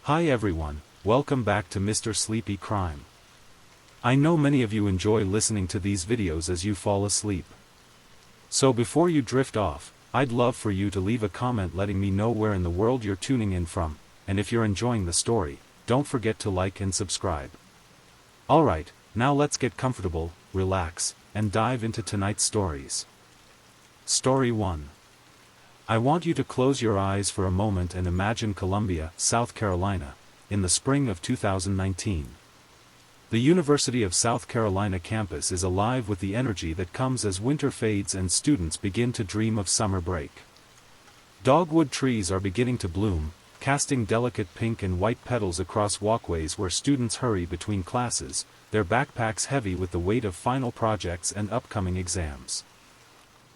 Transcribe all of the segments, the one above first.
Hi everyone, welcome back to Mr. Sleepy Crime. I know many of you enjoy listening to these videos as you fall asleep. So before you drift off, I'd love for you to leave a comment letting me know where in the world you're tuning in from, and if you're enjoying the story, don't forget to like and subscribe. Alright, now let's get comfortable, relax, and dive into tonight's stories. Story 1. I want you to close your eyes for a moment and imagine Columbia, South Carolina, in the spring of 2019. The University of South Carolina campus is alive with the energy that comes as winter fades and students begin to dream of summer break. Dogwood trees are beginning to bloom, casting delicate pink and white petals across walkways where students hurry between classes, their backpacks heavy with the weight of final projects and upcoming exams.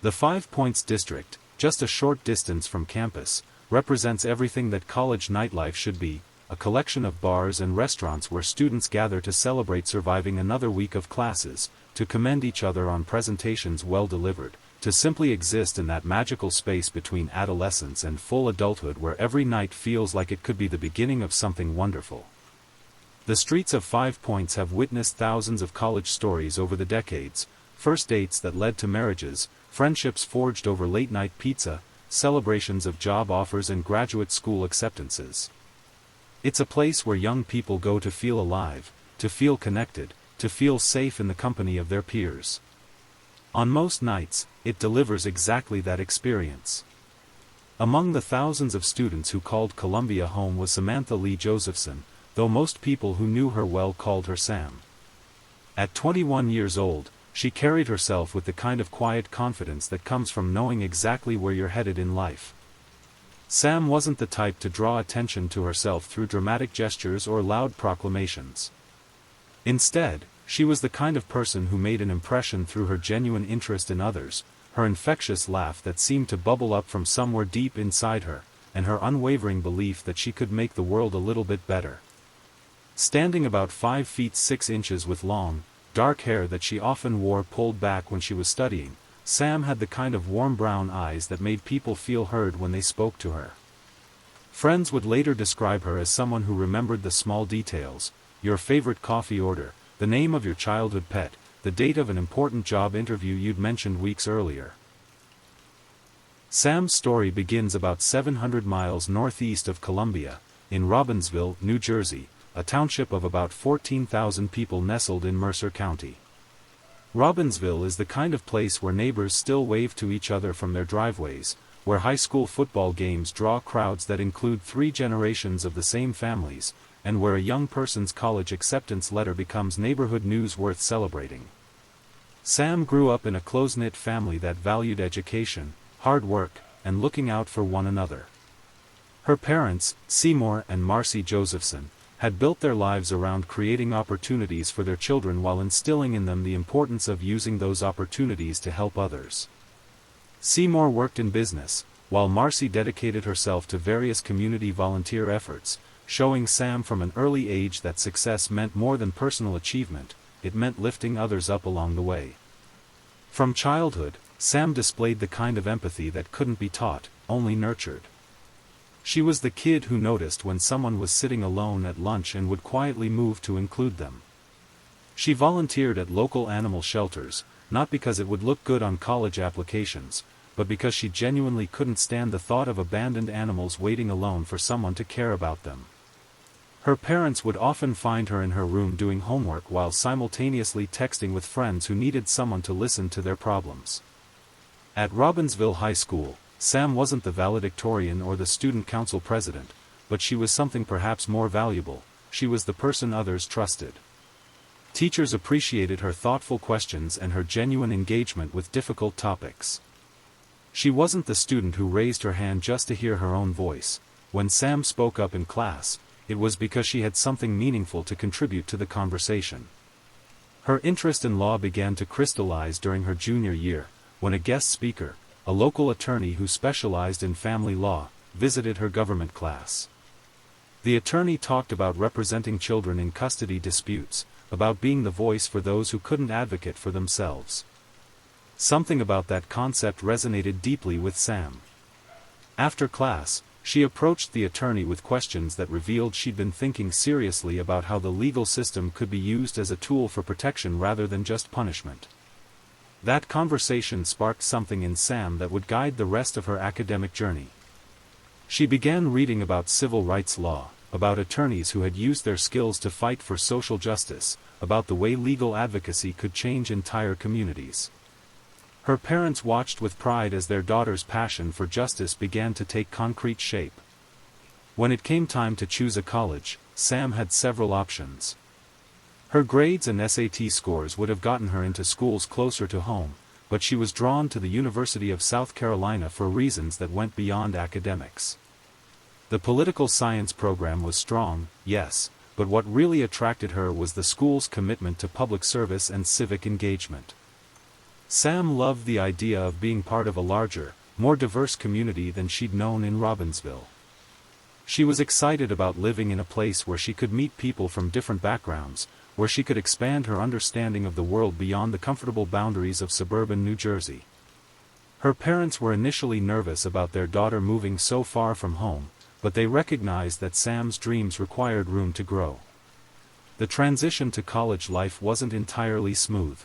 The 5 Points District, just a short distance from campus, represents everything that college nightlife should be, a collection of bars and restaurants where students gather to celebrate surviving another week of classes, to commend each other on presentations well delivered, to simply exist in that magical space between adolescence and full adulthood where every night feels like it could be the beginning of something wonderful. The streets of 5 Points have witnessed thousands of college stories over the decades, first dates that led to marriages, friendships forged over late-night pizza, celebrations of job offers and graduate school acceptances. It's a place where young people go to feel alive, to feel connected, to feel safe in the company of their peers. On most nights, it delivers exactly that experience. Among the thousands of students who called Columbia home was Samantha Lee Josephson, though most people who knew her well called her Sam. At 21 years old, she carried herself with the kind of quiet confidence that comes from knowing exactly where you're headed in life. Sam wasn't the type to draw attention to herself through dramatic gestures or loud proclamations. Instead, she was the kind of person who made an impression through her genuine interest in others, her infectious laugh that seemed to bubble up from somewhere deep inside her, and her unwavering belief that she could make the world a little bit better. Standing about 5 feet 6 inches with long, dark hair that she often wore pulled back when she was studying, Sam had the kind of warm brown eyes that made people feel heard when they spoke to her. Friends would later describe her as someone who remembered the small details, your favorite coffee order, the name of your childhood pet, the date of an important job interview you'd mentioned weeks earlier. Sam's story begins about 700 miles northeast of Columbia, in Robbinsville, New Jersey, a township of about 14,000 people nestled in Mercer County. Robbinsville is the kind of place where neighbors still wave to each other from their driveways, where high school football games draw crowds that include 3 generations of the same families, and where a young person's college acceptance letter becomes neighborhood news worth celebrating. Sam grew up in a close-knit family that valued education, hard work, and looking out for one another. Her parents, Seymour and Marcy Josephson, had built their lives around creating opportunities for their children while instilling in them the importance of using those opportunities to help others. Seymour worked in business, while Marcy dedicated herself to various community volunteer efforts, showing Sam from an early age that success meant more than personal achievement, it meant lifting others up along the way. From childhood, Sam displayed the kind of empathy that couldn't be taught, only nurtured. She was the kid who noticed when someone was sitting alone at lunch and would quietly move to include them. She volunteered at local animal shelters, not because it would look good on college applications, but because she genuinely couldn't stand the thought of abandoned animals waiting alone for someone to care about them. Her parents would often find her in her room doing homework while simultaneously texting with friends who needed someone to listen to their problems. At Robbinsville High School, Sam wasn't the valedictorian or the student council president, but she was something perhaps more valuable: she was the person others trusted. Teachers appreciated her thoughtful questions and her genuine engagement with difficult topics. She wasn't the student who raised her hand just to hear her own voice. When Sam spoke up in class, it was because she had something meaningful to contribute to the conversation. Her interest in law began to crystallize during her junior year, when a guest speaker, a local attorney who specialized in family law, visited her government class. The attorney talked about representing children in custody disputes, about being the voice for those who couldn't advocate for themselves. Something about that concept resonated deeply with Sam. After class, She approached the attorney with questions that revealed she'd been thinking seriously about how the legal system could be used as a tool for protection rather than just punishment. That conversation sparked something in Sam that would guide the rest of her academic journey. She began reading about civil rights law, about attorneys who had used their skills to fight for social justice, about the way legal advocacy could change entire communities. Her parents watched with pride as their daughter's passion for justice began to take concrete shape. When it came time to choose a college, Sam had several options. Her grades and SAT scores would have gotten her into schools closer to home, but she was drawn to the University of South Carolina for reasons that went beyond academics. The political science program was strong, yes, but what really attracted her was the school's commitment to public service and civic engagement. Sam loved the idea of being part of a larger, more diverse community than she'd known in Robbinsville. She was excited about living in a place where she could meet people from different backgrounds, where she could expand her understanding of the world beyond the comfortable boundaries of suburban New Jersey. Her parents were initially nervous about their daughter moving so far from home, but they recognized that Sam's dreams required room to grow. The transition to college life wasn't entirely smooth.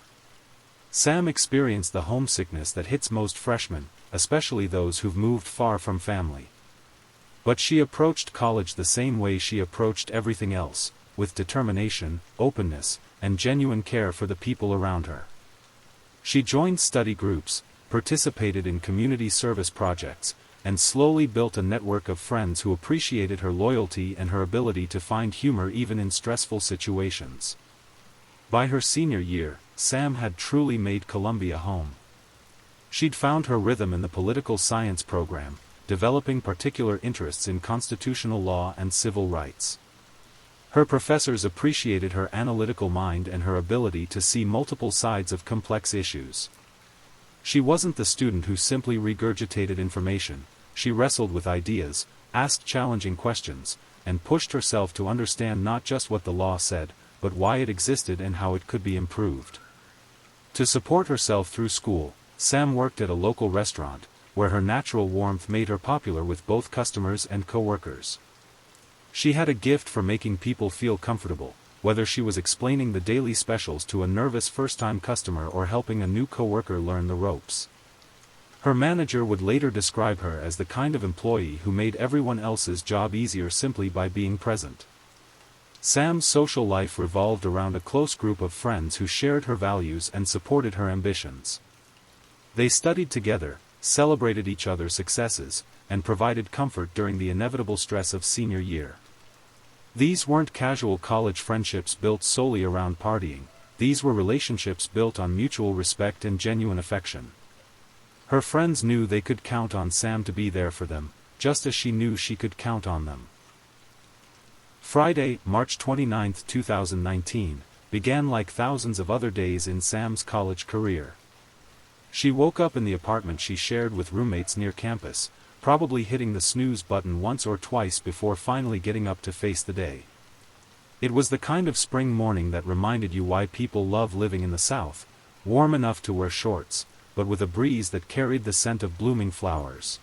Sam experienced the homesickness that hits most freshmen, especially those who've moved far from family. But she approached college the same way she approached everything else, with determination, openness, and genuine care for the people around her. She joined study groups, participated in community service projects, and slowly built a network of friends who appreciated her loyalty and her ability to find humor even in stressful situations. By her senior year, Sam had truly made Columbia home. She'd found her rhythm in the political science program, developing particular interests in constitutional law and civil rights. Her professors appreciated her analytical mind and her ability to see multiple sides of complex issues. She wasn't the student who simply regurgitated information. She wrestled with ideas, asked challenging questions, and pushed herself to understand not just what the law said, but why it existed and how it could be improved. To support herself through school, Sam worked at a local restaurant, where her natural warmth made her popular with both customers and coworkers. She had a gift for making people feel comfortable, whether she was explaining the daily specials to a nervous first-time customer or helping a new coworker learn the ropes. Her manager would later describe her as the kind of employee who made everyone else's job easier simply by being present. Sam's social life revolved around a close group of friends who shared her values and supported her ambitions. They studied together, celebrated each other's successes, and provided comfort during the inevitable stress of senior year. These weren't casual college friendships built solely around partying. These were relationships built on mutual respect and genuine affection. Her friends knew they could count on Sam to be there for them, just as she knew she could count on them. Friday, March 29, 2019, began like thousands of other days in Sam's college career. She woke up in the apartment she shared with roommates near campus, probably hitting the snooze button once or twice before finally getting up to face the day. It was the kind of spring morning that reminded you why people love living in the South, warm enough to wear shorts, but with a breeze that carried the scent of blooming flowers.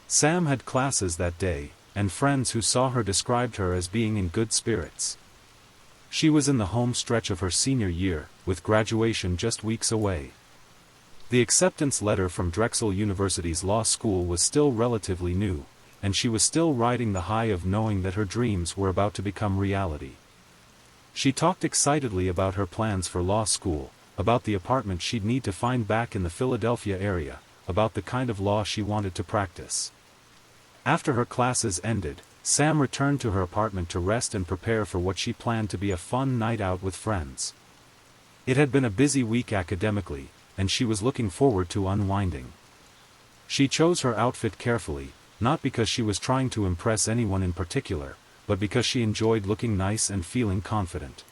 Sam had classes that day, and friends who saw her described her as being in good spirits. She was in the home stretch of her senior year, with graduation just weeks away. The acceptance letter from Drexel University's law school was still relatively new, and she was still riding the high of knowing that her dreams were about to become reality. She talked excitedly about her plans for law school, about the apartment she'd need to find back in the Philadelphia area, about the kind of law she wanted to practice. After her classes ended, Sam returned to her apartment to rest and prepare for what she planned to be a fun night out with friends. It had been a busy week academically, and she was looking forward to unwinding. She chose her outfit carefully, not because she was trying to impress anyone in particular, but because she enjoyed looking nice and feeling confident.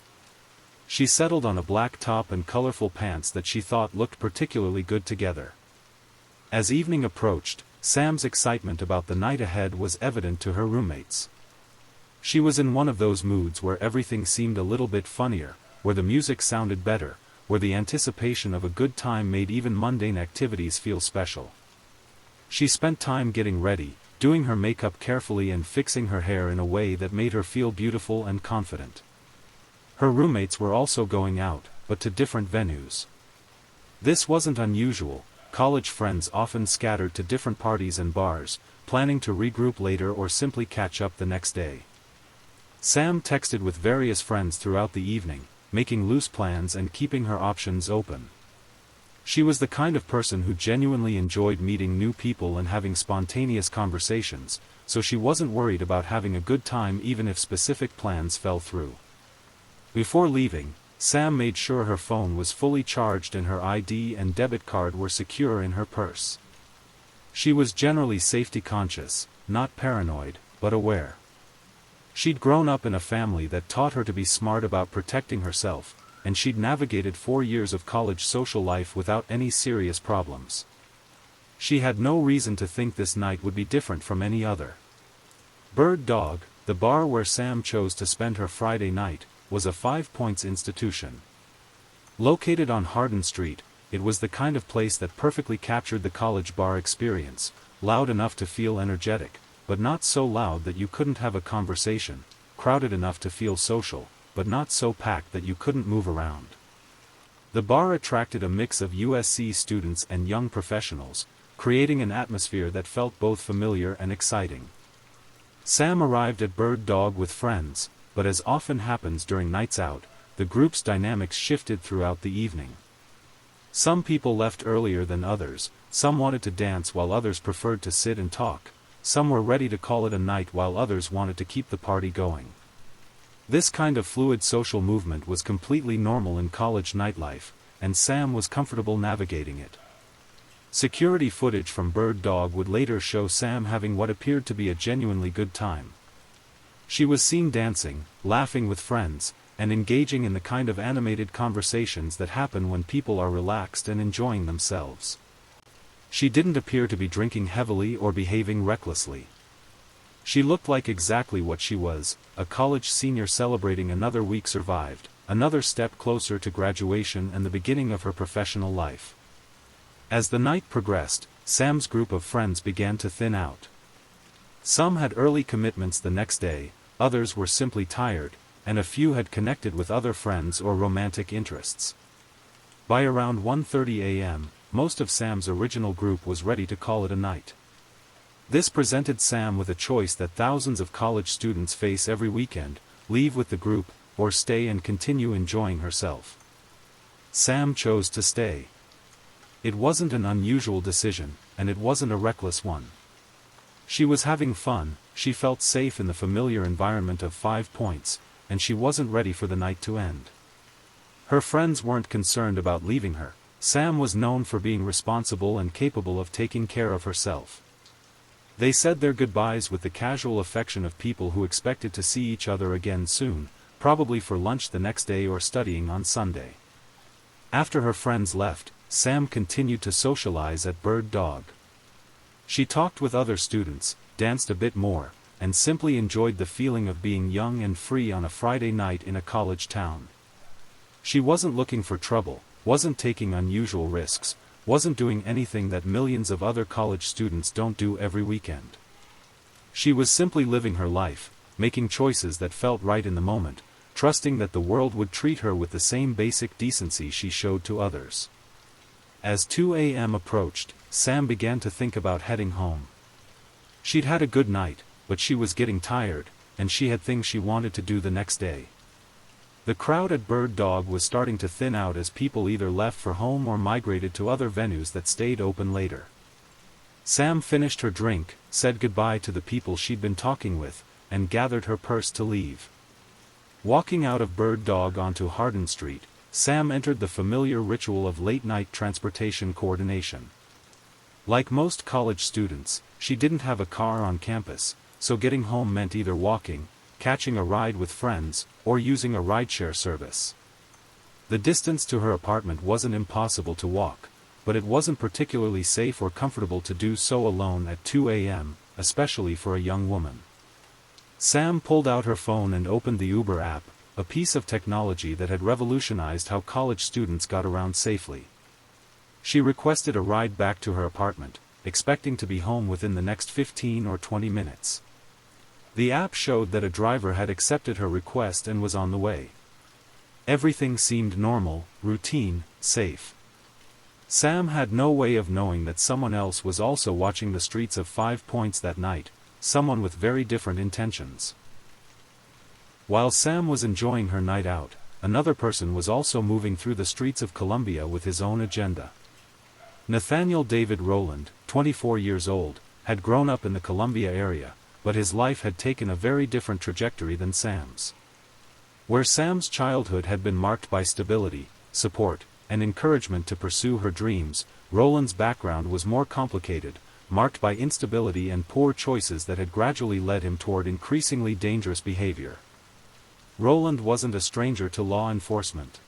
She settled on a black top and colorful pants that she thought looked particularly good together. As evening approached, Sam's excitement about the night ahead was evident to her roommates. She was in one of those moods where everything seemed a little bit funnier, where the music sounded better, where the anticipation of a good time made even mundane activities feel special. She spent time getting ready, doing her makeup carefully and fixing her hair in a way that made her feel beautiful and confident. Her roommates were also going out, but to different venues. This wasn't unusual. College friends often scattered to different parties and bars, planning to regroup later or simply catch up the next day. Sam texted with various friends throughout the evening, making loose plans and keeping her options open. She was the kind of person who genuinely enjoyed meeting new people and having spontaneous conversations, so she wasn't worried about having a good time even if specific plans fell through. Before leaving, Sam made sure her phone was fully charged and her ID and debit card were secure in her purse. She was generally safety conscious, not paranoid, but aware. She'd grown up in a family that taught her to be smart about protecting herself, and she'd navigated 4 years of college social life without any serious problems. She had no reason to think this night would be different from any other. Bird Dog, the bar where Sam chose to spend her Friday night, was a 5 Points institution. Located on Hardin Street, it was the kind of place that perfectly captured the college bar experience, loud enough to feel energetic, but not so loud that you couldn't have a conversation, crowded enough to feel social, but not so packed that you couldn't move around. The bar attracted a mix of USC students and young professionals, creating an atmosphere that felt both familiar and exciting. Sam arrived at Bird Dog with friends, but as often happens during nights out, the group's dynamics shifted throughout the evening. Some people left earlier than others, some wanted to dance while others preferred to sit and talk, some were ready to call it a night while others wanted to keep the party going. This kind of fluid social movement was completely normal in college nightlife, and Sam was comfortable navigating it. Security footage from Bird Dog would later show Sam having what appeared to be a genuinely good time. She was seen dancing, laughing with friends, and engaging in the kind of animated conversations that happen when people are relaxed and enjoying themselves. She didn't appear to be drinking heavily or behaving recklessly. She looked like exactly what she was, a college senior celebrating another week survived, another step closer to graduation and the beginning of her professional life. As the night progressed, Sam's group of friends began to thin out. Some had early commitments the next day, others were simply tired, and a few had connected with other friends or romantic interests. By around 1:30 a.m., most of Sam's original group was ready to call it a night. This presented Sam with a choice that thousands of college students face every weekend: leave with the group, or stay and continue enjoying herself. Sam chose to stay. It wasn't an unusual decision, and it wasn't a reckless one. She was having fun, she felt safe in the familiar environment of 5 Points, and she wasn't ready for the night to end. Her friends weren't concerned about leaving her. Sam was known for being responsible and capable of taking care of herself. They said their goodbyes with the casual affection of people who expected to see each other again soon, probably for lunch the next day or studying on Sunday. After her friends left, Sam continued to socialize at Bird Dog. She talked with other students, danced a bit more, and simply enjoyed the feeling of being young and free on a Friday night in a college town. She wasn't looking for trouble, wasn't taking unusual risks, wasn't doing anything that millions of other college students don't do every weekend. She was simply living her life, making choices that felt right in the moment, trusting that the world would treat her with the same basic decency she showed to others. As 2 a.m. approached, Sam began to think about heading home. She'd had a good night, but she was getting tired, and she had things she wanted to do the next day. The crowd at Bird Dog was starting to thin out as people either left for home or migrated to other venues that stayed open later. Sam finished her drink, said goodbye to the people she'd been talking with, and gathered her purse to leave. Walking out of Bird Dog onto Hardin Street, Sam entered the familiar ritual of late-night transportation coordination. Like most college students, she didn't have a car on campus, so getting home meant either walking, catching a ride with friends, or using a rideshare service. The distance to her apartment wasn't impossible to walk, but it wasn't particularly safe or comfortable to do so alone at 2 a.m., especially for a young woman. Sam pulled out her phone and opened the Uber app, a piece of technology that had revolutionized how college students got around safely. She requested a ride back to her apartment, expecting to be home within the next 15 or 20 minutes. The app showed that a driver had accepted her request and was on the way. Everything seemed normal, routine, safe. Sam had no way of knowing that someone else was also watching the streets of 5 Points that night, someone with very different intentions. While Sam was enjoying her night out, another person was also moving through the streets of Columbia with his own agenda. Nathaniel David Rowland, 24 years old, had grown up in the Columbia area, but his life had taken a very different trajectory than Sam's. Where Sam's childhood had been marked by stability, support, and encouragement to pursue her dreams, Rowland's background was more complicated, marked by instability and poor choices that had gradually led him toward increasingly dangerous behavior. Rowland wasn't a stranger to law enforcement.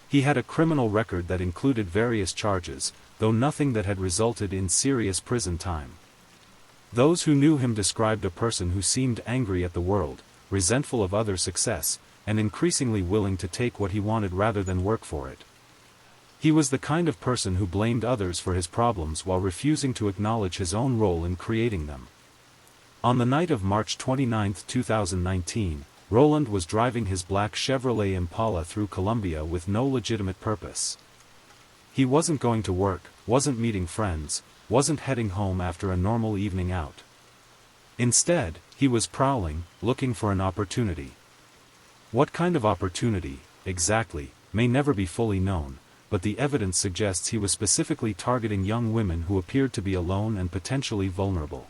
He had a criminal record that included various charges, though nothing that had resulted in serious prison time. Those who knew him described a person who seemed angry at the world, resentful of other success, and increasingly willing to take what he wanted rather than work for it. He was the kind of person who blamed others for his problems while refusing to acknowledge his own role in creating them. On the night of March 29, 2019, Rowland was driving his black Chevrolet Impala through Columbia with no legitimate purpose. He wasn't going to work, wasn't meeting friends, wasn't heading home after a normal evening out. Instead, he was prowling, looking for an opportunity. What kind of opportunity, exactly, may never be fully known, but the evidence suggests he was specifically targeting young women who appeared to be alone and potentially vulnerable.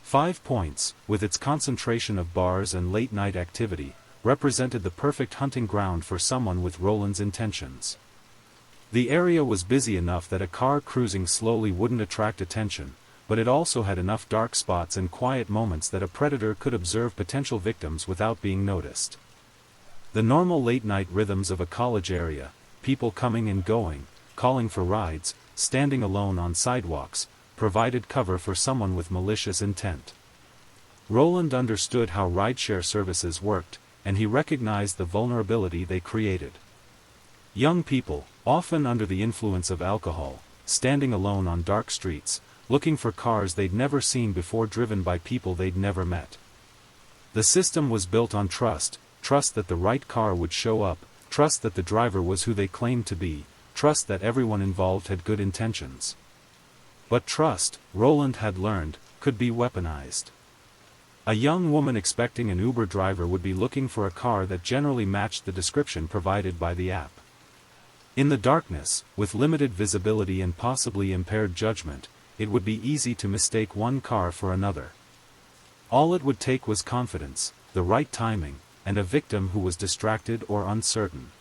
5 Points, with its concentration of bars and late-night activity, represented the perfect hunting ground for someone with Rowland's intentions. The area was busy enough that a car cruising slowly wouldn't attract attention, but it also had enough dark spots and quiet moments that a predator could observe potential victims without being noticed. The normal late-night rhythms of a college area, people coming and going, calling for rides, standing alone on sidewalks, provided cover for someone with malicious intent. Rowland understood how rideshare services worked, and he recognized the vulnerability they created. Young people, often under the influence of alcohol, standing alone on dark streets, looking for cars they'd never seen before driven by people they'd never met. The system was built on trust that the right car would show up, trust that the driver was who they claimed to be, trust that everyone involved had good intentions. But trust, Rowland had learned, could be weaponized. A young woman expecting an Uber driver would be looking for a car that generally matched the description provided by the app. In the darkness, with limited visibility and possibly impaired judgment, it would be easy to mistake one car for another. All it would take was confidence, the right timing, and a victim who was distracted or uncertain.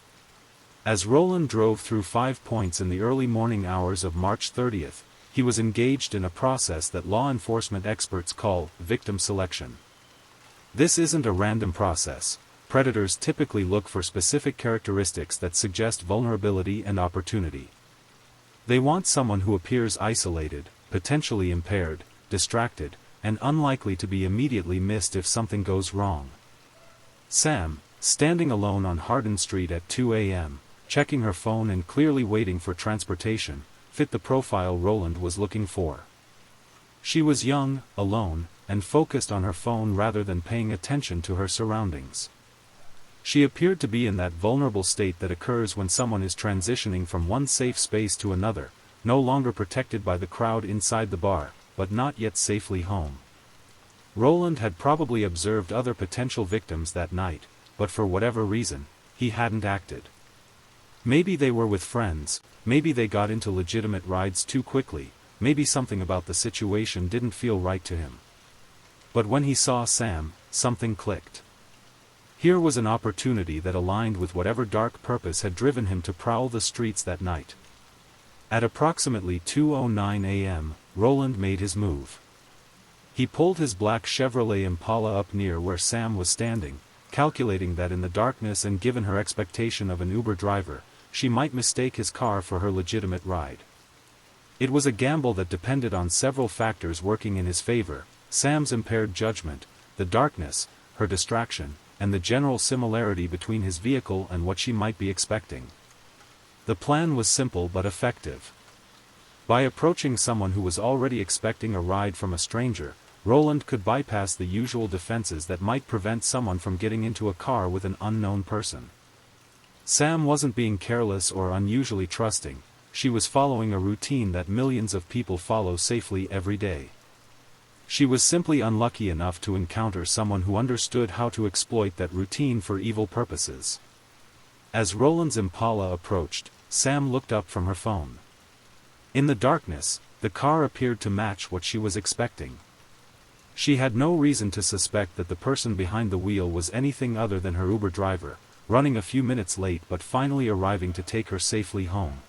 As Rowland drove through 5 Points in the early morning hours of March 30th, he was engaged in a process that law enforcement experts call victim selection. This isn't a random process. Predators typically look for specific characteristics that suggest vulnerability and opportunity. They want someone who appears isolated, potentially impaired, distracted, and unlikely to be immediately missed if something goes wrong. Sam, standing alone on Hardin Street at 2 a.m., checking her phone and clearly waiting for transportation, fit the profile Rowland was looking for. She was young, alone, and focused on her phone rather than paying attention to her surroundings. She appeared to be in that vulnerable state that occurs when someone is transitioning from one safe space to another, no longer protected by the crowd inside the bar, but not yet safely home. Rowland had probably observed other potential victims that night, but for whatever reason, he hadn't acted. Maybe they were with friends, maybe they got into legitimate rides too quickly, maybe something about the situation didn't feel right to him. But when he saw Sam, something clicked. Here was an opportunity that aligned with whatever dark purpose had driven him to prowl the streets that night. At approximately 2:09 a.m., Rowland made his move. He pulled his black Chevrolet Impala up near where Sam was standing, calculating that in the darkness and given her expectation of an Uber driver, she might mistake his car for her legitimate ride. It was a gamble that depended on several factors working in his favor: Sam's impaired judgment, the darkness, her distraction, and the general similarity between his vehicle and what she might be expecting. The plan was simple but effective. By approaching someone who was already expecting a ride from a stranger, Roland could bypass the usual defenses that might prevent someone from getting into a car with an unknown person. Sam wasn't being careless or unusually trusting, she was following a routine that millions of people follow safely every day. She was simply unlucky enough to encounter someone who understood how to exploit that routine for evil purposes. As Roland's Impala approached, Sam looked up from her phone. In the darkness, the car appeared to match what she was expecting. She had no reason to suspect that the person behind the wheel was anything other than her Uber driver, running a few minutes late but finally arriving to take her safely home.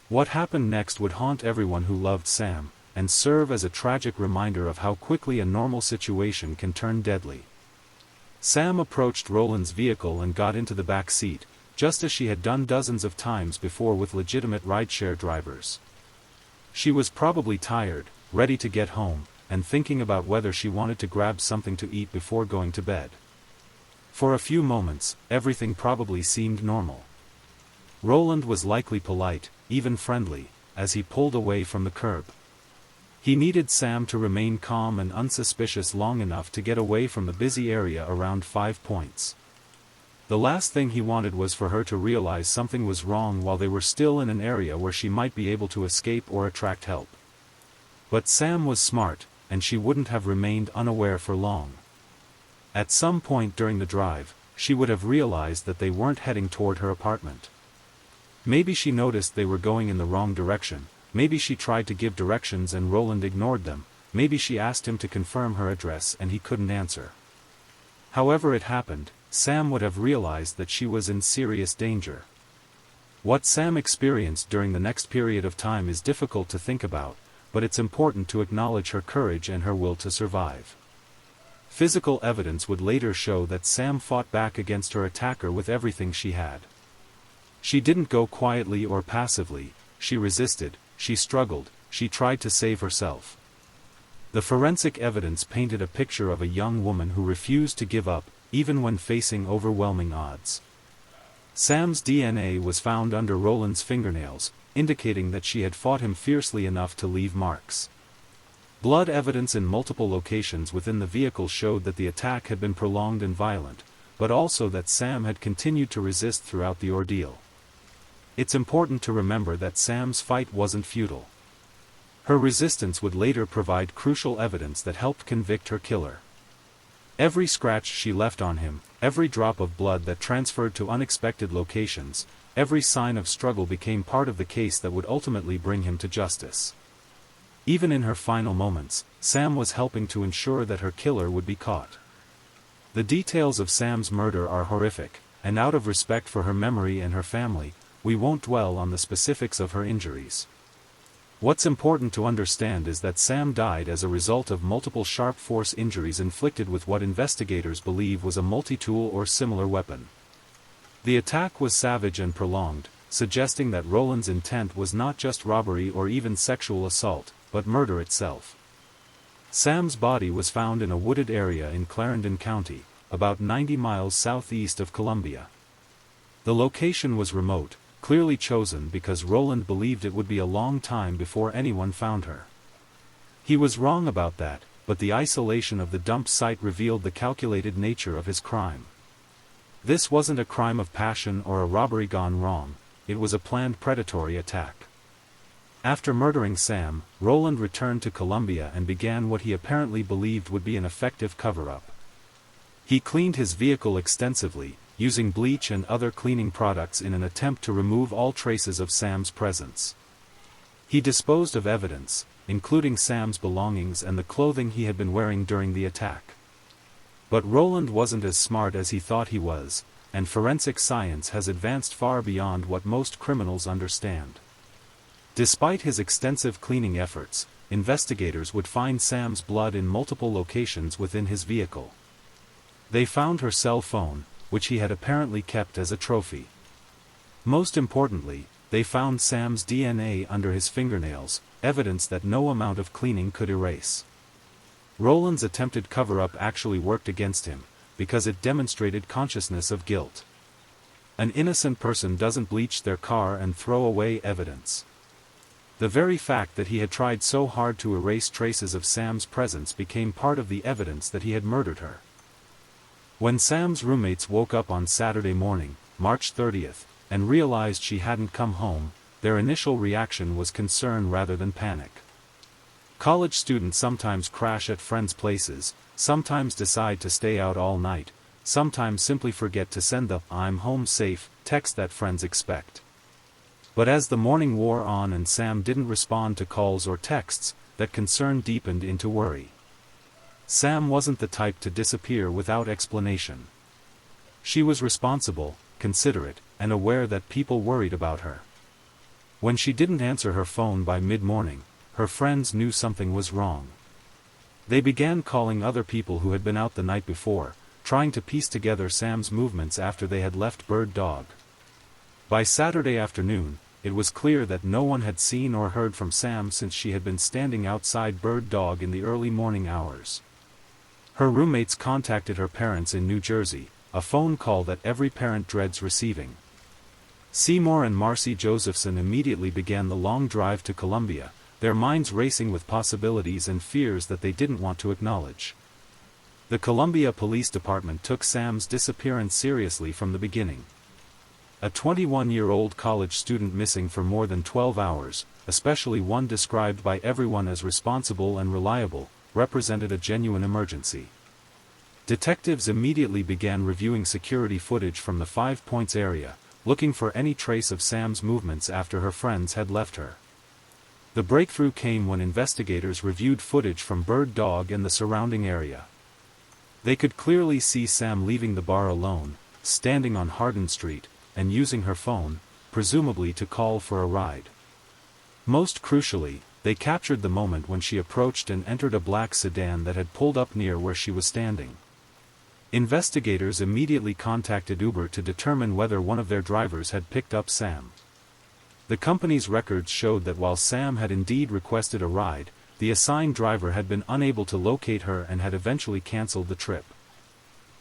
What happened next would haunt everyone who loved Sam, and serve as a tragic reminder of how quickly a normal situation can turn deadly. Sam approached Roland's vehicle and got into the back seat, just as she had done dozens of times before with legitimate rideshare drivers. She was probably tired, ready to get home, and thinking about whether she wanted to grab something to eat before going to bed. For a few moments, everything probably seemed normal. Roland was likely polite, even friendly, as he pulled away from the curb. He needed Sam to remain calm and unsuspicious long enough to get away from the busy area around 5 Points. The last thing he wanted was for her to realize something was wrong while they were still in an area where she might be able to escape or attract help. But Sam was smart, and she wouldn't have remained unaware for long. At some point during the drive, she would have realized that they weren't heading toward her apartment. Maybe she noticed they were going in the wrong direction, maybe she tried to give directions and Roland ignored them, maybe she asked him to confirm her address and he couldn't answer. However it happened, Sam would have realized that she was in serious danger. What Sam experienced during the next period of time is difficult to think about, but it's important to acknowledge her courage and her will to survive. Physical evidence would later show that Sam fought back against her attacker with everything she had. She didn't go quietly or passively, she resisted, she struggled, she tried to save herself. The forensic evidence painted a picture of a young woman who refused to give up, even when facing overwhelming odds. Sam's DNA was found under Roland's fingernails, indicating that she had fought him fiercely enough to leave marks. Blood evidence in multiple locations within the vehicle showed that the attack had been prolonged and violent, but also that Sam had continued to resist throughout the ordeal. It's important to remember that Sam's fight wasn't futile. Her resistance would later provide crucial evidence that helped convict her killer. Every scratch she left on him, every drop of blood that transferred to unexpected locations, every sign of struggle became part of the case that would ultimately bring him to justice. Even in her final moments, Sam was helping to ensure that her killer would be caught. The details of Sam's murder are horrific, and out of respect for her memory and her family, we won't dwell on the specifics of her injuries. What's important to understand is that Sam died as a result of multiple sharp force injuries inflicted with what investigators believe was a multi-tool or similar weapon. The attack was savage and prolonged, suggesting that Roland's intent was not just robbery or even sexual assault, but murder itself. Sam's body was found in a wooded area in Clarendon County, about 90 miles southeast of Columbia. The location was remote, clearly chosen because Roland believed it would be a long time before anyone found her. He was wrong about that, but the isolation of the dump site revealed the calculated nature of his crime. This wasn't a crime of passion or a robbery gone wrong, it was a planned predatory attack. After murdering Sam, Roland returned to Columbia and began what he apparently believed would be an effective cover-up. He cleaned his vehicle extensively, using bleach and other cleaning products in an attempt to remove all traces of Sam's presence. He disposed of evidence, including Sam's belongings and the clothing he had been wearing during the attack. But Roland wasn't as smart as he thought he was, and forensic science has advanced far beyond what most criminals understand. Despite his extensive cleaning efforts, investigators would find Sam's blood in multiple locations within his vehicle. They found her cell phone, which he had apparently kept as a trophy. Most importantly, they found Sam's DNA under his fingernails, evidence that no amount of cleaning could erase. Roland's attempted cover-up actually worked against him, because it demonstrated consciousness of guilt. An innocent person doesn't bleach their car and throw away evidence. The very fact that he had tried so hard to erase traces of Sam's presence became part of the evidence that he had murdered her. When Sam's roommates woke up on Saturday morning, March 30th, and realized she hadn't come home, their initial reaction was concern rather than panic. College students sometimes crash at friends' places, sometimes decide to stay out all night, sometimes simply forget to send the "I'm home safe" text that friends expect. But as the morning wore on and Sam didn't respond to calls or texts, that concern deepened into worry. Sam wasn't the type to disappear without explanation. She was responsible, considerate, and aware that people worried about her. When she didn't answer her phone by mid-morning, her friends knew something was wrong. They began calling other people who had been out the night before, trying to piece together Sam's movements after they had left Bird Dog. By Saturday afternoon, it was clear that no one had seen or heard from Sam since she had been standing outside Bird Dog in the early morning hours. Her roommates contacted her parents in New Jersey, a phone call that every parent dreads receiving. Seymour and Marcy Josephson immediately began the long drive to Columbia, their minds racing with possibilities and fears that they didn't want to acknowledge. The Columbia Police Department took Sam's disappearance seriously from the beginning. A 21-year-old college student missing for more than 12 hours, especially one described by everyone as responsible and reliable, represented a genuine emergency. Detectives immediately began reviewing security footage from the 5 Points area, looking for any trace of Sam's movements after her friends had left her. The breakthrough came when investigators reviewed footage from Bird Dog and the surrounding area. They could clearly see Sam leaving the bar alone, standing on Hardin Street, and using her phone, presumably to call for a ride. Most crucially, they captured the moment when she approached and entered a black sedan that had pulled up near where she was standing. Investigators immediately contacted Uber to determine whether one of their drivers had picked up Sam. The company's records showed that while Sam had indeed requested a ride, the assigned driver had been unable to locate her and had eventually canceled the trip.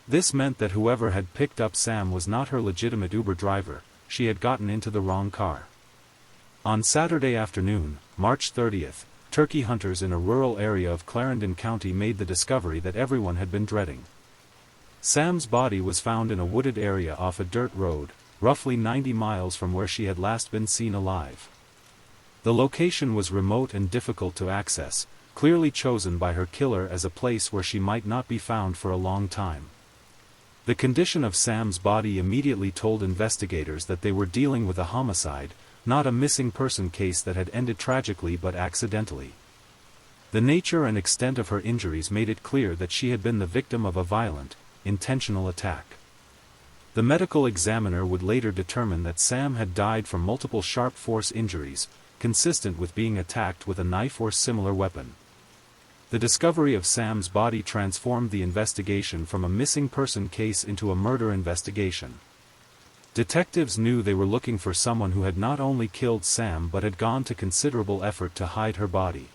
This meant that whoever had picked up Sam was not her legitimate Uber driver, she had gotten into the wrong car. On Saturday afternoon, March 30th, turkey hunters in a rural area of Clarendon County made the discovery that everyone had been dreading. Sam's body was found in a wooded area off a dirt road, roughly 90 miles from where she had last been seen alive. The location was remote and difficult to access, clearly chosen by her killer as a place where she might not be found for a long time. The condition of Sam's body immediately told investigators that they were dealing with a homicide, not a missing person case that had ended tragically but accidentally. The nature and extent of her injuries made it clear that she had been the victim of a violent, intentional attack. The medical examiner would later determine that Sam had died from multiple sharp force injuries, consistent with being attacked with a knife or similar weapon. The discovery of Sam's body transformed the investigation from a missing person case into a murder investigation. Detectives knew they were looking for someone who had not only killed Sam but had gone to considerable effort to hide her body.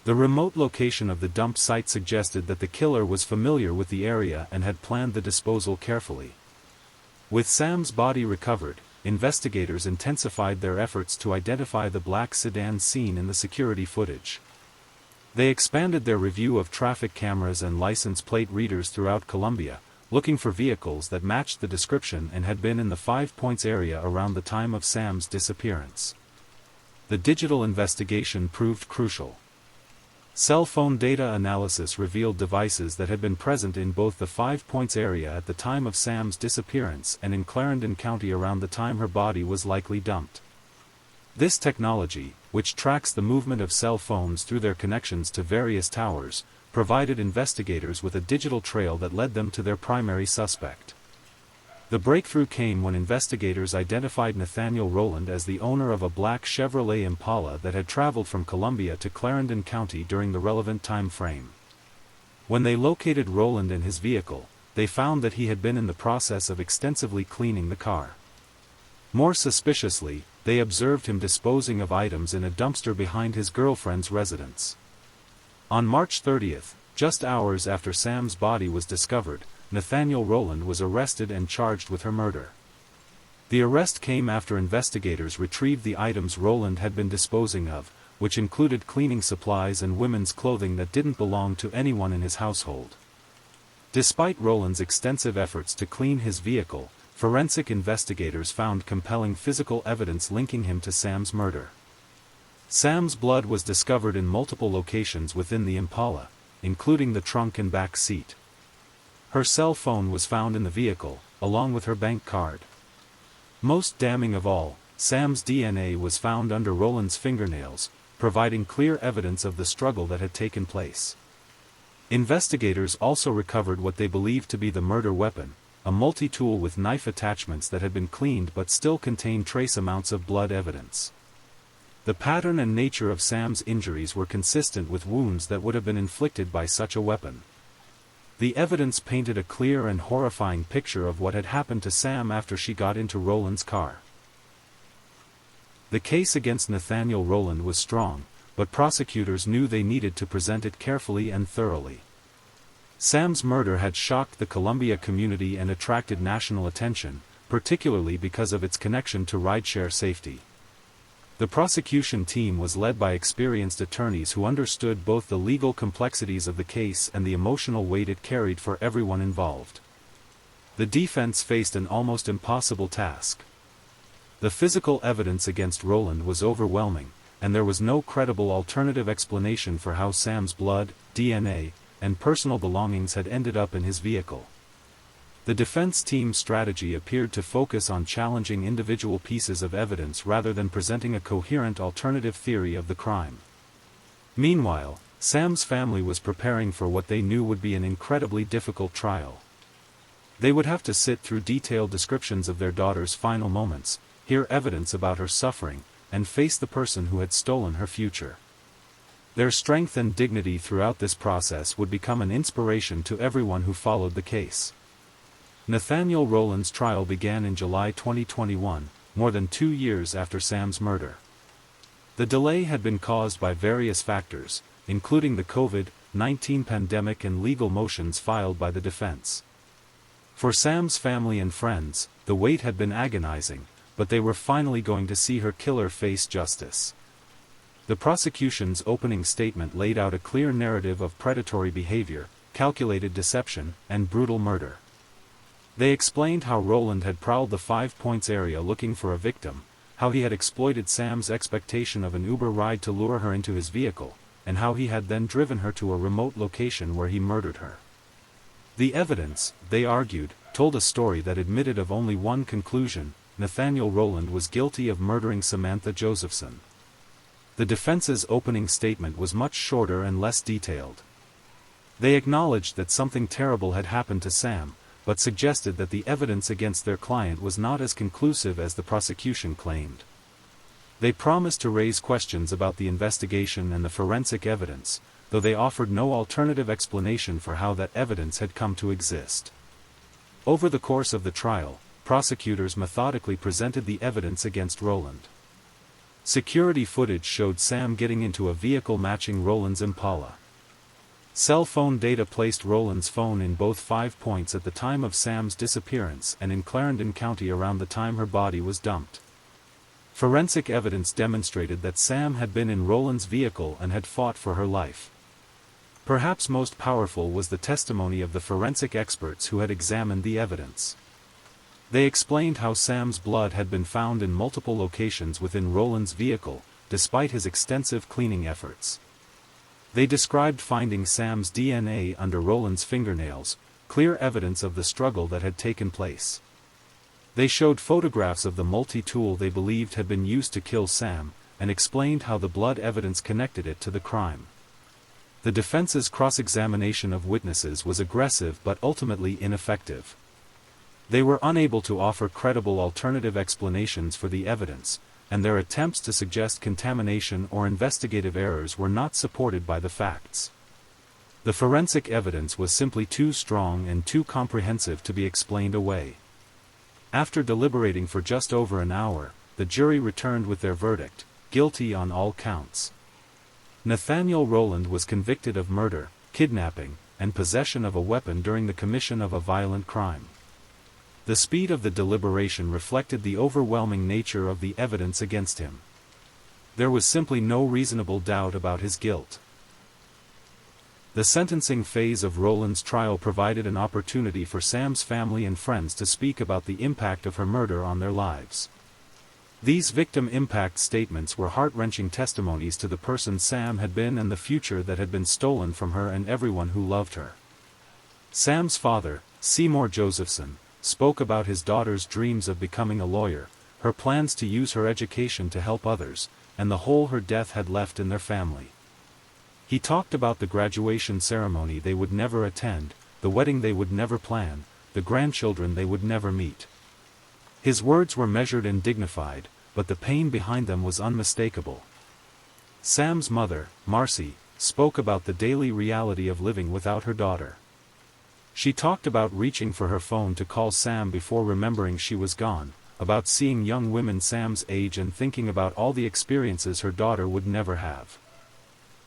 The remote location of the dump site suggested that the killer was familiar with the area and had planned the disposal carefully. With Sam's body recovered, investigators intensified their efforts to identify the black sedan seen in the security footage. They expanded their review of traffic cameras and license plate readers throughout Columbia, looking for vehicles that matched the description and had been in the 5 Points area around the time of Sam's disappearance. The digital investigation proved crucial. Cell phone data analysis revealed devices that had been present in both the 5 Points area at the time of Sam's disappearance and in Clarendon County around the time her body was likely dumped. This technology, which tracks the movement of cell phones through their connections to various towers, provided investigators with a digital trail that led them to their primary suspect. The breakthrough came when investigators identified Nathaniel Rowland as the owner of a black Chevrolet Impala that had traveled from Columbia to Clarendon County during the relevant time frame. When they located Rowland and his vehicle, they found that he had been in the process of extensively cleaning the car. More suspiciously, they observed him disposing of items in a dumpster behind his girlfriend's residence. On March 30th, just hours after Sam's body was discovered, Nathaniel Rowland was arrested and charged with her murder. The arrest came after investigators retrieved the items Roland had been disposing of, which included cleaning supplies and women's clothing that didn't belong to anyone in his household. Despite Roland's extensive efforts to clean his vehicle, forensic investigators found compelling physical evidence linking him to Sam's murder. Sam's blood was discovered in multiple locations within the Impala, including the trunk and back seat. Her cell phone was found in the vehicle, along with her bank card. Most damning of all, Sam's DNA was found under Roland's fingernails, providing clear evidence of the struggle that had taken place. Investigators also recovered what they believed to be the murder weapon, a multi-tool with knife attachments that had been cleaned but still contained trace amounts of blood evidence. The pattern and nature of Sam's injuries were consistent with wounds that would have been inflicted by such a weapon. The evidence painted a clear and horrifying picture of what had happened to Sam after she got into Roland's car. The case against Nathaniel Roland was strong, but prosecutors knew they needed to present it carefully and thoroughly. Sam's murder had shocked the Columbia community and attracted national attention, particularly because of its connection to rideshare safety. The prosecution team was led by experienced attorneys who understood both the legal complexities of the case and the emotional weight it carried for everyone involved. The defense faced an almost impossible task. The physical evidence against Roland was overwhelming, and there was no credible alternative explanation for how Sam's blood, DNA, and personal belongings had ended up in his vehicle. The defense team's strategy appeared to focus on challenging individual pieces of evidence rather than presenting a coherent alternative theory of the crime. Meanwhile, Sam's family was preparing for what they knew would be an incredibly difficult trial. They would have to sit through detailed descriptions of their daughter's final moments, hear evidence about her suffering, and face the person who had stolen her future. Their strength and dignity throughout this process would become an inspiration to everyone who followed the case. Nathaniel Roland's trial began in July 2021, more than 2 years after Sam's murder. The delay had been caused by various factors, including the COVID-19 pandemic and legal motions filed by the defense. For Sam's family and friends, the wait had been agonizing, but they were finally going to see her killer face justice. The prosecution's opening statement laid out a clear narrative of predatory behavior, calculated deception, and brutal murder. They explained how Roland had prowled the 5 Points area looking for a victim, how he had exploited Sam's expectation of an Uber ride to lure her into his vehicle, and how he had then driven her to a remote location where he murdered her. The evidence, they argued, told a story that admitted of only one conclusion: Nathaniel Roland was guilty of murdering Samantha Josephson. The defense's opening statement was much shorter and less detailed. They acknowledged that something terrible had happened to Sam, but suggested that the evidence against their client was not as conclusive as the prosecution claimed. They promised to raise questions about the investigation and the forensic evidence, though they offered no alternative explanation for how that evidence had come to exist. Over the course of the trial, prosecutors methodically presented the evidence against Roland. Security footage showed Sam getting into a vehicle matching Roland's Impala. Cell phone data placed Roland's phone in both 5 Points at the time of Sam's disappearance and in Clarendon County around the time her body was dumped. Forensic evidence demonstrated that Sam had been in Roland's vehicle and had fought for her life. Perhaps most powerful was the testimony of the forensic experts who had examined the evidence. They explained how Sam's blood had been found in multiple locations within Roland's vehicle, despite his extensive cleaning efforts. They described finding Sam's DNA under Roland's fingernails, clear evidence of the struggle that had taken place. They showed photographs of the multi-tool they believed had been used to kill Sam, and explained how the blood evidence connected it to the crime. The defense's cross-examination of witnesses was aggressive but ultimately ineffective. They were unable to offer credible alternative explanations for the evidence, and their attempts to suggest contamination or investigative errors were not supported by the facts. The forensic evidence was simply too strong and too comprehensive to be explained away. After deliberating for just over an hour, the jury returned with their verdict: guilty on all counts. Nathaniel Roland was convicted of murder, kidnapping, and possession of a weapon during the commission of a violent crime. The speed of the deliberation reflected the overwhelming nature of the evidence against him. There was simply no reasonable doubt about his guilt. The sentencing phase of Roland's trial provided an opportunity for Sam's family and friends to speak about the impact of her murder on their lives. These victim impact statements were heart-wrenching testimonies to the person Sam had been and the future that had been stolen from her and everyone who loved her. Sam's father, Seymour Josephson, spoke about his daughter's dreams of becoming a lawyer, her plans to use her education to help others, and the hole her death had left in their family. He talked about the graduation ceremony they would never attend, the wedding they would never plan, the grandchildren they would never meet. His words were measured and dignified, but the pain behind them was unmistakable. Sam's mother, Marcy, spoke about the daily reality of living without her daughter. She talked about reaching for her phone to call Sam before remembering she was gone, about seeing young women Sam's age and thinking about all the experiences her daughter would never have.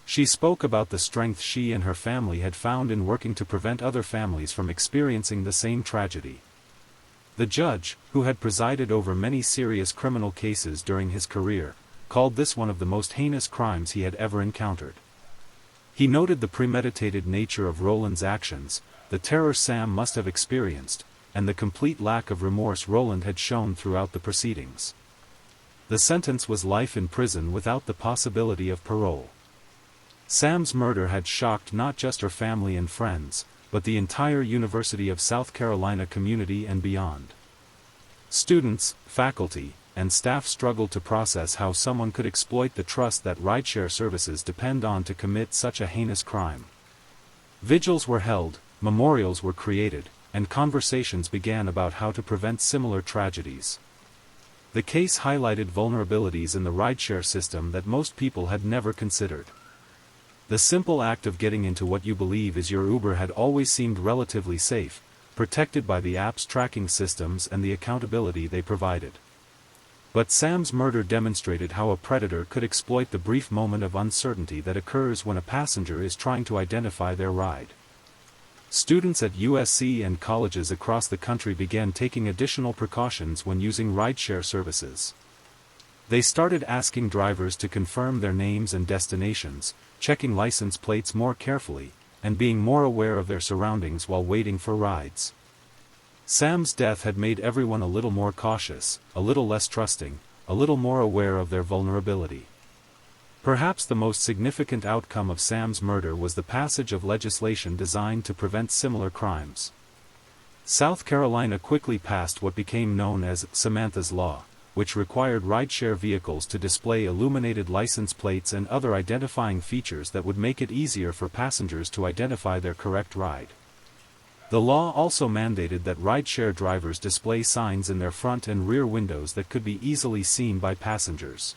She spoke about the strength she and her family had found in working to prevent other families from experiencing the same tragedy. The judge, who had presided over many serious criminal cases during his career, called this one of the most heinous crimes he had ever encountered. He noted the premeditated nature of Roland's actions, the terror Sam must have experienced, and the complete lack of remorse Roland had shown throughout the proceedings. The sentence was life in prison without the possibility of parole. Sam's murder had shocked not just her family and friends, but the entire University of South Carolina community and beyond. Students, faculty, and staff struggled to process how someone could exploit the trust that rideshare services depend on to commit such a heinous crime. Vigils were held, memorials were created, and conversations began about how to prevent similar tragedies. The case highlighted vulnerabilities in the rideshare system that most people had never considered. The simple act of getting into what you believe is your Uber had always seemed relatively safe, protected by the app's tracking systems and the accountability they provided. But Sam's murder demonstrated how a predator could exploit the brief moment of uncertainty that occurs when a passenger is trying to identify their ride. Students at USC and colleges across the country began taking additional precautions when using rideshare services. They started asking drivers to confirm their names and destinations, checking license plates more carefully, and being more aware of their surroundings while waiting for rides. Sam's death had made everyone a little more cautious, a little less trusting, a little more aware of their vulnerability. Perhaps the most significant outcome of Sam's murder was the passage of legislation designed to prevent similar crimes. South Carolina quickly passed what became known as Samantha's Law, which required rideshare vehicles to display illuminated license plates and other identifying features that would make it easier for passengers to identify their correct ride. The law also mandated that rideshare drivers display signs in their front and rear windows that could be easily seen by passengers.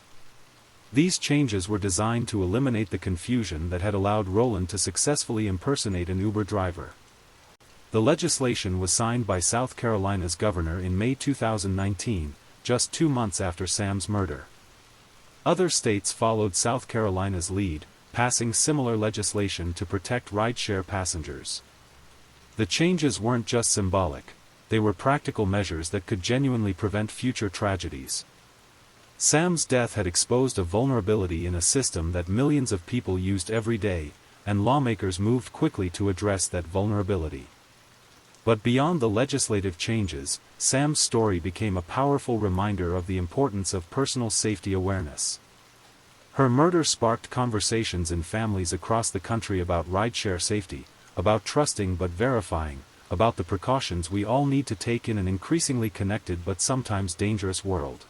These changes were designed to eliminate the confusion that had allowed Roland to successfully impersonate an Uber driver. The legislation was signed by South Carolina's governor in May 2019, just 2 months after Sam's murder. Other states followed South Carolina's lead, passing similar legislation to protect rideshare passengers. The changes weren't just symbolic, they were practical measures that could genuinely prevent future tragedies. Sam's death had exposed a vulnerability in a system that millions of people used every day, and lawmakers moved quickly to address that vulnerability. But beyond the legislative changes, Sam's story became a powerful reminder of the importance of personal safety awareness. Her murder sparked conversations in families across the country about rideshare safety, about trusting but verifying, about the precautions we all need to take in an increasingly connected but sometimes dangerous world.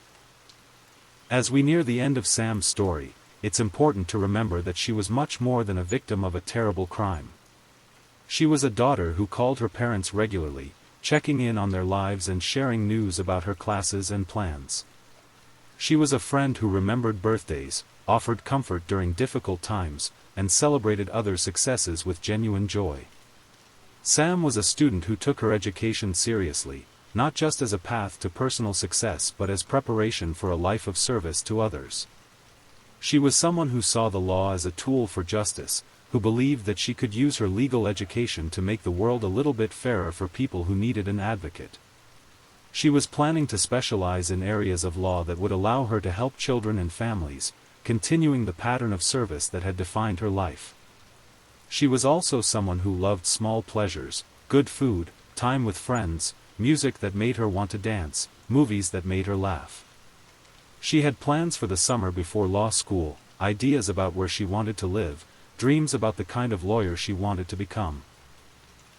As we near the end of Sam's story, it's important to remember that she was much more than a victim of a terrible crime. She was a daughter who called her parents regularly, checking in on their lives and sharing news about her classes and plans. She was a friend who remembered birthdays, offered comfort during difficult times, and celebrated others' successes with genuine joy. Sam was a student who took her education seriously, not just as a path to personal success but as preparation for a life of service to others. She was someone who saw the law as a tool for justice, who believed that she could use her legal education to make the world a little bit fairer for people who needed an advocate. She was planning to specialize in areas of law that would allow her to help children and families, continuing the pattern of service that had defined her life. She was also someone who loved small pleasures, good food, time with friends, music that made her want to dance, movies that made her laugh. She had plans for the summer before law school, ideas about where she wanted to live, dreams about the kind of lawyer she wanted to become.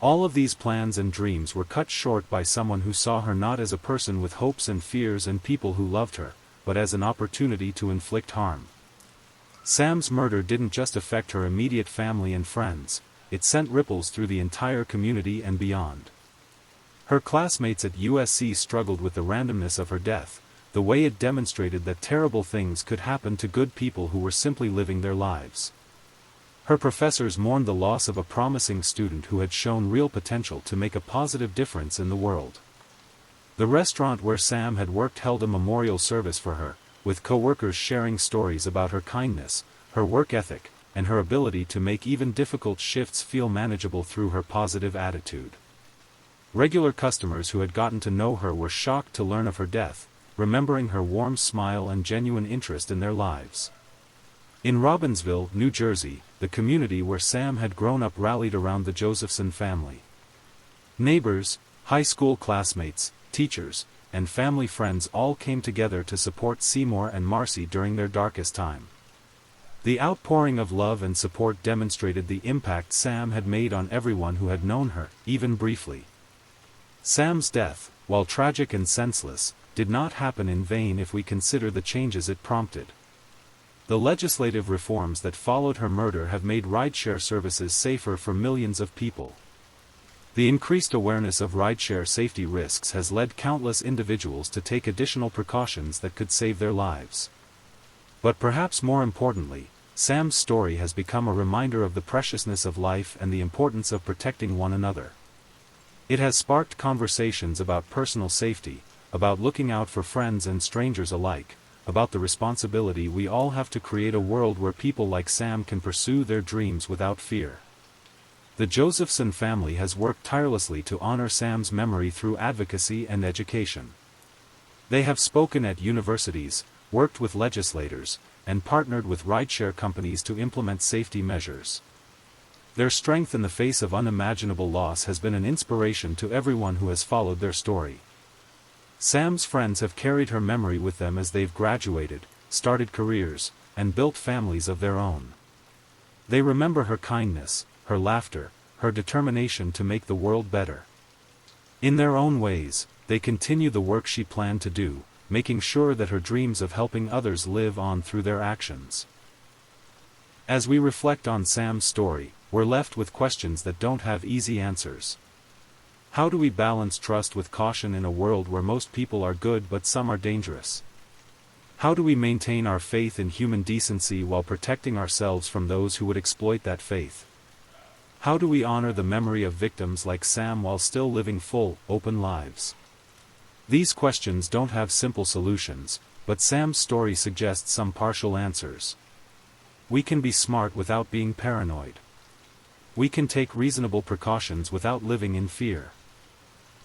All of these plans and dreams were cut short by someone who saw her not as a person with hopes and fears and people who loved her, but as an opportunity to inflict harm. Sam's murder didn't just affect her immediate family and friends, it sent ripples through the entire community and beyond. Her classmates at USC struggled with the randomness of her death, the way it demonstrated that terrible things could happen to good people who were simply living their lives. Her professors mourned the loss of a promising student who had shown real potential to make a positive difference in the world. The restaurant where Sam had worked held a memorial service for her, with co-workers sharing stories about her kindness, her work ethic, and her ability to make even difficult shifts feel manageable through her positive attitude. Regular customers who had gotten to know her were shocked to learn of her death, remembering her warm smile and genuine interest in their lives. In Robbinsville, New Jersey, the community where Sam had grown up rallied around the Josephson family. Neighbors, high school classmates, teachers, and family friends all came together to support Seymour and Marcy during their darkest time. The outpouring of love and support demonstrated the impact Sam had made on everyone who had known her, even briefly. Sam's death, while tragic and senseless, did not happen in vain if we consider the changes it prompted. The legislative reforms that followed her murder have made rideshare services safer for millions of people. The increased awareness of rideshare safety risks has led countless individuals to take additional precautions that could save their lives. But perhaps more importantly, Sam's story has become a reminder of the preciousness of life and the importance of protecting one another. It has sparked conversations about personal safety, about looking out for friends and strangers alike, about the responsibility we all have to create a world where people like Sam can pursue their dreams without fear. The Josephson family has worked tirelessly to honor Sam's memory through advocacy and education. They have spoken at universities, worked with legislators, and partnered with rideshare companies to implement safety measures. Their strength in the face of unimaginable loss has been an inspiration to everyone who has followed their story. Sam's friends have carried her memory with them as they've graduated, started careers, and built families of their own. They remember her kindness, her laughter, her determination to make the world better. In their own ways, they continue the work she planned to do, making sure that her dreams of helping others live on through their actions. As we reflect on Sam's story, we're left with questions that don't have easy answers. How do we balance trust with caution in a world where most people are good but some are dangerous? How do we maintain our faith in human decency while protecting ourselves from those who would exploit that faith? How do we honor the memory of victims like Sam while still living full, open lives? These questions don't have simple solutions, but Sam's story suggests some partial answers. We can be smart without being paranoid. We can take reasonable precautions without living in fear.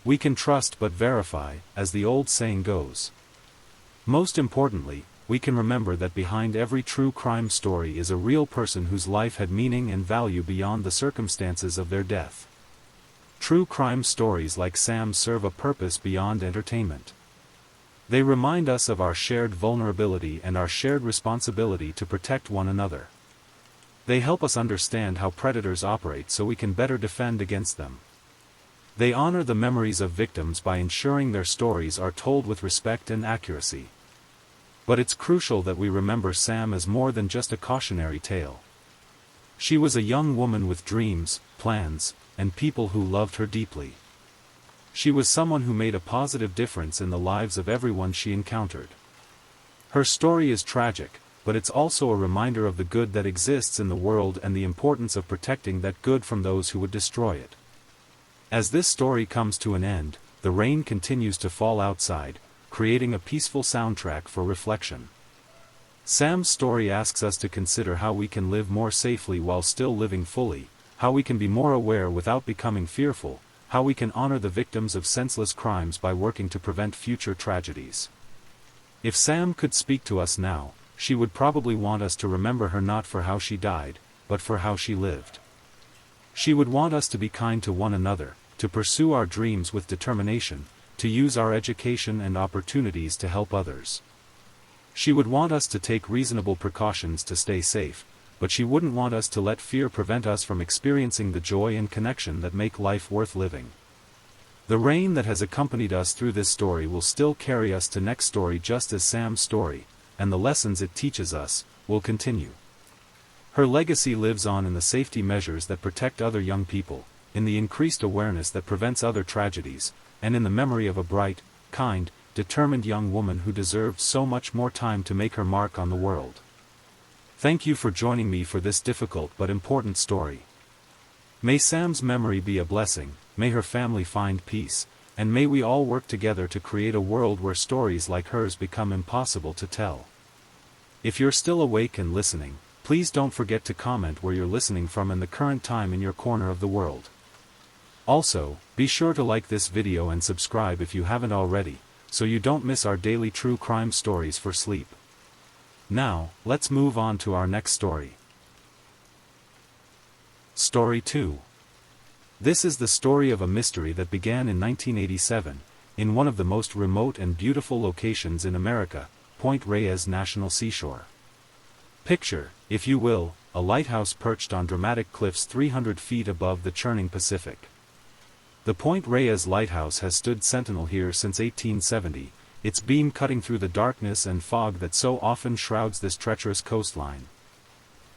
We can trust but verify, as the old saying goes. Most importantly, we can remember that behind every true crime story is a real person whose life had meaning and value beyond the circumstances of their death. True crime stories like Sam's serve a purpose beyond entertainment. They remind us of our shared vulnerability and our shared responsibility to protect one another. They help us understand how predators operate so we can better defend against them. They honor the memories of victims by ensuring their stories are told with respect and accuracy. But it's crucial that we remember Sam as more than just a cautionary tale. She was a young woman with dreams, plans, and people who loved her deeply. She was someone who made a positive difference in the lives of everyone she encountered. Her story is tragic, but it's also a reminder of the good that exists in the world and the importance of protecting that good from those who would destroy it. As this story comes to an end, the rain continues to fall outside, creating a peaceful soundtrack for reflection. Sam's story asks us to consider how we can live more safely while still living fully, how we can be more aware without becoming fearful, how we can honor the victims of senseless crimes by working to prevent future tragedies. If Sam could speak to us now, she would probably want us to remember her not for how she died, but for how she lived. She would want us to be kind to one another, to pursue our dreams with determination, to use our education and opportunities to help others. She would want us to take reasonable precautions to stay safe, but she wouldn't want us to let fear prevent us from experiencing the joy and connection that make life worth living. The rain that has accompanied us through this story will still carry us to next story, just as Sam's story, and the lessons it teaches us, will continue. Her legacy lives on in the safety measures that protect other young people, in the increased awareness that prevents other tragedies, and in the memory of a bright, kind, determined young woman who deserved so much more time to make her mark on the world. Thank you for joining me for this difficult but important story. May Sam's memory be a blessing, may her family find peace, and may we all work together to create a world where stories like hers become impossible to tell. If you're still awake and listening, please don't forget to comment where you're listening from and the current time in your corner of the world. Also, be sure to like this video and subscribe if you haven't already, so you don't miss our daily true crime stories for sleep. Now, let's move on to our next story. Story 2. This is the story of a mystery that began in 1987, in one of the most remote and beautiful locations in America, Point Reyes National Seashore. Picture, if you will, a lighthouse perched on dramatic cliffs 300 feet above the churning Pacific. The Point Reyes Lighthouse has stood sentinel here since 1870, its beam cutting through the darkness and fog that so often shrouds this treacherous coastline.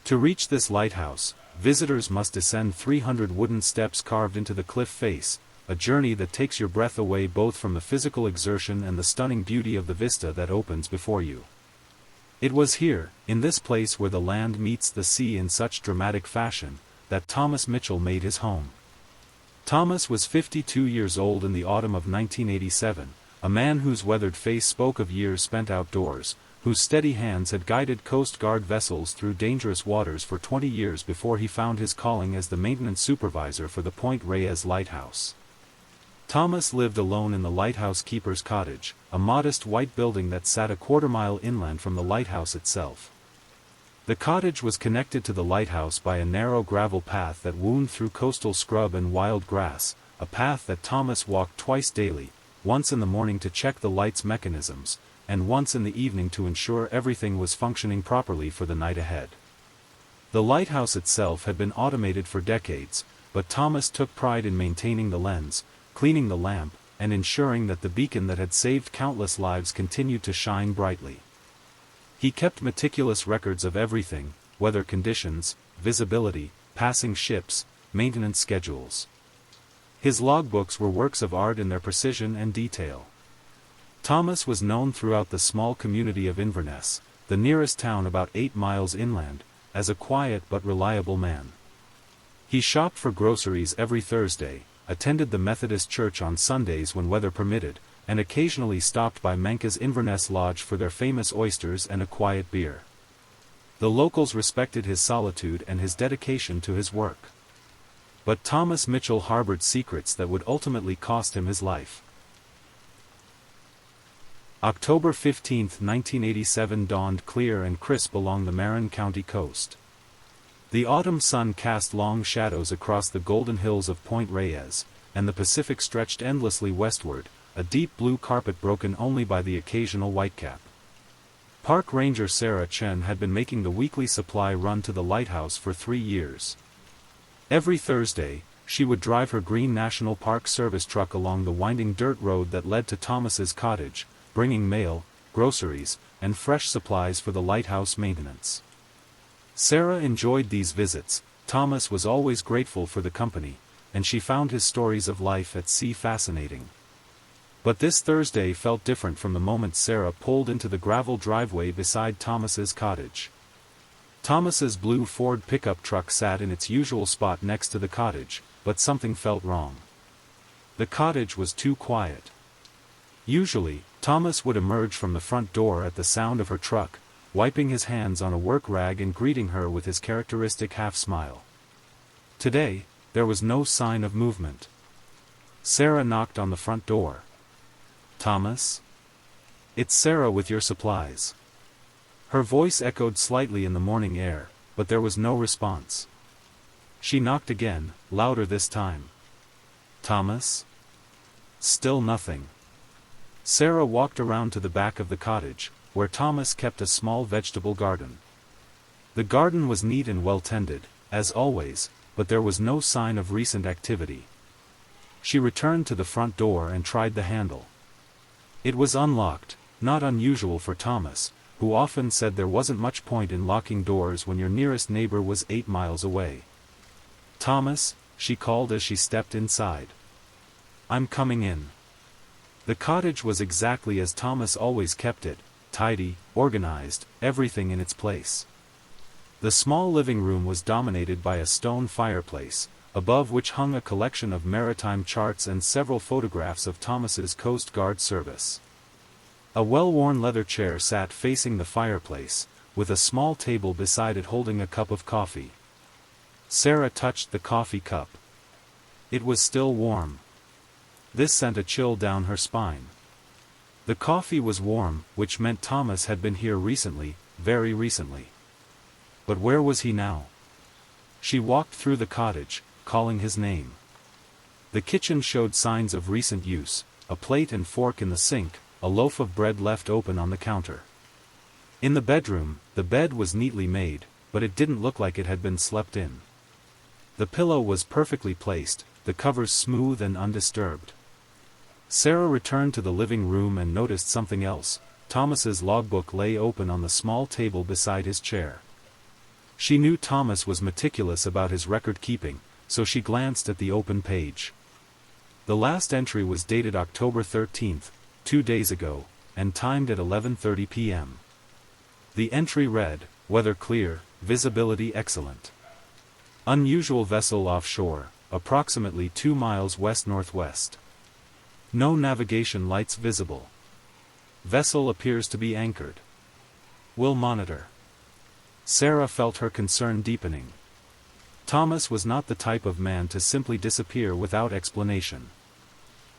To reach this lighthouse, visitors must descend 300 wooden steps carved into the cliff face, a journey that takes your breath away both from the physical exertion and the stunning beauty of the vista that opens before you. It was here, in this place where the land meets the sea in such dramatic fashion, that Thomas Mitchell made his home. Thomas was 52 years old in the autumn of 1987, a man whose weathered face spoke of years spent outdoors, whose steady hands had guided Coast Guard vessels through dangerous waters for 20 years before he found his calling as the maintenance supervisor for the Point Reyes Lighthouse. Thomas lived alone in the lighthouse keeper's cottage, a modest white building that sat a quarter-mile inland from the lighthouse itself. The cottage was connected to the lighthouse by a narrow gravel path that wound through coastal scrub and wild grass, a path that Thomas walked twice daily, once in the morning to check the light's mechanisms, and once in the evening to ensure everything was functioning properly for the night ahead. The lighthouse itself had been automated for decades, but Thomas took pride in maintaining the lens, cleaning the lamp, and ensuring that the beacon that had saved countless lives continued to shine brightly. He kept meticulous records of everything: weather conditions, visibility, passing ships, maintenance schedules. His logbooks were works of art in their precision and detail. Thomas was known throughout the small community of Inverness, the nearest town about 8 miles inland, as a quiet but reliable man. He shopped for groceries every Thursday, attended the Methodist Church on Sundays when weather permitted, and occasionally stopped by Menka's Inverness Lodge for their famous oysters and a quiet beer. The locals respected his solitude and his dedication to his work. But Thomas Mitchell harbored secrets that would ultimately cost him his life. October 15, 1987 dawned clear and crisp along the Marin County coast. The autumn sun cast long shadows across the golden hills of Point Reyes, and the Pacific stretched endlessly westward, a deep blue carpet broken only by the occasional whitecap. Park Ranger Sarah Chen had been making the weekly supply run to the lighthouse for 3 years. Every Thursday, she would drive her green National Park Service truck along the winding dirt road that led to Thomas's cottage, bringing mail, groceries, and fresh supplies for the lighthouse maintenance. Sarah enjoyed these visits. Thomas was always grateful for the company, and she found his stories of life at sea fascinating. But this Thursday felt different from the moment Sarah pulled into the gravel driveway beside Thomas's cottage. Thomas's blue Ford pickup truck sat in its usual spot next to the cottage, but something felt wrong. The cottage was too quiet. Usually, Thomas would emerge from the front door at the sound of her truck, wiping his hands on a work rag and greeting her with his characteristic half-smile. Today, there was no sign of movement. Sarah knocked on the front door. "Thomas? It's Sarah with your supplies." Her voice echoed slightly in the morning air, but there was no response. She knocked again, louder this time. "Thomas?" Still nothing. Sarah walked around to the back of the cottage, where Thomas kept a small vegetable garden. The garden was neat and well tended, as always, but there was no sign of recent activity. She returned to the front door and tried the handle. It was unlocked, not unusual for Thomas, who often said there wasn't much point in locking doors when your nearest neighbor was 8 miles away. "Thomas," she called as she stepped inside. "I'm coming in." The cottage was exactly as Thomas always kept it, tidy, organized, everything in its place. The small living room was dominated by a stone fireplace, above which hung a collection of maritime charts and several photographs of Thomas's Coast Guard service. A well-worn leather chair sat facing the fireplace, with a small table beside it holding a cup of coffee. Sarah touched the coffee cup. It was still warm. This sent a chill down her spine. The coffee was warm, which meant Thomas had been here recently, very recently. But where was he now? She walked through the cottage, calling his name. The kitchen showed signs of recent use, a plate and fork in the sink, a loaf of bread left open on the counter. In the bedroom, the bed was neatly made, but it didn't look like it had been slept in. The pillow was perfectly placed, the covers smooth and undisturbed. Sarah returned to the living room and noticed something else. Thomas's logbook lay open on the small table beside his chair. She knew Thomas was meticulous about his record-keeping, so she glanced at the open page. The last entry was dated October 13th, 2 days ago, and timed at 11:30 p.m. The entry read, "Weather clear, visibility excellent. Unusual vessel offshore, approximately 2 miles west-northwest. No navigation lights visible. Vessel appears to be anchored. Will monitor." Sarah felt her concern deepening. Thomas was not the type of man to simply disappear without explanation.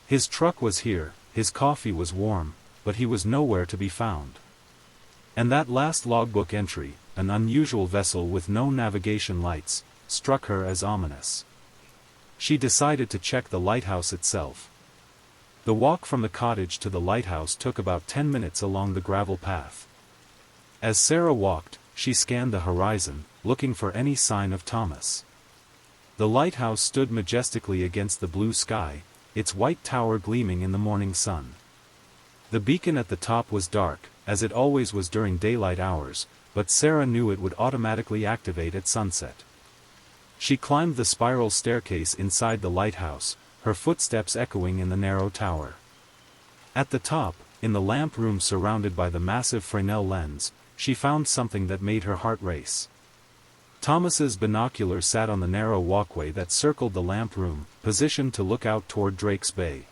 His truck was here, his coffee was warm, but he was nowhere to be found. And that last logbook entry, an unusual vessel with no navigation lights, struck her as ominous. She decided to check the lighthouse itself. The walk from the cottage to the lighthouse took about 10 minutes along the gravel path. As Sarah walked, she scanned the horizon, looking for any sign of Thomas. The lighthouse stood majestically against the blue sky, its white tower gleaming in the morning sun. The beacon at the top was dark, as it always was during daylight hours, but Sarah knew it would automatically activate at sunset. She climbed the spiral staircase inside the lighthouse, her footsteps echoing in the narrow tower. At the top, in the lamp room surrounded by the massive Fresnel lens, she found something that made her heart race. Thomas's binoculars sat on the narrow walkway that circled the lamp room, positioned to look out toward Drake's Bay.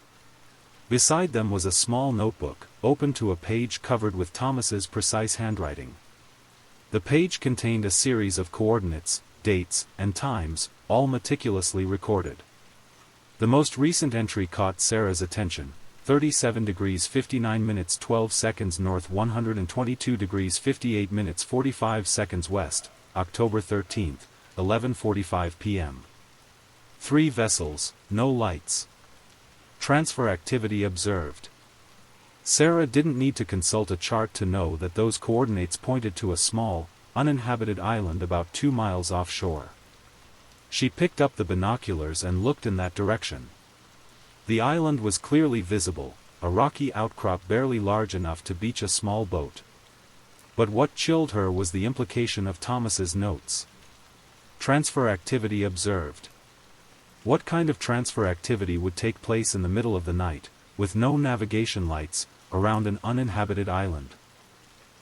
Beside them was a small notebook, open to a page covered with Thomas's precise handwriting. The page contained a series of coordinates, dates, and times, all meticulously recorded. The most recent entry caught Sarah's attention: 37 degrees 59 minutes 12 seconds north, 122 degrees 58 minutes 45 seconds west, October 13th, 11:45 p.m. 3 vessels, no lights. Transfer activity observed. Sarah didn't need to consult a chart to know that those coordinates pointed to a small, uninhabited island about 2 miles offshore. She picked up the binoculars and looked in that direction. The island was clearly visible, a rocky outcrop barely large enough to beach a small boat. But what chilled her was the implication of Thomas's notes. Transfer activity observed. What kind of transfer activity would take place in the middle of the night, with no navigation lights, around an uninhabited island?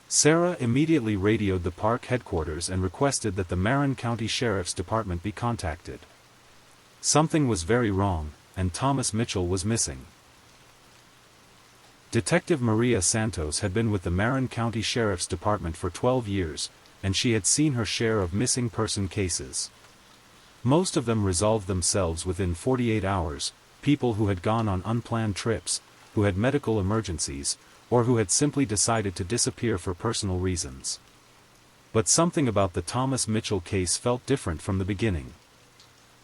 Sarah immediately radioed the park headquarters and requested that the Marin County Sheriff's Department be contacted. Something was very wrong, and Thomas Mitchell was missing. Detective Maria Santos had been with the Marin County Sheriff's Department for 12 years, and she had seen her share of missing person cases. Most of them resolved themselves within 48 hours, people who had gone on unplanned trips, who had medical emergencies, or who had simply decided to disappear for personal reasons. But something about the Thomas Mitchell case felt different from the beginning.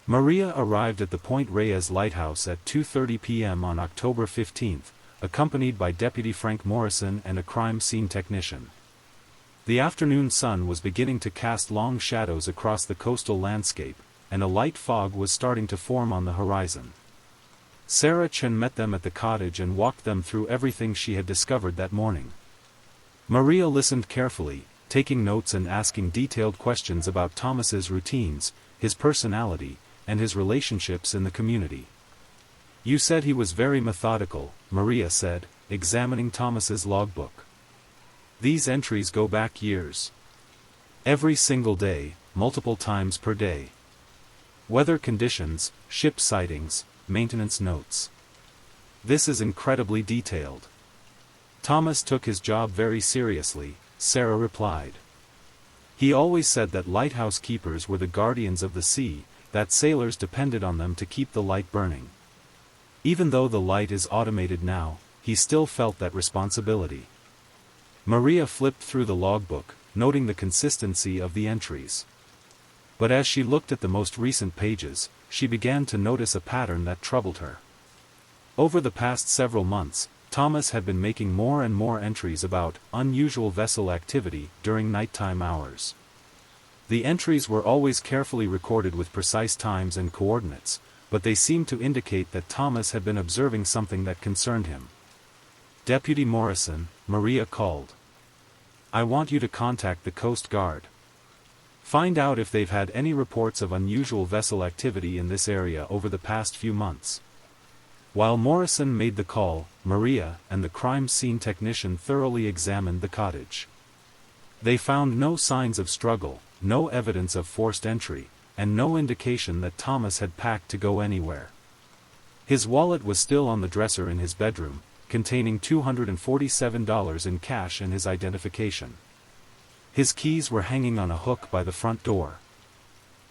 Maria arrived at the Point Reyes lighthouse at 2:30 p.m. on October 15, accompanied by Deputy Frank Morrison and a crime scene technician. The afternoon sun was beginning to cast long shadows across the coastal landscape, and a light fog was starting to form on the horizon. Sarah Chen met them at the cottage and walked them through everything she had discovered that morning. Maria listened carefully, taking notes and asking detailed questions about Thomas's routines, his personality, and his relationships in the community. "You said he was very methodical," Maria said, examining Thomas's logbook. "These entries go back years. Every single day, multiple times per day. Weather conditions, ship sightings, maintenance notes. This is incredibly detailed." "Thomas took his job very seriously," Sarah replied. "He always said that lighthouse keepers were the guardians of the sea, that sailors depended on them to keep the light burning. Even though the light is automated now, he still felt that responsibility." Maria flipped through the logbook, noting the consistency of the entries. But as she looked at the most recent pages, she began to notice a pattern that troubled her. Over the past several months, Thomas had been making more and more entries about unusual vessel activity during nighttime hours. The entries were always carefully recorded with precise times and coordinates, but they seemed to indicate that Thomas had been observing something that concerned him. "Deputy Morrison," Maria called. "I want you to contact the Coast Guard. Find out if they've had any reports of unusual vessel activity in this area over the past few months." While Morrison made the call, Maria and the crime scene technician thoroughly examined the cottage. They found no signs of struggle, no evidence of forced entry, and no indication that Thomas had packed to go anywhere. His wallet was still on the dresser in his bedroom, containing $247 in cash and his identification. His keys were hanging on a hook by the front door.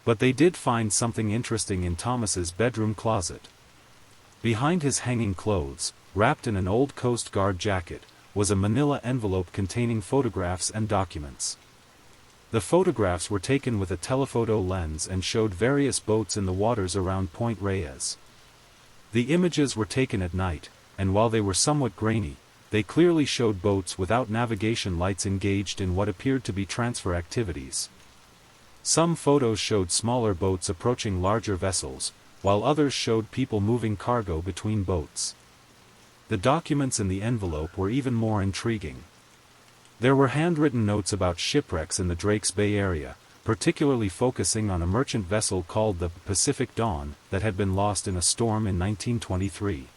But they did find something interesting in Thomas's bedroom closet. Behind his hanging clothes, wrapped in an old Coast Guard jacket, was a manila envelope containing photographs and documents. The photographs were taken with a telephoto lens and showed various boats in the waters around Point Reyes. The images were taken at night, and while they were somewhat grainy, they clearly showed boats without navigation lights engaged in what appeared to be transfer activities. Some photos showed smaller boats approaching larger vessels, while others showed people moving cargo between boats. The documents in the envelope were even more intriguing. There were handwritten notes about shipwrecks in the Drakes Bay area, particularly focusing on a merchant vessel called the Pacific Dawn that had been lost in a storm in 1923.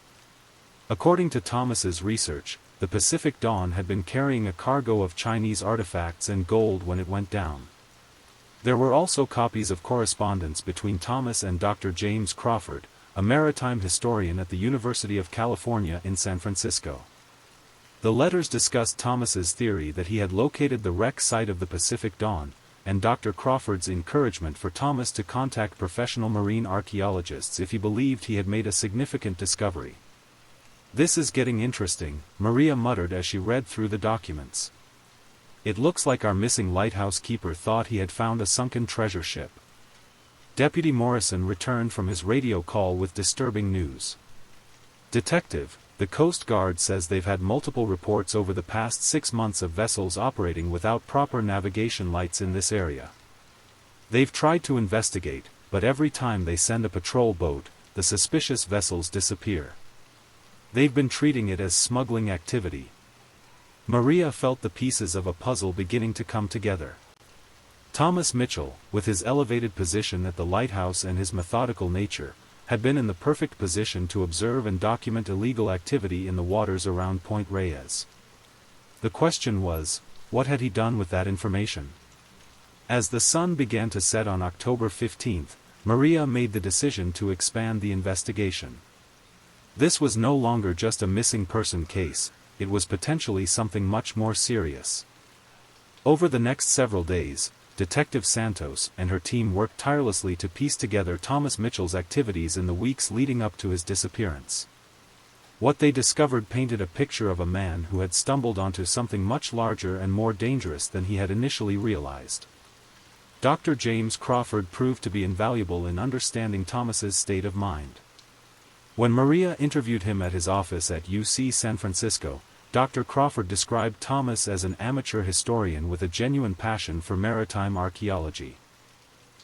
According to Thomas's research, the Pacific Dawn had been carrying a cargo of Chinese artifacts and gold when it went down. There were also copies of correspondence between Thomas and Dr. James Crawford, a maritime historian at the University of California in San Francisco. The letters discussed Thomas's theory that he had located the wreck site of the Pacific Dawn, and Dr. Crawford's encouragement for Thomas to contact professional marine archaeologists if he believed he had made a significant discovery. "This is getting interesting," Maria muttered as she read through the documents. "It looks like our missing lighthouse keeper thought he had found a sunken treasure ship." Deputy Morrison returned from his radio call with disturbing news. "Detective, the Coast Guard says they've had multiple reports over the past 6 months of vessels operating without proper navigation lights in this area. They've tried to investigate, but every time they send a patrol boat, the suspicious vessels disappear. They've been treating it as smuggling activity." Maria felt the pieces of a puzzle beginning to come together. Thomas Mitchell, with his elevated position at the lighthouse and his methodical nature, had been in the perfect position to observe and document illegal activity in the waters around Point Reyes. The question was, what had he done with that information? As the sun began to set on October 15, Maria made the decision to expand the investigation. This was no longer just a missing person case, it was potentially something much more serious. Over the next several days, Detective Santos and her team worked tirelessly to piece together Thomas Mitchell's activities in the weeks leading up to his disappearance. What they discovered painted a picture of a man who had stumbled onto something much larger and more dangerous than he had initially realized. Dr. James Crawford proved to be invaluable in understanding Thomas's state of mind. When Maria interviewed him at his office at UC San Francisco, Dr. Crawford described Thomas as an amateur historian with a genuine passion for maritime archaeology.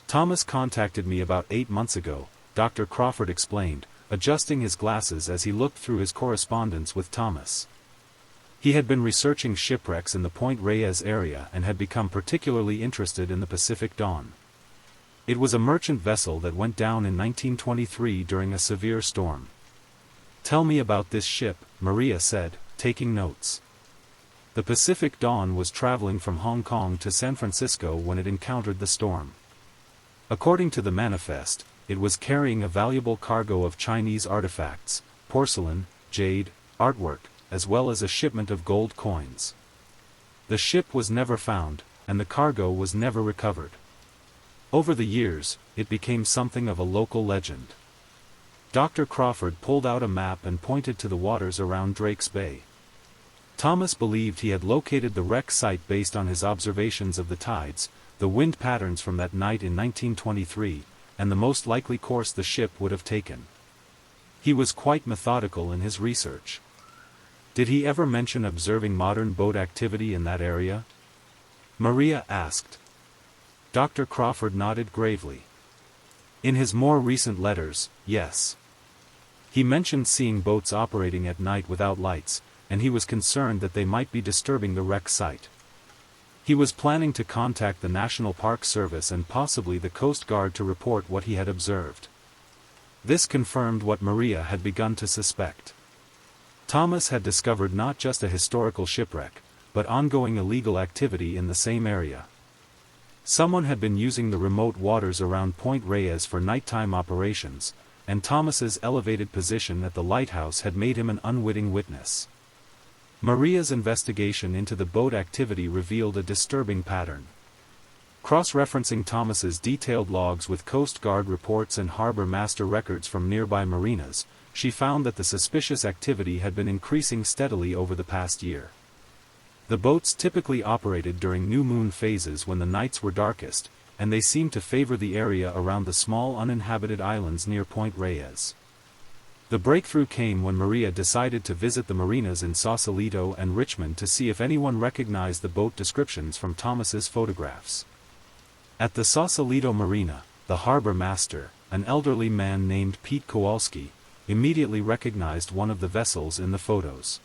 "Thomas contacted me about 8 months ago," Dr. Crawford explained, adjusting his glasses as he looked through his correspondence with Thomas. He had been researching shipwrecks in the Point Reyes area and had become particularly interested in the Pacific Dawn. It was a merchant vessel that went down in 1923 during a severe storm. "Tell me about this ship," Maria said, taking notes. The Pacific Dawn was traveling from Hong Kong to San Francisco when it encountered the storm. According to the manifest, it was carrying a valuable cargo of Chinese artifacts, porcelain, jade, artwork, as well as a shipment of gold coins. The ship was never found, and the cargo was never recovered. Over the years, it became something of a local legend. Dr. Crawford pulled out a map and pointed to the waters around Drake's Bay. Thomas believed he had located the wreck site based on his observations of the tides, the wind patterns from that night in 1923, and the most likely course the ship would have taken. He was quite methodical in his research. "Did he ever mention observing modern boat activity in that area?" Maria asked. Dr. Crawford nodded gravely. "In his more recent letters, yes. He mentioned seeing boats operating at night without lights, and he was concerned that they might be disturbing the wreck site. He was planning to contact the National Park Service and possibly the Coast Guard to report what he had observed." This confirmed what Maria had begun to suspect. Thomas had discovered not just a historical shipwreck, but ongoing illegal activity in the same area. Someone had been using the remote waters around Point Reyes for nighttime operations, and Thomas's elevated position at the lighthouse had made him an unwitting witness. Maria's investigation into the boat activity revealed a disturbing pattern. Cross-referencing Thomas's detailed logs with Coast Guard reports and harbor master records from nearby marinas, she found that the suspicious activity had been increasing steadily over the past year. The boats typically operated during new moon phases when the nights were darkest, and they seemed to favor the area around the small uninhabited islands near Point Reyes. The breakthrough came when Maria decided to visit the marinas in Sausalito and Richmond to see if anyone recognized the boat descriptions from Thomas's photographs. At the Sausalito Marina, the harbor master, an elderly man named Pete Kowalski, immediately recognized one of the vessels in the photos.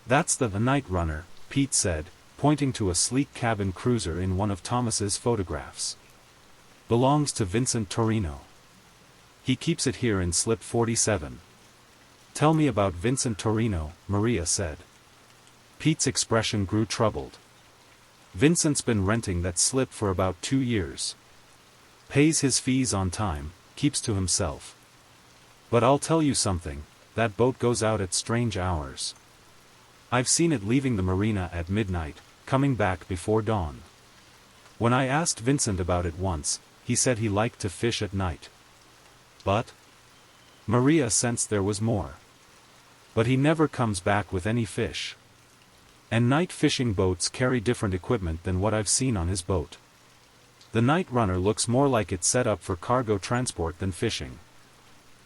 "That's the Night Runner," Pete said, pointing to a sleek cabin cruiser in one of Thomas's photographs. "Belongs to Vincent Torino. He keeps it here in slip 47. "Tell me about Vincent Torino," Maria said. Pete's expression grew troubled. "Vincent's been renting that slip for about 2 years. Pays his fees on time, keeps to himself. But I'll tell you something, that boat goes out at strange hours. I've seen it leaving the marina at midnight, coming back before dawn. When I asked Vincent about it once, he said he liked to fish at night. But?" Maria sensed there was more. "But he never comes back with any fish. And night fishing boats carry different equipment than what I've seen on his boat. The Night Runner looks more like it's set up for cargo transport than fishing."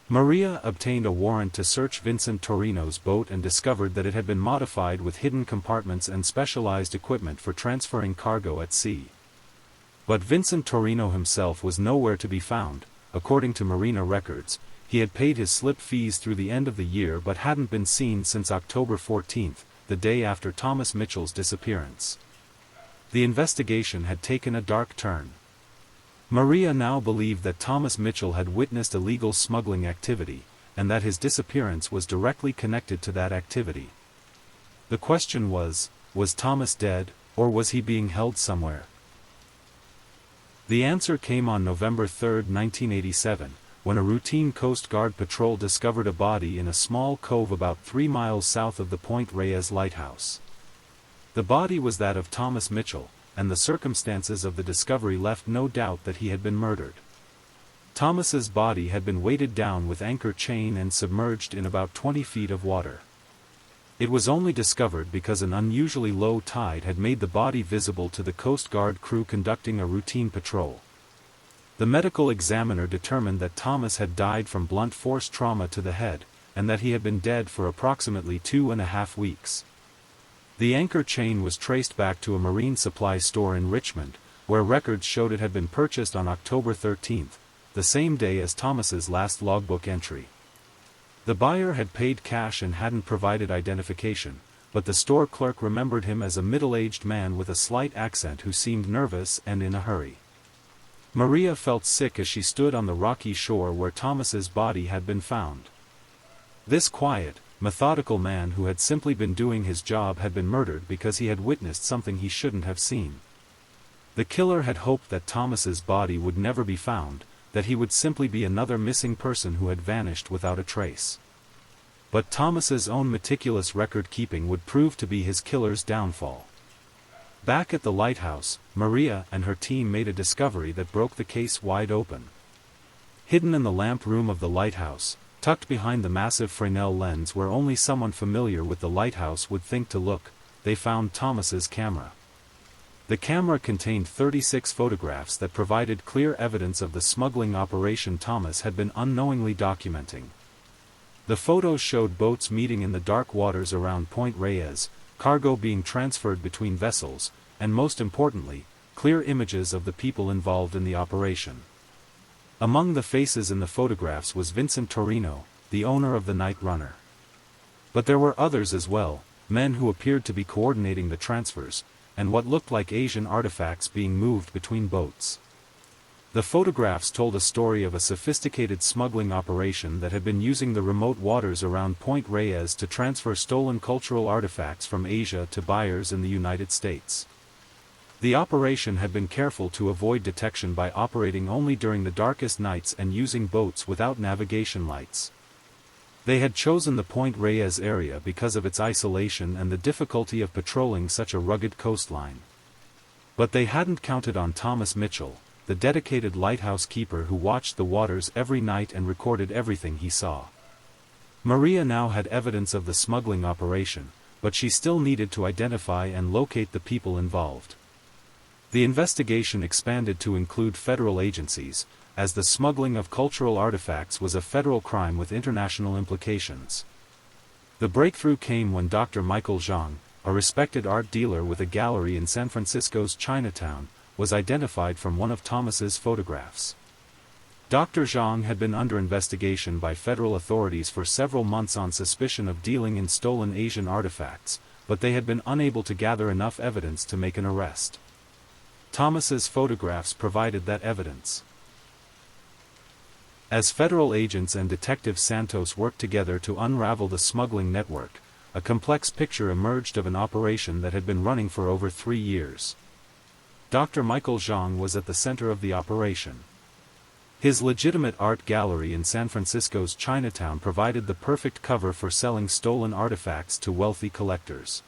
Maria obtained a warrant to search Vincent Torino's boat and discovered that it had been modified with hidden compartments and specialized equipment for transferring cargo at sea. But Vincent Torino himself was nowhere to be found. According to marina records, he had paid his slip fees through the end of the year but hadn't been seen since October 14, the day after Thomas Mitchell's disappearance. The investigation had taken a dark turn. Maria now believed that Thomas Mitchell had witnessed illegal smuggling activity, and that his disappearance was directly connected to that activity. The question was Thomas dead, or was he being held somewhere? The answer came on November 3, 1987, when a routine Coast Guard patrol discovered a body in a small cove about 3 miles south of the Point Reyes lighthouse. The body was that of Thomas Mitchell, and the circumstances of the discovery left no doubt that he had been murdered. Thomas's body had been weighted down with anchor chain and submerged in about 20 feet of water. It was only discovered because an unusually low tide had made the body visible to the Coast Guard crew conducting a routine patrol. The medical examiner determined that Thomas had died from blunt force trauma to the head, and that he had been dead for approximately 2.5 weeks. The anchor chain was traced back to a marine supply store in Richmond, where records showed it had been purchased on October 13, the same day as Thomas's last logbook entry. The buyer had paid cash and hadn't provided identification, but the store clerk remembered him as a middle-aged man with a slight accent who seemed nervous and in a hurry. Maria felt sick as she stood on the rocky shore where Thomas's body had been found. This quiet, methodical man who had simply been doing his job had been murdered because he had witnessed something he shouldn't have seen. The killer had hoped that Thomas's body would never be found, that he would simply be another missing person who had vanished without a trace. But Thomas's own meticulous record-keeping would prove to be his killer's downfall. Back at the lighthouse, Maria and her team made a discovery that broke the case wide open. Hidden in the lamp room of the lighthouse, tucked behind the massive Fresnel lens where only someone familiar with the lighthouse would think to look, they found Thomas's camera. The camera contained 36 photographs that provided clear evidence of the smuggling operation Thomas had been unknowingly documenting. The photos showed boats meeting in the dark waters around Point Reyes, cargo being transferred between vessels, and most importantly, clear images of the people involved in the operation. Among the faces in the photographs was Vincent Torino, the owner of the Night Runner. But there were others as well, men who appeared to be coordinating the transfers, and what looked like Asian artifacts being moved between boats. The photographs told a story of a sophisticated smuggling operation that had been using the remote waters around Point Reyes to transfer stolen cultural artifacts from Asia to buyers in the United States. The operation had been careful to avoid detection by operating only during the darkest nights and using boats without navigation lights. They had chosen the Point Reyes area because of its isolation and the difficulty of patrolling such a rugged coastline. But they hadn't counted on Thomas Mitchell, the dedicated lighthouse keeper who watched the waters every night and recorded everything he saw. Maria now had evidence of the smuggling operation, but she still needed to identify and locate the people involved. The investigation expanded to include federal agencies, as the smuggling of cultural artifacts was a federal crime with international implications. The breakthrough came when Dr. Michael Zhang, a respected art dealer with a gallery in San Francisco's Chinatown, was identified from one of Thomas's photographs. Dr. Zhang had been under investigation by federal authorities for several months on suspicion of dealing in stolen Asian artifacts, but they had been unable to gather enough evidence to make an arrest. Thomas's photographs provided that evidence. As federal agents and Detective Santos worked together to unravel the smuggling network, a complex picture emerged of an operation that had been running for over 3 years. Dr. Michael Zhang was at the center of the operation. His legitimate art gallery in San Francisco's Chinatown provided the perfect cover for selling stolen artifacts to wealthy collectors.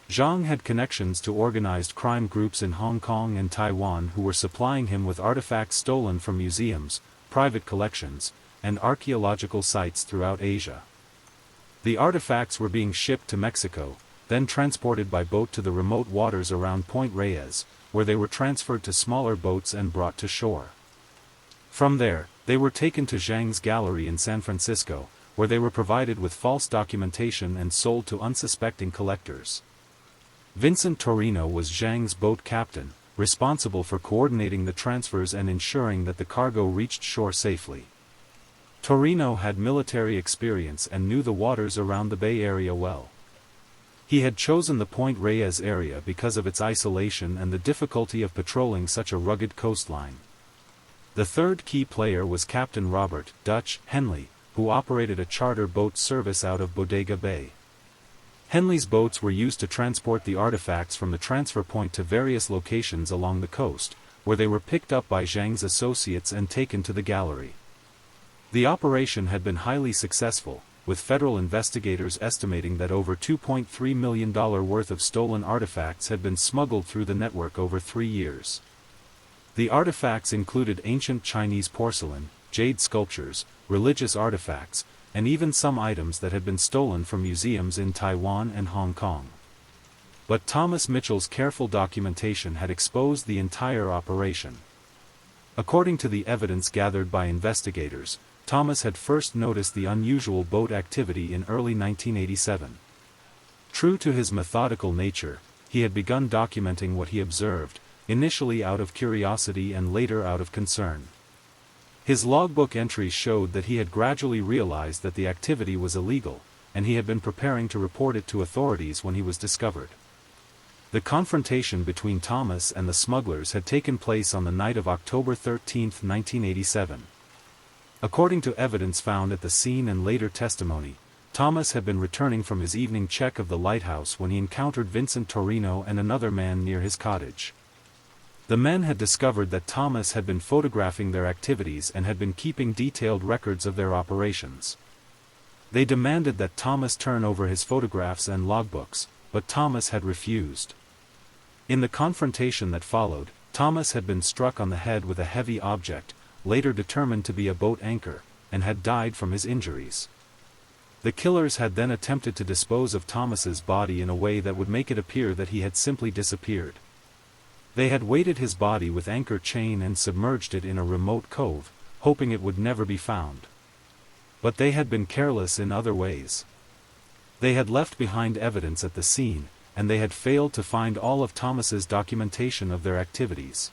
Zhang had connections to organized crime groups in Hong Kong and Taiwan who were supplying him with artifacts stolen from museums, private collections, and archaeological sites throughout Asia. The artifacts were being shipped to Mexico, then transported by boat to the remote waters around Point Reyes, where they were transferred to smaller boats and brought to shore. From there, they were taken to Zhang's gallery in San Francisco, where they were provided with false documentation and sold to unsuspecting collectors. Vincent Torino was Zhang's boat captain, responsible for coordinating the transfers and ensuring that the cargo reached shore safely. Torino had military experience and knew the waters around the Bay Area well. He had chosen the Point Reyes area because of its isolation and the difficulty of patrolling such a rugged coastline. The third key player was Captain Robert Dutch Henley, who operated a charter boat service out of Bodega Bay. Henley's boats were used to transport the artifacts from the transfer point to various locations along the coast, where they were picked up by Zhang's associates and taken to the gallery. The operation had been highly successful, with federal investigators estimating that over $2.3 million worth of stolen artifacts had been smuggled through the network over 3 years. The artifacts included ancient Chinese porcelain, jade sculptures, religious artifacts, and even some items that had been stolen from museums in Taiwan and Hong Kong. But Thomas Mitchell's careful documentation had exposed the entire operation. According to the evidence gathered by investigators, Thomas had first noticed the unusual boat activity in early 1987. True to his methodical nature, he had begun documenting what he observed, initially out of curiosity and later out of concern. His logbook entries showed that he had gradually realized that the activity was illegal, and he had been preparing to report it to authorities when he was discovered. The confrontation between Thomas and the smugglers had taken place on the night of October 13, 1987. According to evidence found at the scene and later testimony, Thomas had been returning from his evening check of the lighthouse when he encountered Vincent Torino and another man near his cottage. The men had discovered that Thomas had been photographing their activities and had been keeping detailed records of their operations. They demanded that Thomas turn over his photographs and logbooks, but Thomas had refused. In the confrontation that followed, Thomas had been struck on the head with a heavy object, later determined to be a boat anchor, and had died from his injuries. The killers had then attempted to dispose of Thomas's body in a way that would make it appear that he had simply disappeared. They had weighted his body with anchor chain and submerged it in a remote cove, hoping it would never be found. But they had been careless in other ways. They had left behind evidence at the scene, and they had failed to find all of Thomas's documentation of their activities.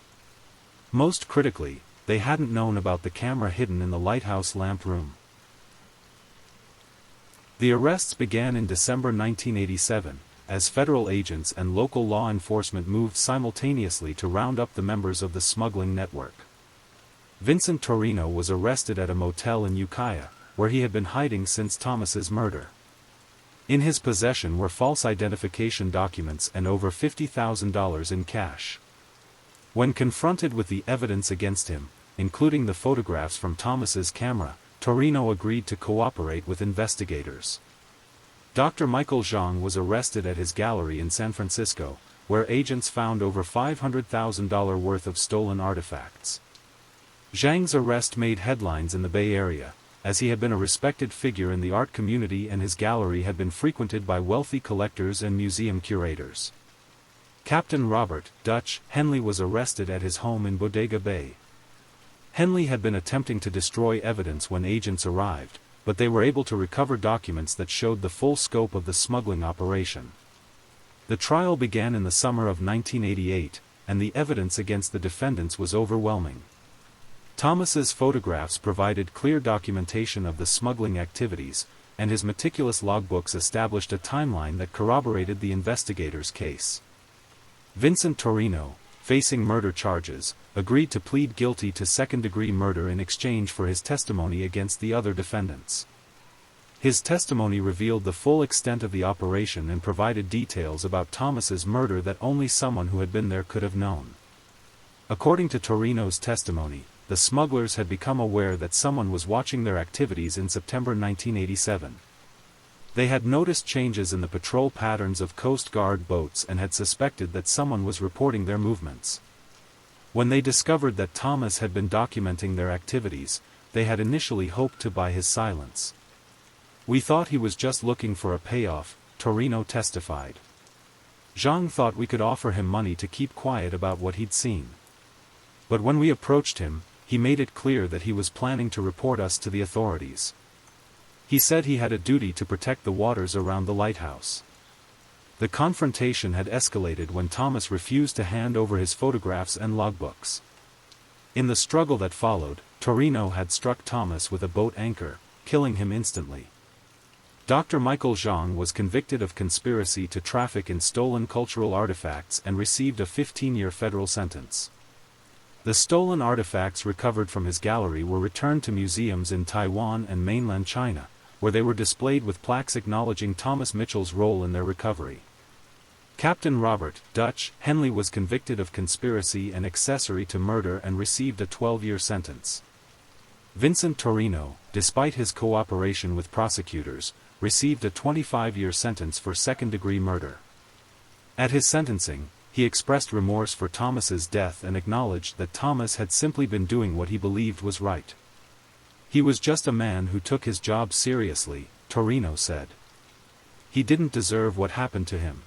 Most critically, they hadn't known about the camera hidden in the lighthouse lamp room. The arrests began in December 1987, as federal agents and local law enforcement moved simultaneously to round up the members of the smuggling network. Vincent Torino was arrested at a motel in Ukiah, where he had been hiding since Thomas's murder. In his possession were false identification documents and over $50,000 in cash. When confronted with the evidence against him, including the photographs from Thomas's camera, Torino agreed to cooperate with investigators. Dr. Michael Zhang was arrested at his gallery in San Francisco, where agents found over $500,000 worth of stolen artifacts. Zhang's arrest made headlines in the Bay Area, as he had been a respected figure in the art community and his gallery had been frequented by wealthy collectors and museum curators. Captain Robert Dutch Henley was arrested at his home in Bodega Bay. Henley had been attempting to destroy evidence when agents arrived, but they were able to recover documents that showed the full scope of the smuggling operation. The trial began in the summer of 1988, and the evidence against the defendants was overwhelming. Thomas's photographs provided clear documentation of the smuggling activities, and his meticulous logbooks established a timeline that corroborated the investigators' case. Vincent Torino, facing murder charges, agreed to plead guilty to second-degree murder in exchange for his testimony against the other defendants. His testimony revealed the full extent of the operation and provided details about Thomas's murder that only someone who had been there could have known. According to Torino's testimony, the smugglers had become aware that someone was watching their activities in September 1987. They had noticed changes in the patrol patterns of Coast Guard boats and had suspected that someone was reporting their movements. When they discovered that Thomas had been documenting their activities, they had initially hoped to buy his silence. "We thought he was just looking for a payoff," Torino testified. Zhang thought we could offer him money to keep quiet about what he'd seen. But when we approached him, he made it clear that he was planning to report us to the authorities. He said he had a duty to protect the waters around the lighthouse. The confrontation had escalated when Thomas refused to hand over his photographs and logbooks. In the struggle that followed, Torino had struck Thomas with a boat anchor, killing him instantly. Dr. Michael Zhang was convicted of conspiracy to traffic in stolen cultural artifacts and received a 15-year federal sentence. The stolen artifacts recovered from his gallery were returned to museums in Taiwan and mainland China, where they were displayed with plaques acknowledging Thomas Mitchell's role in their recovery. Captain Robert Dutch Henley was convicted of conspiracy and accessory to murder and received a 12-year sentence. Vincent Torino, despite his cooperation with prosecutors, received a 25-year sentence for second-degree murder. At his sentencing, he expressed remorse for Thomas's death and acknowledged that Thomas had simply been doing what he believed was right. "He was just a man who took his job seriously," Torino said. "He didn't deserve what happened to him."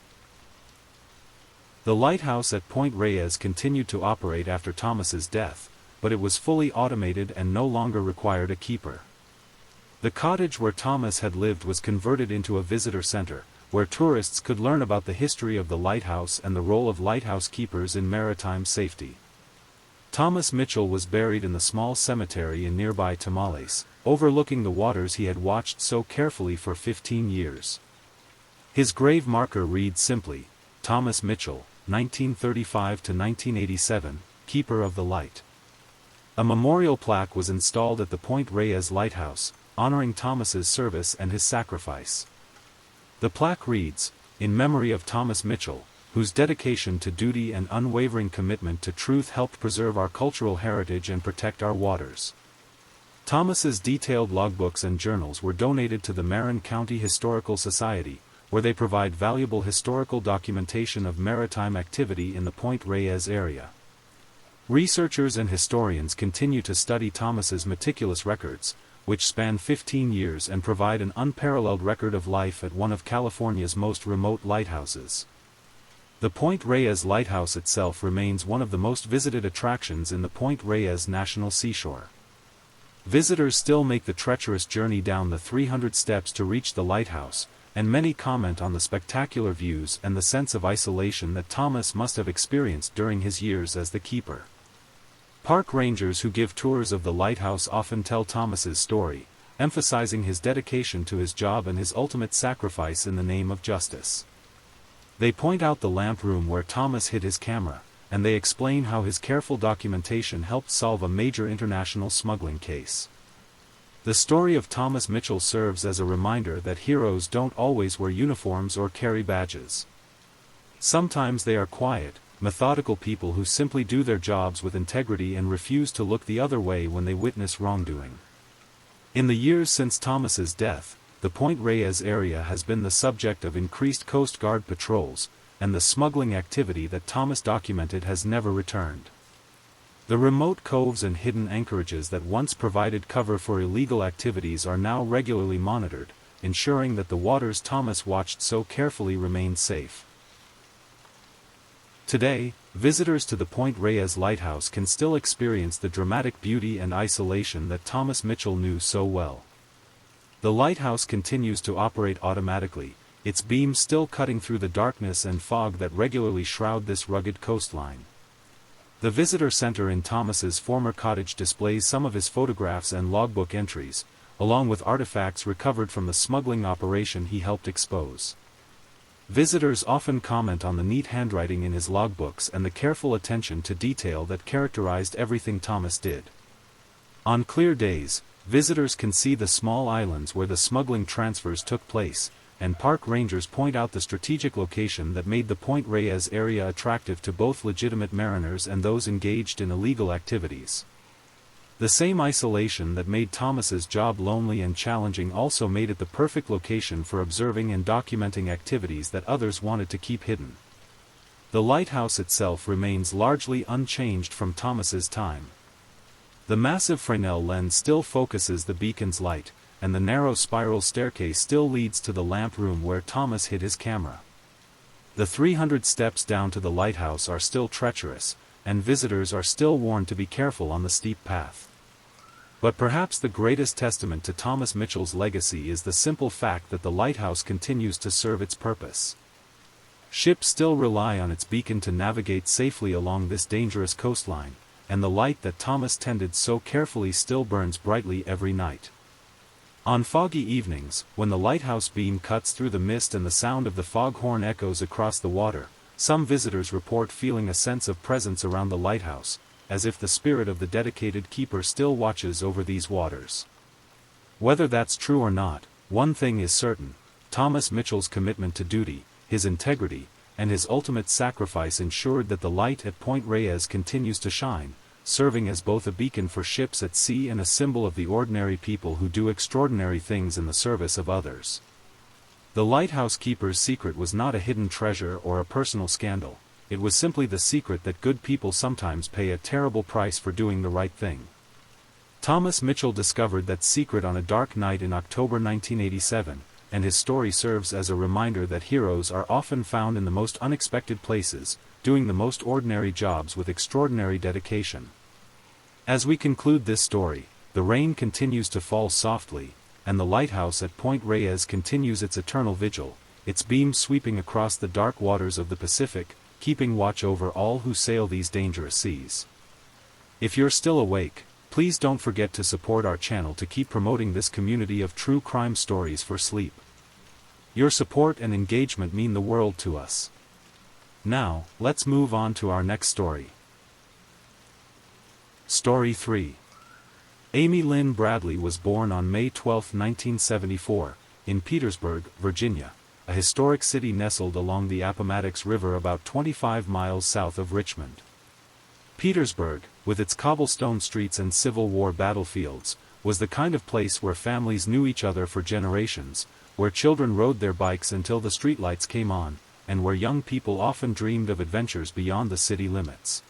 The lighthouse at Point Reyes continued to operate after Thomas's death, but it was fully automated and no longer required a keeper. The cottage where Thomas had lived was converted into a visitor center, where tourists could learn about the history of the lighthouse and the role of lighthouse keepers in maritime safety. Thomas Mitchell was buried in the small cemetery in nearby Tamales, overlooking the waters he had watched so carefully for 15 years. His grave marker reads simply, "Thomas Mitchell, 1935 to 1987, Keeper of the Light." A memorial plaque was installed at the Point Reyes Lighthouse, honoring Thomas's service and his sacrifice. The plaque reads, "In memory of Thomas Mitchell, whose dedication to duty and unwavering commitment to truth helped preserve our cultural heritage and protect our waters." Thomas's detailed logbooks and journals were donated to the Marin County Historical Society, where they provide valuable historical documentation of maritime activity in the Point Reyes area. Researchers and historians continue to study Thomas's meticulous records, which span 15 years and provide an unparalleled record of life at one of California's most remote lighthouses. The Point Reyes Lighthouse itself remains one of the most visited attractions in the Point Reyes National Seashore. Visitors still make the treacherous journey down the 300 steps to reach the lighthouse, and many comment on the spectacular views and the sense of isolation that Thomas must have experienced during his years as the keeper. Park rangers who give tours of the lighthouse often tell Thomas's story, emphasizing his dedication to his job and his ultimate sacrifice in the name of justice. They point out the lamp room where Thomas hid his camera, and they explain how his careful documentation helped solve a major international smuggling case. The story of Thomas Mitchell serves as a reminder that heroes don't always wear uniforms or carry badges. Sometimes they are quiet, methodical people who simply do their jobs with integrity and refuse to look the other way when they witness wrongdoing. In the years since Thomas's death, the Point Reyes area has been the subject of increased Coast Guard patrols, and the smuggling activity that Thomas documented has never returned. The remote coves and hidden anchorages that once provided cover for illegal activities are now regularly monitored, ensuring that the waters Thomas watched so carefully remain safe. Today, visitors to the Point Reyes Lighthouse can still experience the dramatic beauty and isolation that Thomas Mitchell knew so well. The lighthouse continues to operate automatically, its beams still cutting through the darkness and fog that regularly shroud this rugged coastline. The visitor center in Thomas's former cottage displays some of his photographs and logbook entries, along with artifacts recovered from the smuggling operation he helped expose. Visitors often comment on the neat handwriting in his logbooks and the careful attention to detail that characterized everything Thomas did. On clear days, visitors can see the small islands where the smuggling transfers took place, and park rangers point out the strategic location that made the Point Reyes area attractive to both legitimate mariners and those engaged in illegal activities. The same isolation that made Thomas's job lonely and challenging also made it the perfect location for observing and documenting activities that others wanted to keep hidden. The lighthouse itself remains largely unchanged from Thomas's time. The massive Fresnel lens still focuses the beacon's light, and the narrow spiral staircase still leads to the lamp room where Thomas hid his camera. The 300 steps down to the lighthouse are still treacherous, and visitors are still warned to be careful on the steep path. But perhaps the greatest testament to Thomas Mitchell's legacy is the simple fact that the lighthouse continues to serve its purpose. Ships still rely on its beacon to navigate safely along this dangerous coastline, and the light that Thomas tended so carefully still burns brightly every night. On foggy evenings, when the lighthouse beam cuts through the mist and the sound of the foghorn echoes across the water, some visitors report feeling a sense of presence around the lighthouse, as if the spirit of the dedicated keeper still watches over these waters. Whether that's true or not, one thing is certain: Thomas Mitchell's commitment to duty, his integrity, and his ultimate sacrifice ensured that the light at Point Reyes continues to shine, serving as both a beacon for ships at sea and a symbol of the ordinary people who do extraordinary things in the service of others. The lighthouse keeper's secret was not a hidden treasure or a personal scandal, it was simply the secret that good people sometimes pay a terrible price for doing the right thing. Thomas Mitchell discovered that secret on a dark night in October 1987, and his story serves as a reminder that heroes are often found in the most unexpected places, doing the most ordinary jobs with extraordinary dedication. As we conclude this story, the rain continues to fall softly, and the lighthouse at Point Reyes continues its eternal vigil, its beams sweeping across the dark waters of the Pacific, keeping watch over all who sail these dangerous seas. If you're still awake, please don't forget to support our channel to keep promoting this community of true crime stories for sleep. Your support and engagement mean the world to us. Now, let's move on to our next story. Story 3. Amy Lynn Bradley was born on May 12, 1974, in Petersburg, Virginia, a historic city nestled along the Appomattox River about 25 miles south of Richmond. Petersburg, with its cobblestone streets and Civil War battlefields, was the kind of place where families knew each other for generations, where children rode their bikes until the streetlights came on, and where young people often dreamed of adventures beyond the city limits.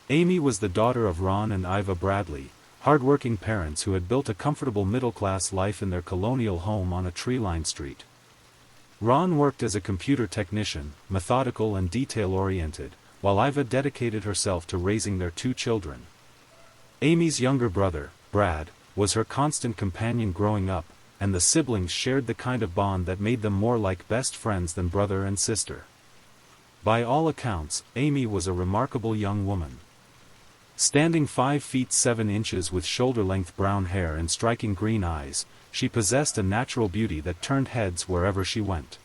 Amy was the daughter of Ron and Iva Bradley, hard-working parents who had built a comfortable middle-class life in their colonial home on a tree-lined street. Ron worked as a computer technician, methodical and detail-oriented, while Iva dedicated herself to raising their 2 children. Amy's younger brother, Brad, was her constant companion growing up, and the siblings shared the kind of bond that made them more like best friends than brother and sister. By all accounts, Amy was a remarkable young woman. Standing 5 feet 7 inches with shoulder-length brown hair and striking green eyes, she possessed a natural beauty that turned heads wherever she went.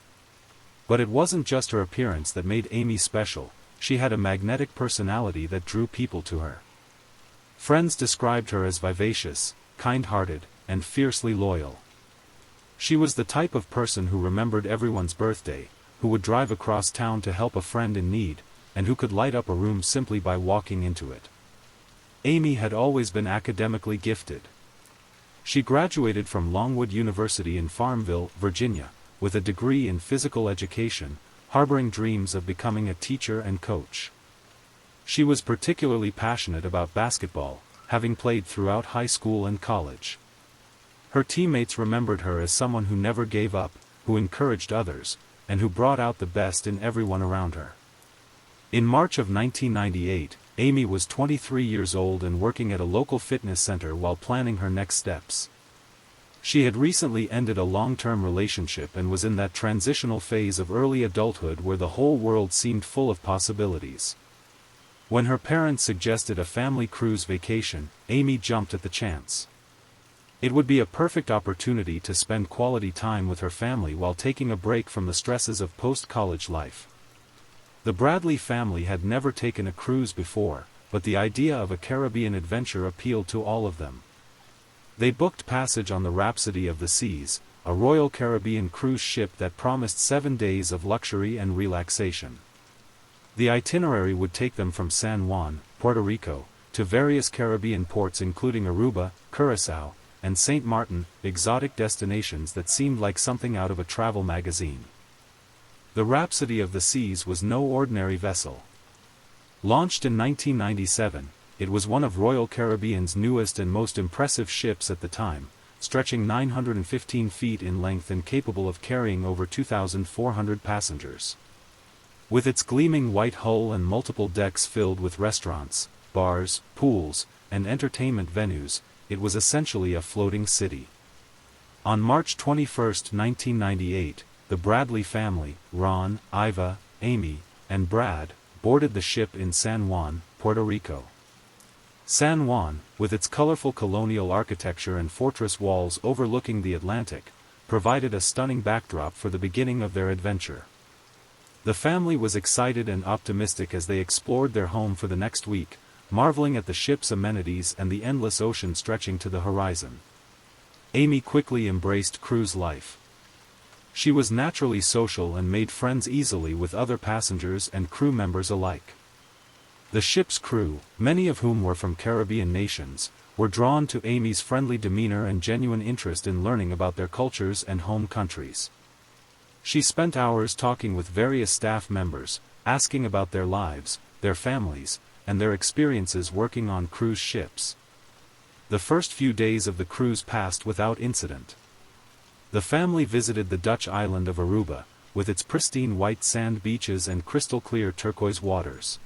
But it wasn't just her appearance that made Amy special, she had a magnetic personality that drew people to her. Friends described her as vivacious, kind-hearted, and fiercely loyal. She was the type of person who remembered everyone's birthday, who would drive across town to help a friend in need, and who could light up a room simply by walking into it. Amy had always been academically gifted. She graduated from Longwood University in Farmville, Virginia, with a degree in physical education, harboring dreams of becoming a teacher and coach. She was particularly passionate about basketball, having played throughout high school and college. Her teammates remembered her as someone who never gave up, who encouraged others, and who brought out the best in everyone around her. In March of 1998, Amy was 23 years old and working at a local fitness center while planning her next steps. She had recently ended a long-term relationship and was in that transitional phase of early adulthood where the whole world seemed full of possibilities. When her parents suggested a family cruise vacation, Amy jumped at the chance. It would be a perfect opportunity to spend quality time with her family while taking a break from the stresses of post-college life. The Bradley family had never taken a cruise before, but the idea of a Caribbean adventure appealed to all of them. They booked passage on the Rhapsody of the Seas, a Royal Caribbean cruise ship that promised 7 days of luxury and relaxation. The itinerary would take them from San Juan, Puerto Rico, to various Caribbean ports including Aruba, Curaçao, and St. Martin, exotic destinations that seemed like something out of a travel magazine. The Rhapsody of the Seas was no ordinary vessel. Launched in 1997, it was one of Royal Caribbean's newest and most impressive ships at the time, stretching 915 feet in length and capable of carrying over 2,400 passengers. With its gleaming white hull and multiple decks filled with restaurants, bars, pools, and entertainment venues, it was essentially a floating city. On March 21, 1998, the Bradley family, Ron, Iva, Amy, and Brad, boarded the ship in San Juan, Puerto Rico. San Juan, with its colorful colonial architecture and fortress walls overlooking the Atlantic, provided a stunning backdrop for the beginning of their adventure. The family was excited and optimistic as they explored their home for the next week, marveling at the ship's amenities and the endless ocean stretching to the horizon. Amy quickly embraced cruise life. She was naturally social and made friends easily with other passengers and crew members alike. The ship's crew, many of whom were from Caribbean nations, were drawn to Amy's friendly demeanor and genuine interest in learning about their cultures and home countries. She spent hours talking with various staff members, asking about their lives, their families, and their experiences working on cruise ships. The first few days of the cruise passed without incident. The family visited the Dutch island of Aruba, with its pristine white sand beaches and crystal-clear turquoise waters.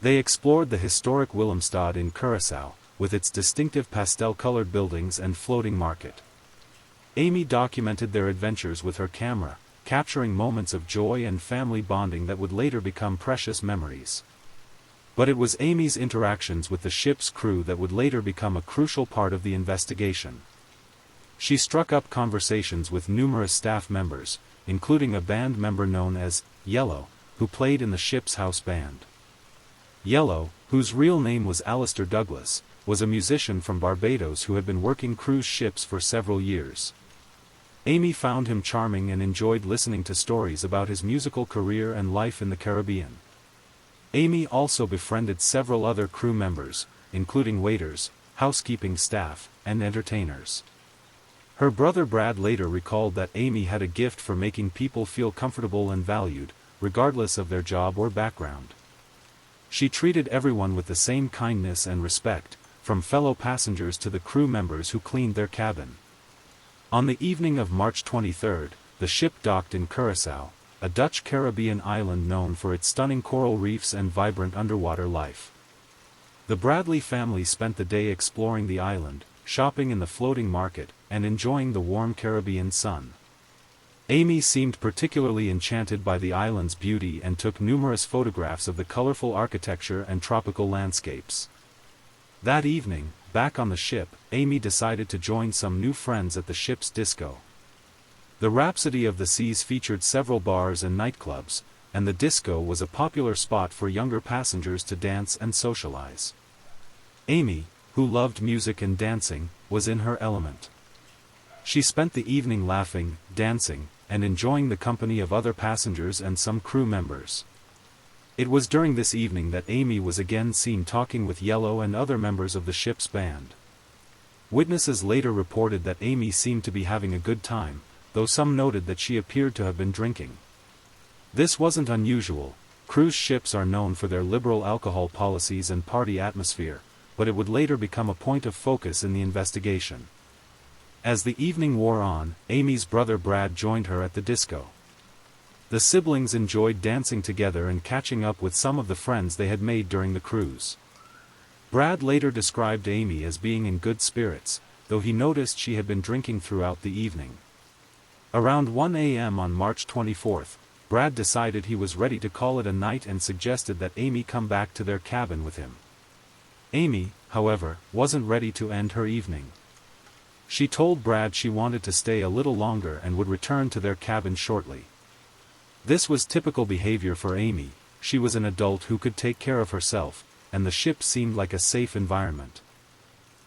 They explored the historic Willemstad in Curaçao, with its distinctive pastel-colored buildings and floating market. Amy documented their adventures with her camera, capturing moments of joy and family bonding that would later become precious memories. But it was Amy's interactions with the ship's crew that would later become a crucial part of the investigation. She struck up conversations with numerous staff members, including a band member known as Yellow, who played in the ship's house band. Yellow, whose real name was Alistair Douglas, was a musician from Barbados who had been working cruise ships for several years. Amy found him charming and enjoyed listening to stories about his musical career and life in the Caribbean. Amy also befriended several other crew members, including waiters, housekeeping staff, and entertainers. Her brother Brad later recalled that Amy had a gift for making people feel comfortable and valued, regardless of their job or background. She treated everyone with the same kindness and respect, from fellow passengers to the crew members who cleaned their cabin. On the evening of March 23, the ship docked in Curaçao, a Dutch Caribbean island known for its stunning coral reefs and vibrant underwater life. The Bradley family spent the day exploring the island, shopping in the floating market, and enjoying the warm Caribbean sun. Amy seemed particularly enchanted by the island's beauty and took numerous photographs of the colorful architecture and tropical landscapes. That evening, back on the ship, Amy decided to join some new friends at the ship's disco. The Rhapsody of the Seas featured several bars and nightclubs, and the disco was a popular spot for younger passengers to dance and socialize. Amy, who loved music and dancing, was in her element. She spent the evening laughing, dancing, and enjoying the company of other passengers and some crew members. It was during this evening that Amy was again seen talking with Yellow and other members of the ship's band. Witnesses later reported that Amy seemed to be having a good time, though some noted that she appeared to have been drinking. This wasn't unusual. Cruise ships are known for their liberal alcohol policies and party atmosphere, but it would later become a point of focus in the investigation. As the evening wore on, Amy's brother Brad joined her at the disco. The siblings enjoyed dancing together and catching up with some of the friends they had made during the cruise. Brad later described Amy as being in good spirits, though he noticed she had been drinking throughout the evening. Around 1 a.m. on March 24, Brad decided he was ready to call it a night and suggested that Amy come back to their cabin with him. Amy, however, wasn't ready to end her evening. She told Brad she wanted to stay a little longer and would return to their cabin shortly. This was typical behavior for Amy. She was an adult who could take care of herself, and the ship seemed like a safe environment.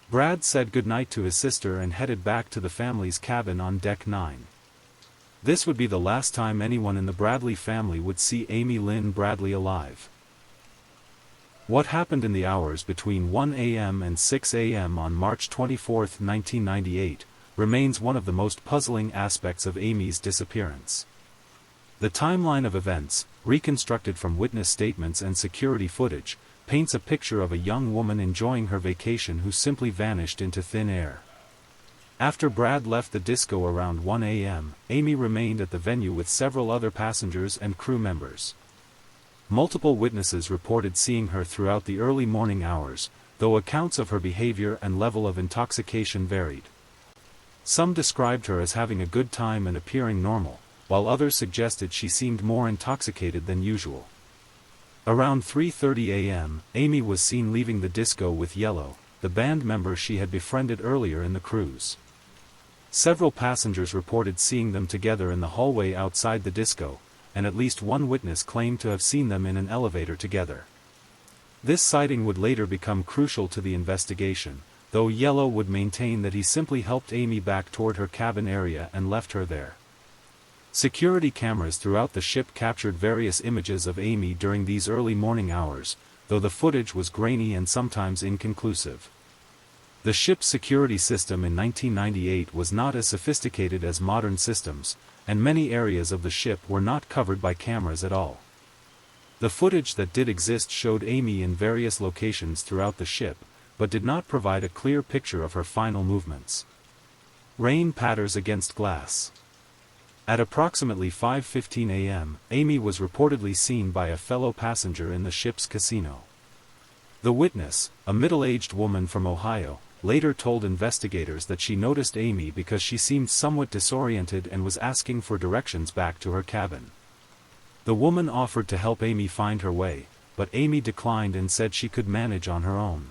Brad said goodnight to his sister and headed back to the family's cabin on Deck 9. This would be the last time anyone in the Bradley family would see Amy Lynn Bradley alive. What happened in the hours between 1 a.m. and 6 a.m. on March 24, 1998, remains one of the most puzzling aspects of Amy's disappearance. The timeline of events, reconstructed from witness statements and security footage, paints a picture of a young woman enjoying her vacation who simply vanished into thin air. After Brad left the disco around 1 a.m., Amy remained at the venue with several other passengers and crew members. Multiple witnesses reported seeing her throughout the early morning hours, though accounts of her behavior and level of intoxication varied. Some described her as having a good time and appearing normal, while others suggested she seemed more intoxicated than usual. Around 3:30 a.m., Amy was seen leaving the disco with Yellow, the band member she had befriended earlier in the cruise. Several passengers reported seeing them together in the hallway outside the disco, and at least one witness claimed to have seen them in an elevator together. This sighting would later become crucial to the investigation, though Yellow would maintain that he simply helped Amy back toward her cabin area and left her there. Security cameras throughout the ship captured various images of Amy during these early morning hours, though the footage was grainy and sometimes inconclusive. The ship's security system in 1998 was not as sophisticated as modern systems, and many areas of the ship were not covered by cameras at all. The footage that did exist showed Amy in various locations throughout the ship, but did not provide a clear picture of her final movements. Rain patters against glass. At approximately 5:15 a.m., Amy was reportedly seen by a fellow passenger in the ship's casino. The witness, a middle-aged woman from Ohio, later told investigators that she noticed Amy because she seemed somewhat disoriented and was asking for directions back to her cabin. The woman offered to help Amy find her way, but Amy declined and said she could manage on her own.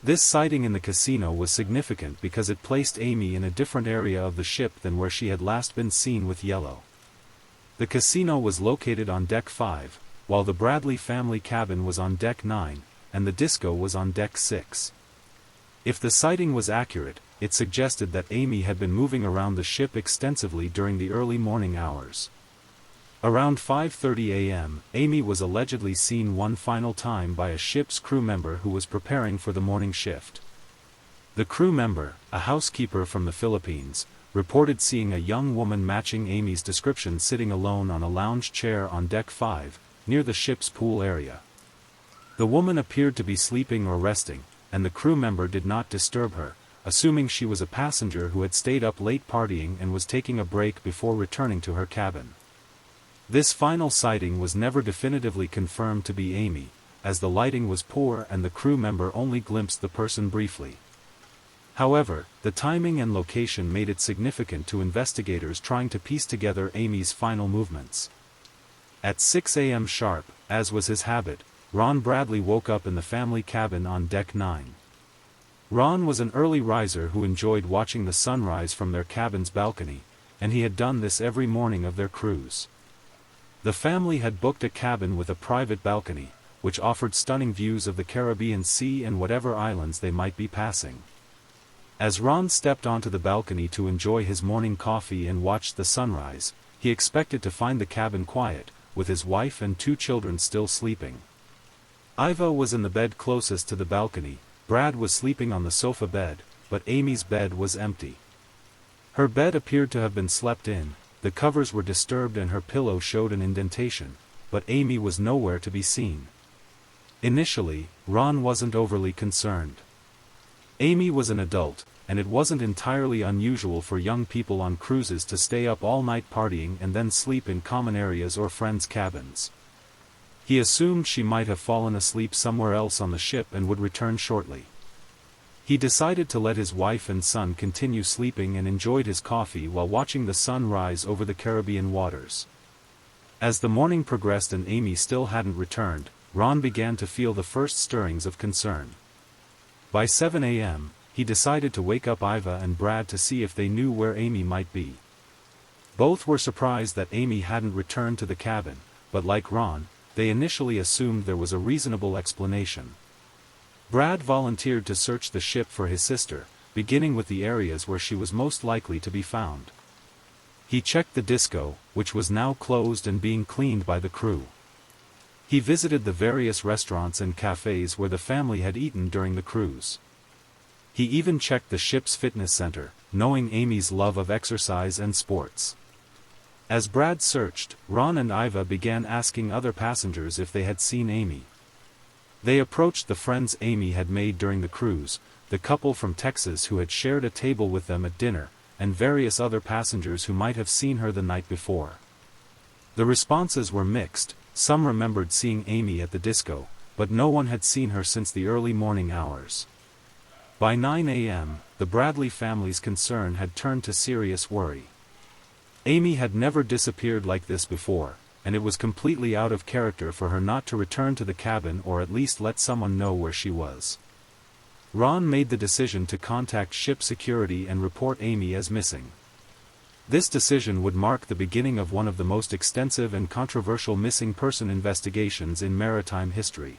This sighting in the casino was significant because it placed Amy in a different area of the ship than where she had last been seen with Yellow. The casino was located on Deck 5, while the Bradley family cabin was on Deck 9, and the disco was on Deck 6. If the sighting was accurate, it suggested that Amy had been moving around the ship extensively during the early morning hours. Around 5:30 a.m., Amy was allegedly seen one final time by a ship's crew member who was preparing for the morning shift. The crew member, a housekeeper from the Philippines, reported seeing a young woman matching Amy's description sitting alone on a lounge chair on Deck 5, near the ship's pool area. The woman appeared to be sleeping or resting, and the crew member did not disturb her, assuming she was a passenger who had stayed up late partying and was taking a break before returning to her cabin. This final sighting was never definitively confirmed to be Amy, as the lighting was poor and the crew member only glimpsed the person briefly. However, the timing and location made it significant to investigators trying to piece together Amy's final movements. At 6 a.m. sharp, as was his habit, Ron Bradley woke up in the family cabin on Deck 9. Ron was an early riser who enjoyed watching the sunrise from their cabin's balcony, and he had done this every morning of their cruise. The family had booked a cabin with a private balcony, which offered stunning views of the Caribbean Sea and whatever islands they might be passing. As Ron stepped onto the balcony to enjoy his morning coffee and watch the sunrise, he expected to find the cabin quiet, with his wife and 2 children still sleeping. Iva was in the bed closest to the balcony, Brad was sleeping on the sofa bed, but Amy's bed was empty. Her bed appeared to have been slept in, the covers were disturbed and her pillow showed an indentation, but Amy was nowhere to be seen. Initially, Ron wasn't overly concerned. Amy was an adult, and it wasn't entirely unusual for young people on cruises to stay up all night partying and then sleep in common areas or friends' cabins. He assumed she might have fallen asleep somewhere else on the ship and would return shortly. He decided to let his wife and son continue sleeping and enjoyed his coffee while watching the sun rise over the Caribbean waters. As the morning progressed and Amy still hadn't returned, Ron began to feel the first stirrings of concern. By 7 a.m., he decided to wake up Iva and Brad to see if they knew where Amy might be. Both were surprised that Amy hadn't returned to the cabin, but like Ron, they initially assumed there was a reasonable explanation. Brad volunteered to search the ship for his sister, beginning with the areas where she was most likely to be found. He checked the disco, which was now closed and being cleaned by the crew. He visited the various restaurants and cafes where the family had eaten during the cruise. He even checked the ship's fitness center, knowing Amy's love of exercise and sports. As Brad searched, Ron and Iva began asking other passengers if they had seen Amy. They approached the friends Amy had made during the cruise, the couple from Texas who had shared a table with them at dinner, and various other passengers who might have seen her the night before. The responses were mixed. Some remembered seeing Amy at the disco, but no one had seen her since the early morning hours. By 9 a.m., the Bradley family's concern had turned to serious worry. Amy had never disappeared like this before, and it was completely out of character for her not to return to the cabin or at least let someone know where she was. Ron made the decision to contact ship security and report Amy as missing. This decision would mark the beginning of one of the most extensive and controversial missing person investigations in maritime history.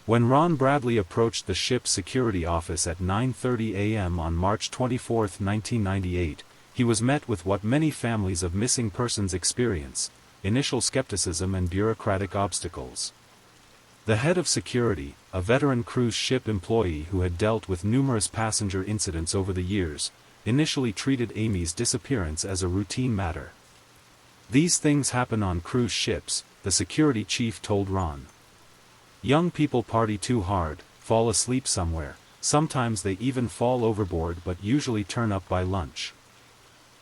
When Ron Bradley approached the ship's security office at 9:30 a.m. on March 24, 1998, he was met with what many families of missing persons experience: initial skepticism and bureaucratic obstacles. The head of security, a veteran cruise ship employee who had dealt with numerous passenger incidents over the years, initially treated Amy's disappearance as a routine matter. "These things happen on cruise ships," the security chief told Ron. "Young people party too hard, fall asleep somewhere, sometimes they even fall overboard but usually turn up by lunch."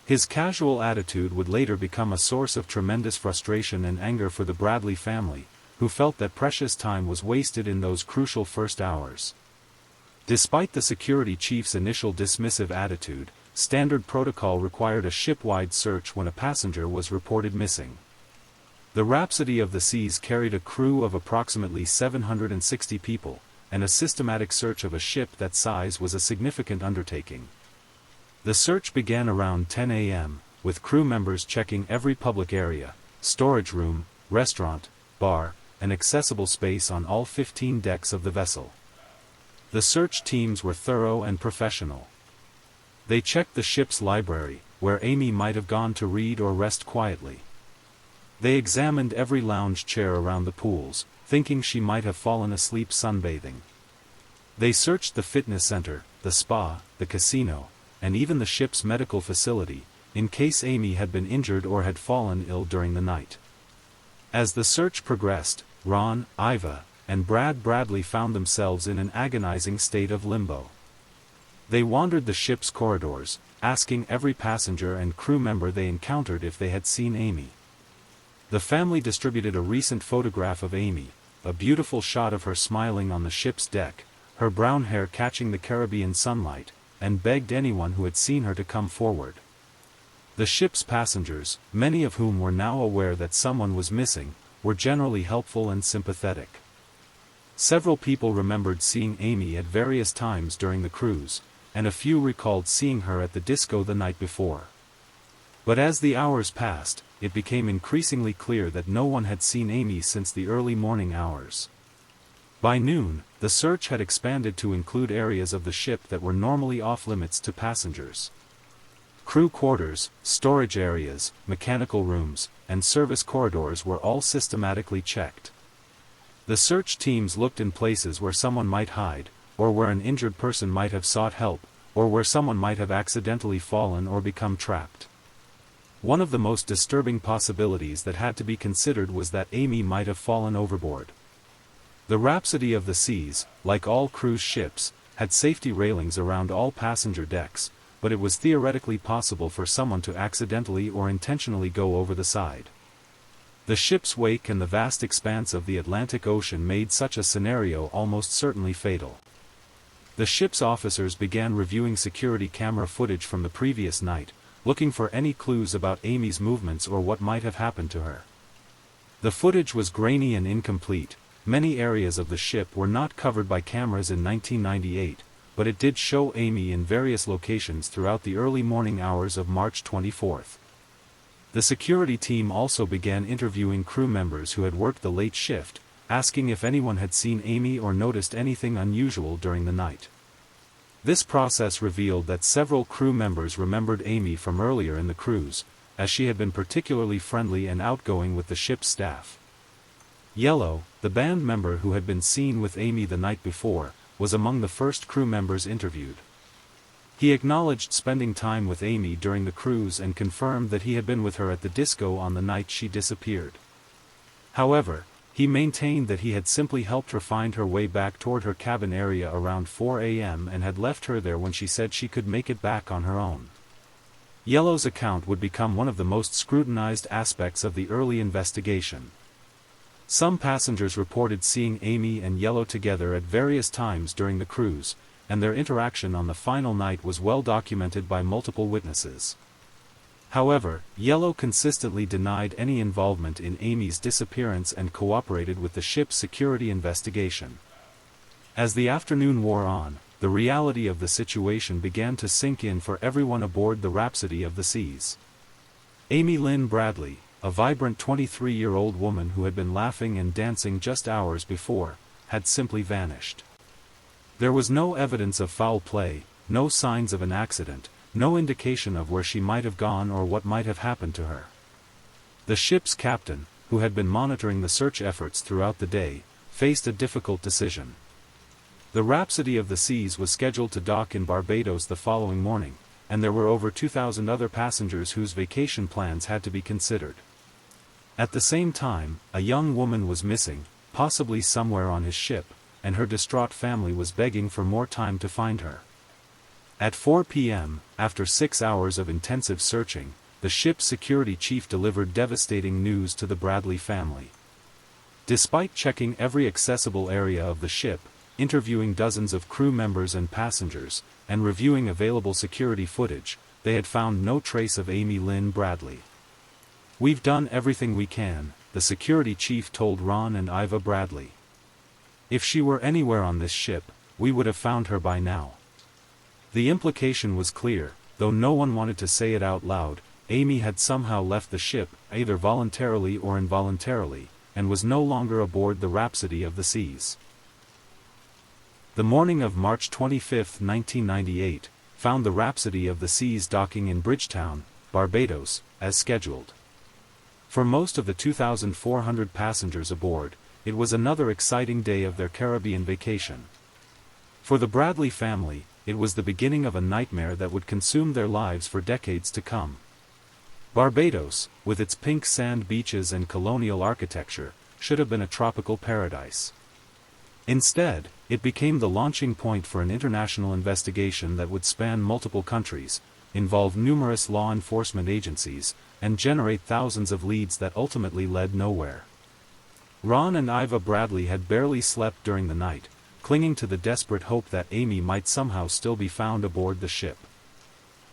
His casual attitude would later become a source of tremendous frustration and anger for the Bradley family, who felt that precious time was wasted in those crucial first hours. Despite the security chief's initial dismissive attitude, standard protocol required a ship-wide search when a passenger was reported missing. The Rhapsody of the Seas carried a crew of approximately 760 people, and a systematic search of a ship that size was a significant undertaking. The search began around 10 a.m., with crew members checking every public area, storage room, restaurant, bar, and accessible space on all 15 decks of the vessel. The search teams were thorough and professional. They checked the ship's library, where Amy might have gone to read or rest quietly. They examined every lounge chair around the pools, thinking she might have fallen asleep sunbathing. They searched the fitness center, the spa, the casino, and even the ship's medical facility, in case Amy had been injured or had fallen ill during the night. As the search progressed, Ron, Iva, and Brad Bradley found themselves in an agonizing state of limbo. They wandered the ship's corridors, asking every passenger and crew member they encountered if they had seen Amy. The family distributed a recent photograph of Amy, a beautiful shot of her smiling on the ship's deck, her brown hair catching the Caribbean sunlight, and begged anyone who had seen her to come forward. The ship's passengers, many of whom were now aware that someone was missing, were generally helpful and sympathetic. Several people remembered seeing Amy at various times during the cruise, and a few recalled seeing her at the disco the night before. But as the hours passed, it became increasingly clear that no one had seen Amy since the early morning hours. By noon, the search had expanded to include areas of the ship that were normally off-limits to passengers. Crew quarters, storage areas, mechanical rooms, and service corridors were all systematically checked. The search teams looked in places where someone might hide, or where an injured person might have sought help, or where someone might have accidentally fallen or become trapped. One of the most disturbing possibilities that had to be considered was that Amy might have fallen overboard. The Rhapsody of the Seas, like all cruise ships, had safety railings around all passenger decks, but it was theoretically possible for someone to accidentally or intentionally go over the side. The ship's wake and the vast expanse of the Atlantic Ocean made such a scenario almost certainly fatal. The ship's officers began reviewing security camera footage from the previous night, looking for any clues about Amy's movements or what might have happened to her. The footage was grainy and incomplete. Many areas of the ship were not covered by cameras in 1998, but it did show Amy in various locations throughout the early morning hours of March 24. The security team also began interviewing crew members who had worked the late shift, asking if anyone had seen Amy or noticed anything unusual during the night. This process revealed that several crew members remembered Amy from earlier in the cruise, as she had been particularly friendly and outgoing with the ship's staff. Yellow, the band member who had been seen with Amy the night before, was among the first crew members interviewed. He acknowledged spending time with Amy during the cruise and confirmed that he had been with her at the disco on the night she disappeared. However, he maintained that he had simply helped her find her way back toward her cabin area around 4 a.m. and had left her there when she said she could make it back on her own. Yellow's account would become one of the most scrutinized aspects of the early investigation. Some passengers reported seeing Amy and Yellow together at various times during the cruise, and their interaction on the final night was well documented by multiple witnesses. However, Yellow consistently denied any involvement in Amy's disappearance and cooperated with the ship's security investigation. As the afternoon wore on, the reality of the situation began to sink in for everyone aboard the Rhapsody of the Seas. Amy Lynn Bradley, a vibrant 23-year-old woman who had been laughing and dancing just hours before, had simply vanished. There was no evidence of foul play, no signs of an accident, no indication of where she might have gone or what might have happened to her. The ship's captain, who had been monitoring the search efforts throughout the day, faced a difficult decision. The Rhapsody of the Seas was scheduled to dock in Barbados the following morning, and there were over 2,000 other passengers whose vacation plans had to be considered. At the same time, a young woman was missing, possibly somewhere on his ship, and her distraught family was begging for more time to find her. At 4 p.m., after 6 hours of intensive searching, the ship's security chief delivered devastating news to the Bradley family. Despite checking every accessible area of the ship, interviewing dozens of crew members and passengers, and reviewing available security footage, they had found no trace of Amy Lynn Bradley. "We've done everything we can," the security chief told Ron and Iva Bradley. "If she were anywhere on this ship, we would have found her by now." The implication was clear, though no one wanted to say it out loud. Amy had somehow left the ship, either voluntarily or involuntarily, and was no longer aboard the Rhapsody of the Seas. The morning of March 25, 1998, found the Rhapsody of the Seas docking in Bridgetown, Barbados, as scheduled. For most of the 2,400 passengers aboard, it was another exciting day of their Caribbean vacation. For the Bradley family, it was the beginning of a nightmare that would consume their lives for decades to come. Barbados, with its pink sand beaches and colonial architecture, should have been a tropical paradise. Instead, it became the launching point for an international investigation that would span multiple countries, involve numerous law enforcement agencies, and generate thousands of leads that ultimately led nowhere. Ron and Iva Bradley had barely slept during the night, clinging to the desperate hope that Amy might somehow still be found aboard the ship.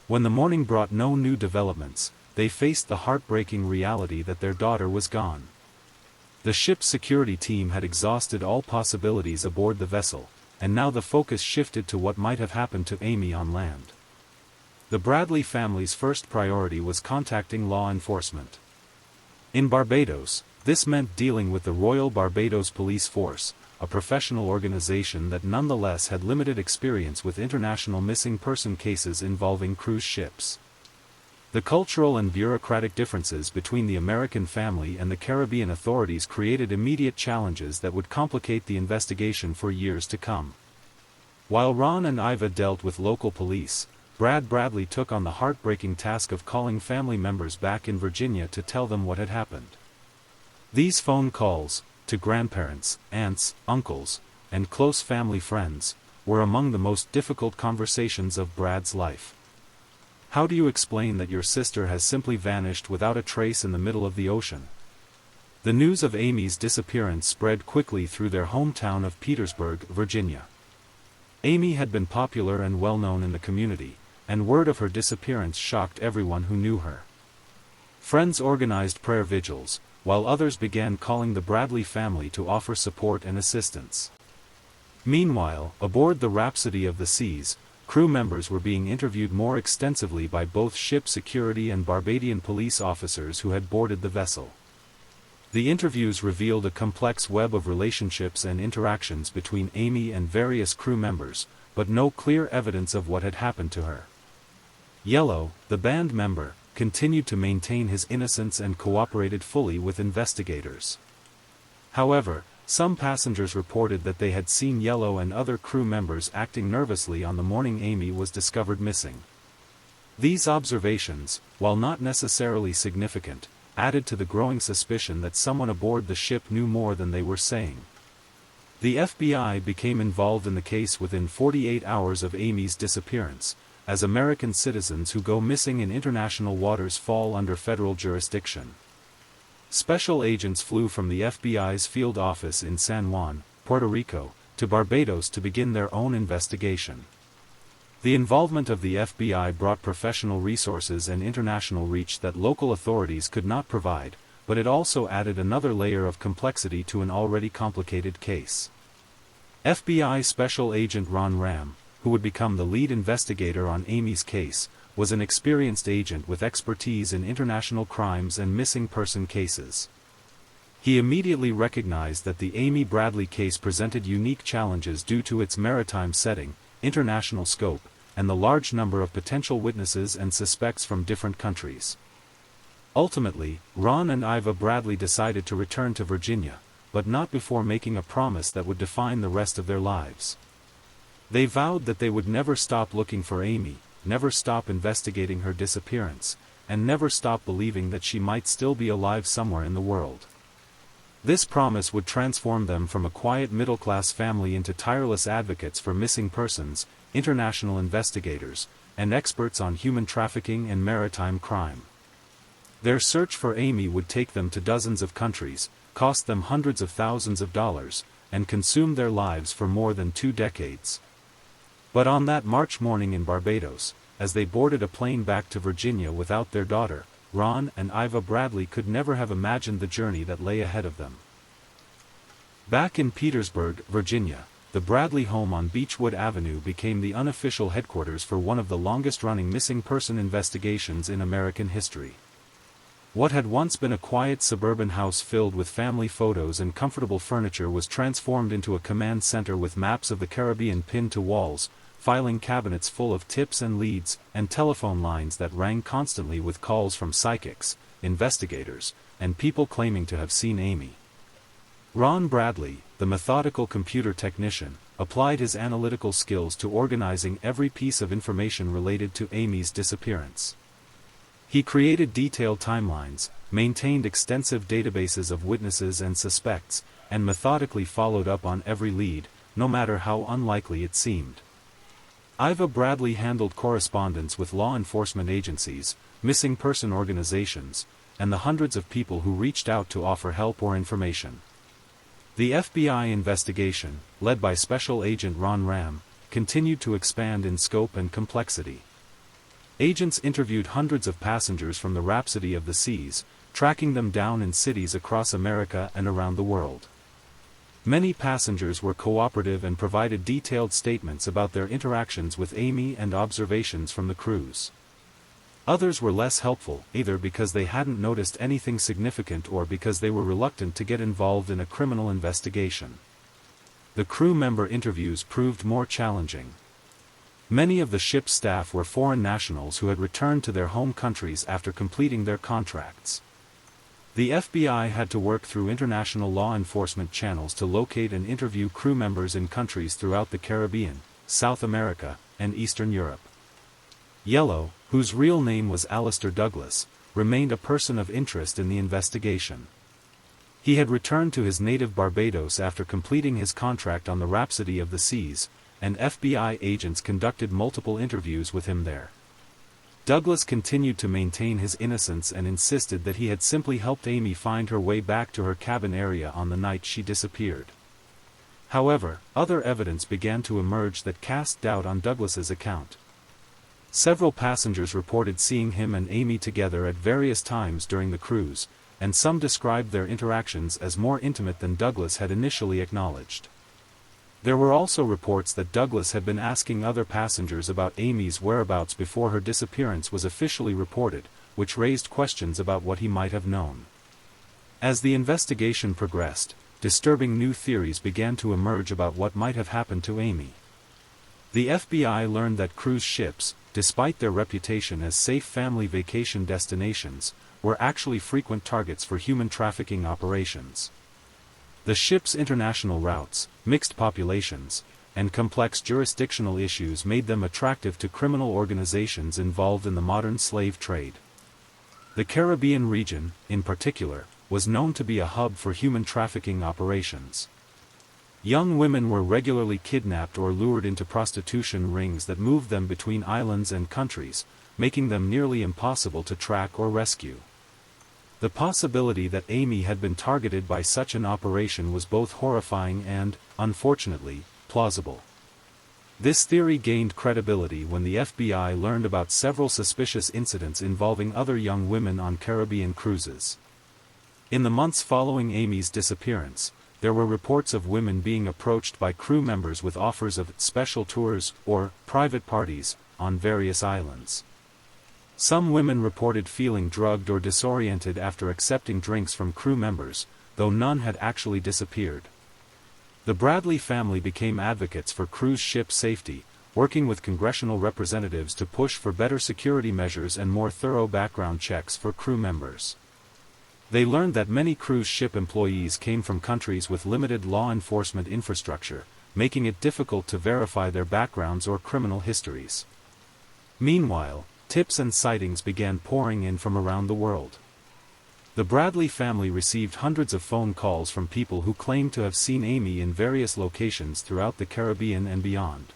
When the morning brought no new developments, they faced the heartbreaking reality that their daughter was gone. The ship's security team had exhausted all possibilities aboard the vessel, and now the focus shifted to what might have happened to Amy on land. The Bradley family's first priority was contacting law enforcement. In Barbados, this meant dealing with the Royal Barbados Police Force, a professional organization that nonetheless had limited experience with international missing person cases involving cruise ships. The cultural and bureaucratic differences between the American family and the Caribbean authorities created immediate challenges that would complicate the investigation for years to come. While Ron and Iva dealt with local police, Brad Bradley took on the heartbreaking task of calling family members back in Virginia to tell them what had happened. These phone calls, to grandparents, aunts, uncles, and close family friends, were among the most difficult conversations of Brad's life. How do you explain that your sister has simply vanished without a trace in the middle of the ocean? The news of Amy's disappearance spread quickly through their hometown of Petersburg, Virginia. Amy had been popular and well-known in the community, and word of her disappearance shocked everyone who knew her. Friends organized prayer vigils, while others began calling the Bradley family to offer support and assistance. Meanwhile, aboard the Rhapsody of the Seas, crew members were being interviewed more extensively by both ship security and Barbadian police officers who had boarded the vessel. The interviews revealed a complex web of relationships and interactions between Amy and various crew members, but no clear evidence of what had happened to her. Yellow, the band member, continued to maintain his innocence and cooperated fully with investigators. However, some passengers reported that they had seen Yellow and other crew members acting nervously on the morning Amy was discovered missing. These observations, while not necessarily significant, added to the growing suspicion that someone aboard the ship knew more than they were saying. The FBI became involved in the case within 48 hours of Amy's disappearance, as American citizens who go missing in international waters fall under federal jurisdiction. Special agents flew from the FBI's field office in San Juan, Puerto Rico, to Barbados to begin their own investigation. The involvement of the FBI brought professional resources and international reach that local authorities could not provide, but it also added another layer of complexity to an already complicated case. FBI Special Agent Ron Ram, who would become the lead investigator on Amy's case, was an experienced agent with expertise in international crimes and missing person cases. He immediately recognized that the Amy Bradley case presented unique challenges due to its maritime setting, international scope, and the large number of potential witnesses and suspects from different countries. Ultimately, Ron and Iva Bradley decided to return to Virginia, but not before making a promise that would define the rest of their lives. They vowed that they would never stop looking for Amy, never stop investigating her disappearance, and never stop believing that she might still be alive somewhere in the world. This promise would transform them from a quiet middle-class family into tireless advocates for missing persons, international investigators, and experts on human trafficking and maritime crime. Their search for Amy would take them to dozens of countries, cost them hundreds of thousands of dollars, and consume their lives for more than 2 decades. But on that March morning in Barbados, as they boarded a plane back to Virginia without their daughter, Ron and Iva Bradley could never have imagined the journey that lay ahead of them. Back in Petersburg, Virginia, the Bradley home on Beechwood Avenue became the unofficial headquarters for one of the longest-running missing person investigations in American history. What had once been a quiet suburban house filled with family photos and comfortable furniture was transformed into a command center with maps of the Caribbean pinned to walls, filing cabinets full of tips and leads, and telephone lines that rang constantly with calls from psychics, investigators, and people claiming to have seen Amy. Ron Bradley, the methodical computer technician, applied his analytical skills to organizing every piece of information related to Amy's disappearance. He created detailed timelines, maintained extensive databases of witnesses and suspects, and methodically followed up on every lead, no matter how unlikely it seemed. Iva Bradley handled correspondence with law enforcement agencies, missing person organizations, and the hundreds of people who reached out to offer help or information. The FBI investigation, led by Special Agent Ron Ram, continued to expand in scope and complexity. Agents interviewed hundreds of passengers from the Rhapsody of the Seas, tracking them down in cities across America and around the world. Many passengers were cooperative and provided detailed statements about their interactions with Amy and observations from the cruise. Others were less helpful, either because they hadn't noticed anything significant or because they were reluctant to get involved in a criminal investigation. The crew member interviews proved more challenging. Many of the ship's staff were foreign nationals who had returned to their home countries after completing their contracts. The FBI had to work through international law enforcement channels to locate and interview crew members in countries throughout the Caribbean, South America, and Eastern Europe. Yellow, whose real name was Alistair Douglas, remained a person of interest in the investigation. He had returned to his native Barbados after completing his contract on the Rhapsody of the Seas, and FBI agents conducted multiple interviews with him there. Douglas continued to maintain his innocence and insisted that he had simply helped Amy find her way back to her cabin area on the night she disappeared. However, other evidence began to emerge that cast doubt on Douglas's account. Several passengers reported seeing him and Amy together at various times during the cruise, and some described their interactions as more intimate than Douglas had initially acknowledged. There were also reports that Douglas had been asking other passengers about Amy's whereabouts before her disappearance was officially reported, which raised questions about what he might have known. As the investigation progressed, disturbing new theories began to emerge about what might have happened to Amy. The FBI learned that cruise ships, despite their reputation as safe family vacation destinations, were actually frequent targets for human trafficking operations. The ship's international routes, mixed populations, and complex jurisdictional issues made them attractive to criminal organizations involved in the modern slave trade. The Caribbean region, in particular, was known to be a hub for human trafficking operations. Young women were regularly kidnapped or lured into prostitution rings that moved them between islands and countries, making them nearly impossible to track or rescue. The possibility that Amy had been targeted by such an operation was both horrifying and, unfortunately, plausible. This theory gained credibility when the FBI learned about several suspicious incidents involving other young women on Caribbean cruises. In the months following Amy's disappearance, there were reports of women being approached by crew members with offers of special tours or private parties on various islands. Some women reported feeling drugged or disoriented after accepting drinks from crew members, though none had actually disappeared. The Bradley family became advocates for cruise ship safety, working with congressional representatives to push for better security measures and more thorough background checks for crew members. They learned that many cruise ship employees came from countries with limited law enforcement infrastructure, making it difficult to verify their backgrounds or criminal histories. Meanwhile, tips and sightings began pouring in from around the world. The Bradley family received hundreds of phone calls from people who claimed to have seen Amy in various locations throughout the Caribbean and beyond.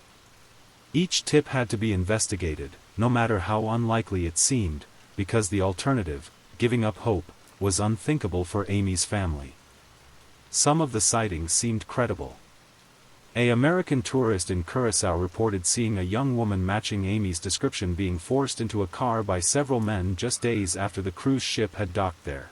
Each tip had to be investigated, no matter how unlikely it seemed, because the alternative, giving up hope, was unthinkable for Amy's family. Some of the sightings seemed credible. An American tourist in Curacao reported seeing a young woman matching Amy's description being forced into a car by several men just days after the cruise ship had docked there.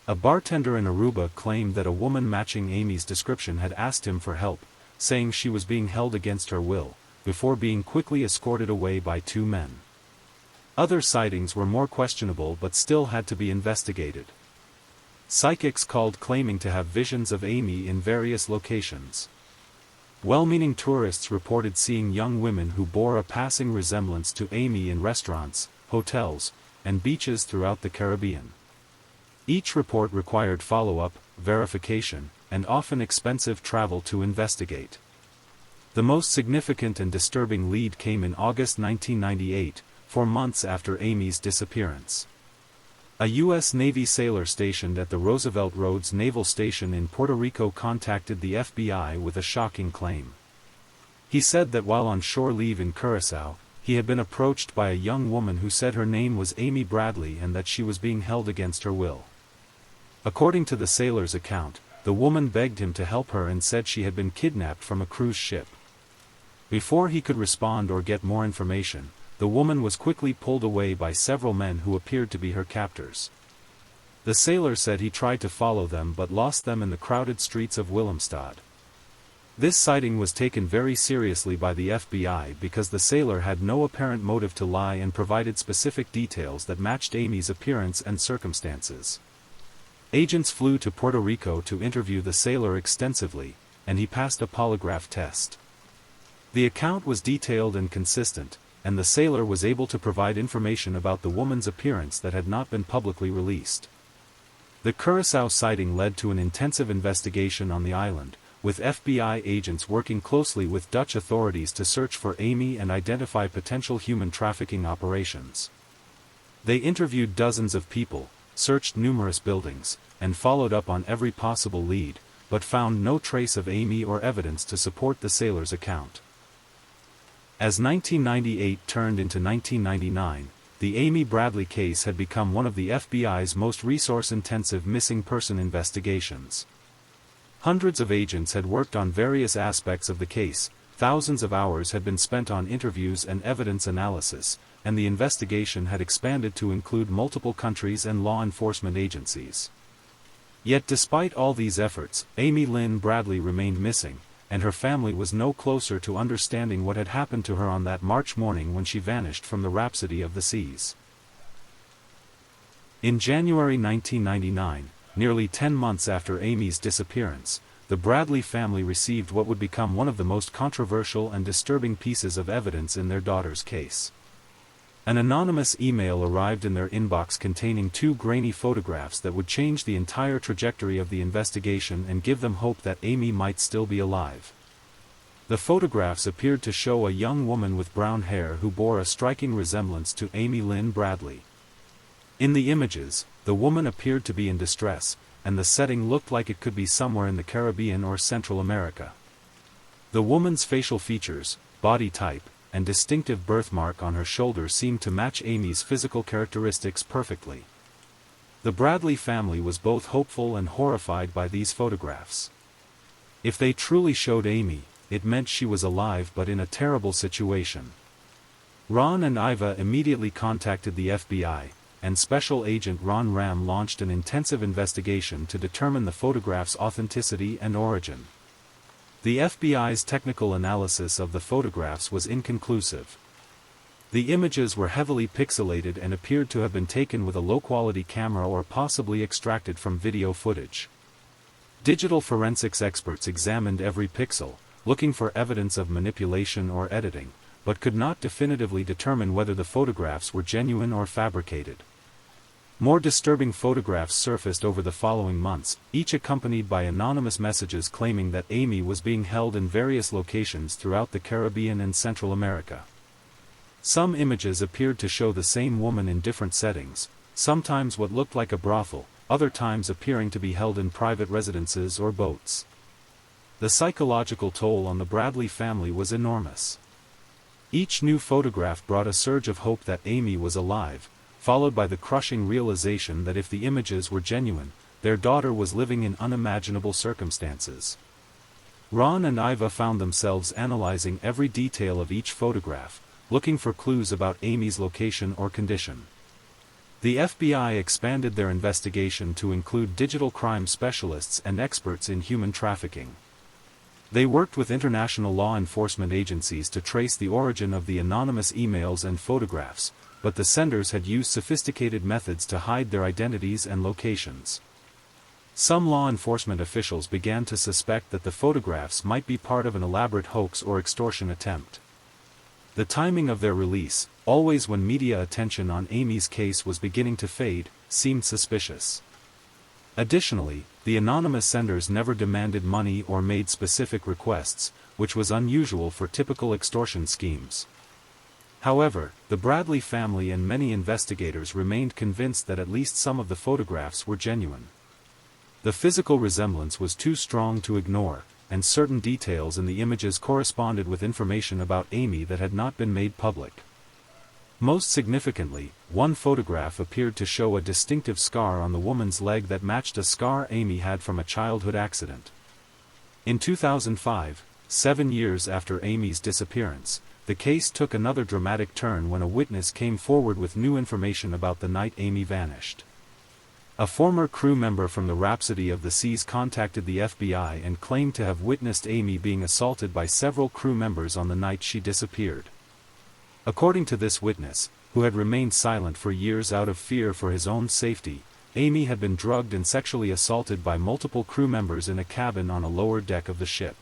A bartender in Aruba claimed that a woman matching Amy's description had asked him for help, saying she was being held against her will, before being quickly escorted away by two men. Other sightings were more questionable but still had to be investigated. Psychics called claiming to have visions of Amy in various locations. Well-meaning tourists reported seeing young women who bore a passing resemblance to Amy in restaurants, hotels, and beaches throughout the Caribbean. Each report required follow-up, verification, and often expensive travel to investigate. The most significant and disturbing lead came in August 1998, 4 months after Amy's disappearance. A U.S. Navy sailor stationed at the Roosevelt Roads Naval Station in Puerto Rico contacted the FBI with a shocking claim. He said that while on shore leave in Curacao, he had been approached by a young woman who said her name was Amy Bradley and that she was being held against her will. According to the sailor's account, the woman begged him to help her and said she had been kidnapped from a cruise ship. Before he could respond or get more information, the woman was quickly pulled away by several men who appeared to be her captors. The sailor said he tried to follow them but lost them in the crowded streets of Willemstad. This sighting was taken very seriously by the FBI because the sailor had no apparent motive to lie and provided specific details that matched Amy's appearance and circumstances. Agents flew to Puerto Rico to interview the sailor extensively, and he passed a polygraph test. The account was detailed and consistent, and the sailor was able to provide information about the woman's appearance that had not been publicly released. The Curacao sighting led to an intensive investigation on the island, with FBI agents working closely with Dutch authorities to search for Amy and identify potential human trafficking operations. They interviewed dozens of people, searched numerous buildings, and followed up on every possible lead, but found no trace of Amy or evidence to support the sailor's account. As 1998 turned into 1999, the Amy Bradley case had become one of the FBI's most resource-intensive missing person investigations. Hundreds of agents had worked on various aspects of the case, thousands of hours had been spent on interviews and evidence analysis, and the investigation had expanded to include multiple countries and law enforcement agencies. Yet despite all these efforts, Amy Lynn Bradley remained missing, and her family was no closer to understanding what had happened to her on that March morning when she vanished from the Rhapsody of the Seas. In January 1999, nearly 10 months after Amy's disappearance, the Bradley family received what would become one of the most controversial and disturbing pieces of evidence in their daughter's case. An anonymous email arrived in their inbox containing 2 grainy photographs that would change the entire trajectory of the investigation and give them hope that Amy might still be alive. The photographs appeared to show a young woman with brown hair who bore a striking resemblance to Amy Lynn Bradley. In the images, the woman appeared to be in distress, and the setting looked like it could be somewhere in the Caribbean or Central America. The woman's facial features, body type, and distinctive birthmark on her shoulder seemed to match Amy's physical characteristics perfectly. The Bradley family was both hopeful and horrified by these photographs. If they truly showed Amy, it meant she was alive but in a terrible situation. Ron and Iva immediately contacted the FBI, and Special Agent Ron Ram launched an intensive investigation to determine the photographs' authenticity and origin. The FBI's technical analysis of the photographs was inconclusive. The images were heavily pixelated and appeared to have been taken with a low-quality camera or possibly extracted from video footage. Digital forensics experts examined every pixel, looking for evidence of manipulation or editing, but could not definitively determine whether the photographs were genuine or fabricated. More disturbing photographs surfaced over the following months, each accompanied by anonymous messages claiming that Amy was being held in various locations throughout the Caribbean and Central America. Some images appeared to show the same woman in different settings, sometimes what looked like a brothel, other times appearing to be held in private residences or boats. The psychological toll on the Bradley family was enormous. Each new photograph brought a surge of hope that Amy was alive, followed by the crushing realization that if the images were genuine, their daughter was living in unimaginable circumstances. Ron and Iva found themselves analyzing every detail of each photograph, looking for clues about Amy's location or condition. The FBI expanded their investigation to include digital crime specialists and experts in human trafficking. They worked with international law enforcement agencies to trace the origin of the anonymous emails and photographs, but the senders had used sophisticated methods to hide their identities and locations. Some law enforcement officials began to suspect that the photographs might be part of an elaborate hoax or extortion attempt. The timing of their release, always when media attention on Amy's case was beginning to fade, seemed suspicious. Additionally, the anonymous senders never demanded money or made specific requests, which was unusual for typical extortion schemes. However, the Bradley family and many investigators remained convinced that at least some of the photographs were genuine. The physical resemblance was too strong to ignore, and certain details in the images corresponded with information about Amy that had not been made public. Most significantly, one photograph appeared to show a distinctive scar on the woman's leg that matched a scar Amy had from a childhood accident. In 2005, 7 years after Amy's disappearance, the case took another dramatic turn when a witness came forward with new information about the night Amy vanished. A former crew member from the Rhapsody of the Seas contacted the FBI and claimed to have witnessed Amy being assaulted by several crew members on the night she disappeared. According to this witness, who had remained silent for years out of fear for his own safety, Amy had been drugged and sexually assaulted by multiple crew members in a cabin on a lower deck of the ship.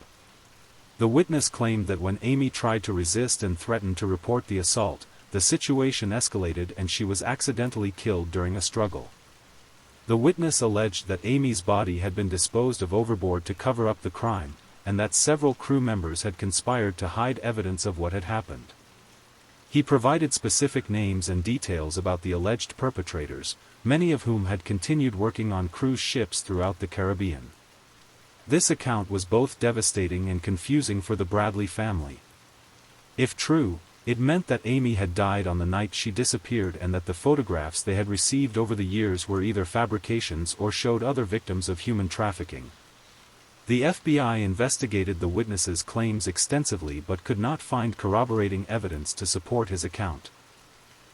The witness claimed that when Amy tried to resist and threatened to report the assault, the situation escalated and she was accidentally killed during a struggle. The witness alleged that Amy's body had been disposed of overboard to cover up the crime, and that several crew members had conspired to hide evidence of what had happened. He provided specific names and details about the alleged perpetrators, many of whom had continued working on cruise ships throughout the Caribbean. This account was both devastating and confusing for the Bradley family. If true, it meant that Amy had died on the night she disappeared and that the photographs they had received over the years were either fabrications or showed other victims of human trafficking. The FBI investigated the witness's claims extensively but could not find corroborating evidence to support his account.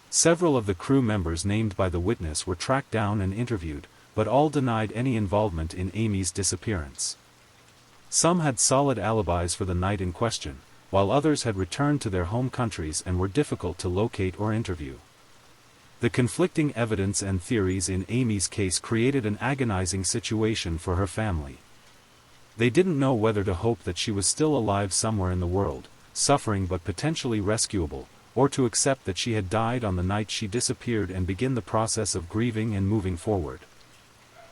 Several of the crew members named by the witness were tracked down and interviewed, but all denied any involvement in Amy's disappearance. Some had solid alibis for the night in question, while others had returned to their home countries and were difficult to locate or interview. The conflicting evidence and theories in Amy's case created an agonizing situation for her family. They didn't know whether to hope that she was still alive somewhere in the world, suffering but potentially rescuable, or to accept that she had died on the night she disappeared and begin the process of grieving and moving forward.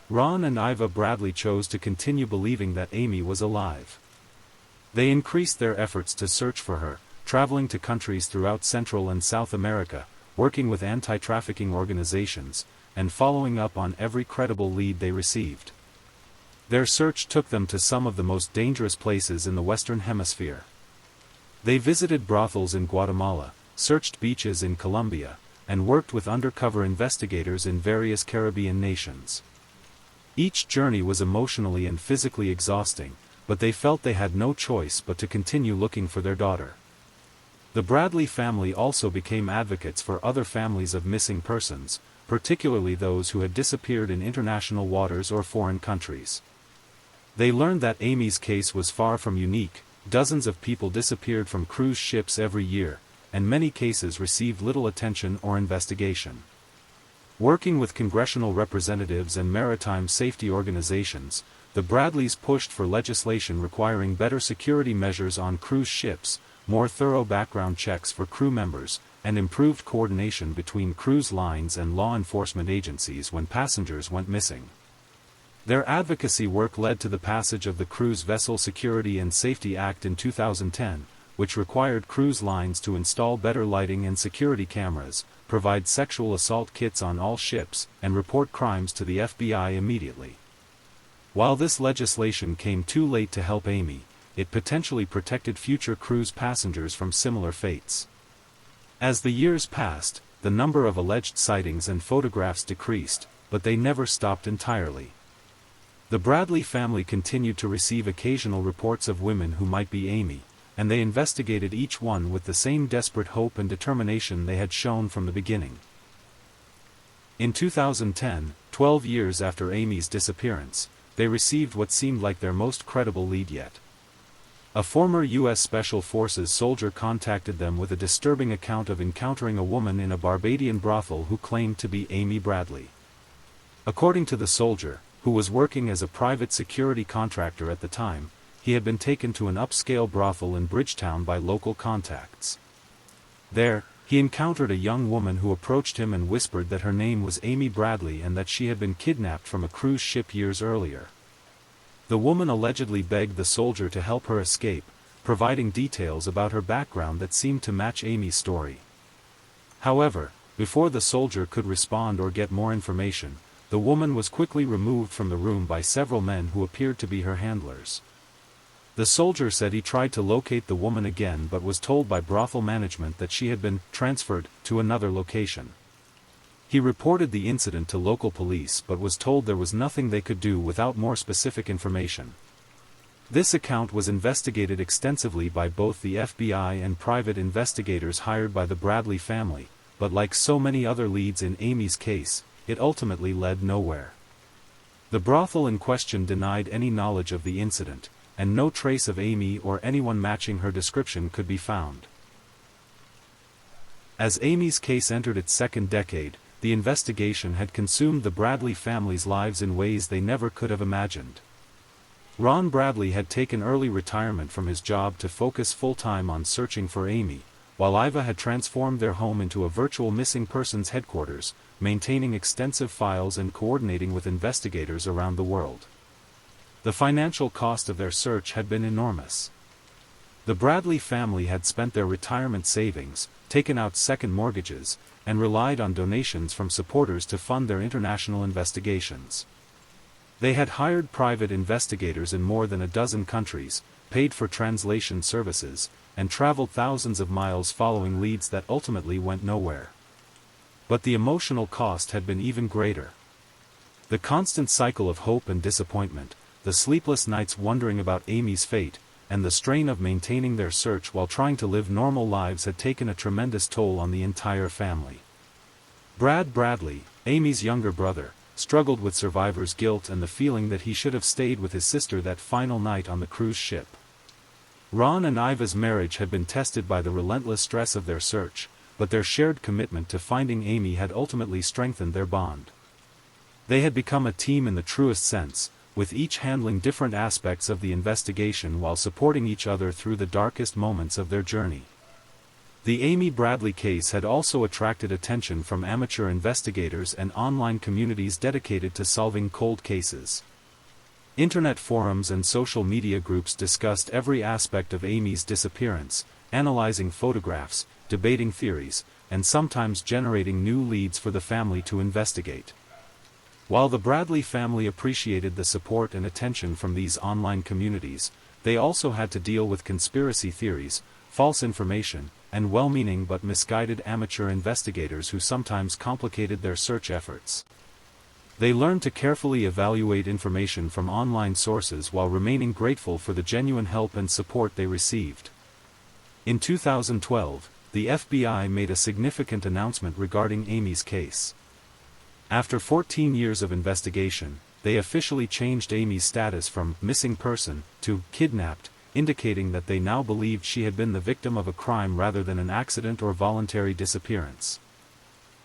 Ron and Iva Bradley chose to continue believing that Amy was alive. They increased their efforts to search for her, traveling to countries throughout Central and South America, working with anti-trafficking organizations, and following up on every credible lead they received. Their search took them to some of the most dangerous places in the Western Hemisphere. They visited brothels in Guatemala, searched beaches in Colombia, and worked with undercover investigators in various Caribbean nations. Each journey was emotionally and physically exhausting, but they felt they had no choice but to continue looking for their daughter. The Bradley family also became advocates for other families of missing persons, particularly those who had disappeared in international waters or foreign countries. They learned that Amy's case was far from unique. Dozens of people disappeared from cruise ships every year, and many cases received little attention or investigation. Working with congressional representatives and maritime safety organizations, the Bradleys pushed for legislation requiring better security measures on cruise ships, more thorough background checks for crew members, and improved coordination between cruise lines and law enforcement agencies when passengers went missing. Their advocacy work led to the passage of the Cruise Vessel Security and Safety Act in 2010, which required cruise lines to install better lighting and security cameras, provide sexual assault kits on all ships, and report crimes to the FBI immediately. While this legislation came too late to help Amy, it potentially protected future cruise passengers from similar fates. As the years passed, the number of alleged sightings and photographs decreased, but they never stopped entirely. The Bradley family continued to receive occasional reports of women who might be Amy, and they investigated each one with the same desperate hope and determination they had shown from the beginning. In 2010, 12 years after Amy's disappearance, they received what seemed like their most credible lead yet. A former U.S. Special Forces soldier contacted them with a disturbing account of encountering a woman in a Barbadian brothel who claimed to be Amy Bradley. According to the soldier, who was working as a private security contractor at the time, he had been taken to an upscale brothel in Bridgetown by local contacts. There, he encountered a young woman who approached him and whispered that her name was Amy Bradley and that she had been kidnapped from a cruise ship years earlier. The woman allegedly begged the soldier to help her escape, providing details about her background that seemed to match Amy's story. However, before the soldier could respond or get more information, the woman was quickly removed from the room by several men who appeared to be her handlers. The soldier said he tried to locate the woman again but was told by brothel management that she had been transferred to another location. He reported the incident to local police but was told there was nothing they could do without more specific information. This account was investigated extensively by both the FBI and private investigators hired by the Bradley family, but like so many other leads in Amy's case, it ultimately led nowhere. The brothel in question denied any knowledge of the incident, and no trace of Amy or anyone matching her description could be found. As Amy's case entered its second decade, the investigation had consumed the Bradley family's lives in ways they never could have imagined. Ron Bradley had taken early retirement from his job to focus full-time on searching for Amy, while Iva had transformed their home into a virtual missing persons headquarters, maintaining extensive files and coordinating with investigators around the world. The financial cost of their search had been enormous. The Bradley family had spent their retirement savings, taken out second mortgages, and relied on donations from supporters to fund their international investigations. They had hired private investigators in more than a dozen countries, paid for translation services, and traveled thousands of miles following leads that ultimately went nowhere. But the emotional cost had been even greater. The constant cycle of hope and disappointment, the sleepless nights wondering about Amy's fate, and the strain of maintaining their search while trying to live normal lives had taken a tremendous toll on the entire family. Brad Bradley, Amy's younger brother, struggled with survivor's guilt and the feeling that he should have stayed with his sister that final night on the cruise ship. Ron and Iva's marriage had been tested by the relentless stress of their search, but their shared commitment to finding Amy had ultimately strengthened their bond. They had become a team in the truest sense, with each handling different aspects of the investigation while supporting each other through the darkest moments of their journey. The Amy Bradley case had also attracted attention from amateur investigators and online communities dedicated to solving cold cases. Internet forums and social media groups discussed every aspect of Amy's disappearance, analyzing photographs, debating theories, and sometimes generating new leads for the family to investigate. While the Bradley family appreciated the support and attention from these online communities, they also had to deal with conspiracy theories, false information, and well-meaning but misguided amateur investigators who sometimes complicated their search efforts. They learned to carefully evaluate information from online sources while remaining grateful for the genuine help and support they received. In 2012, the FBI made a significant announcement regarding Amy's case. After 14 years of investigation, they officially changed Amy's status from missing person to kidnapped, indicating that they now believed she had been the victim of a crime rather than an accident or voluntary disappearance.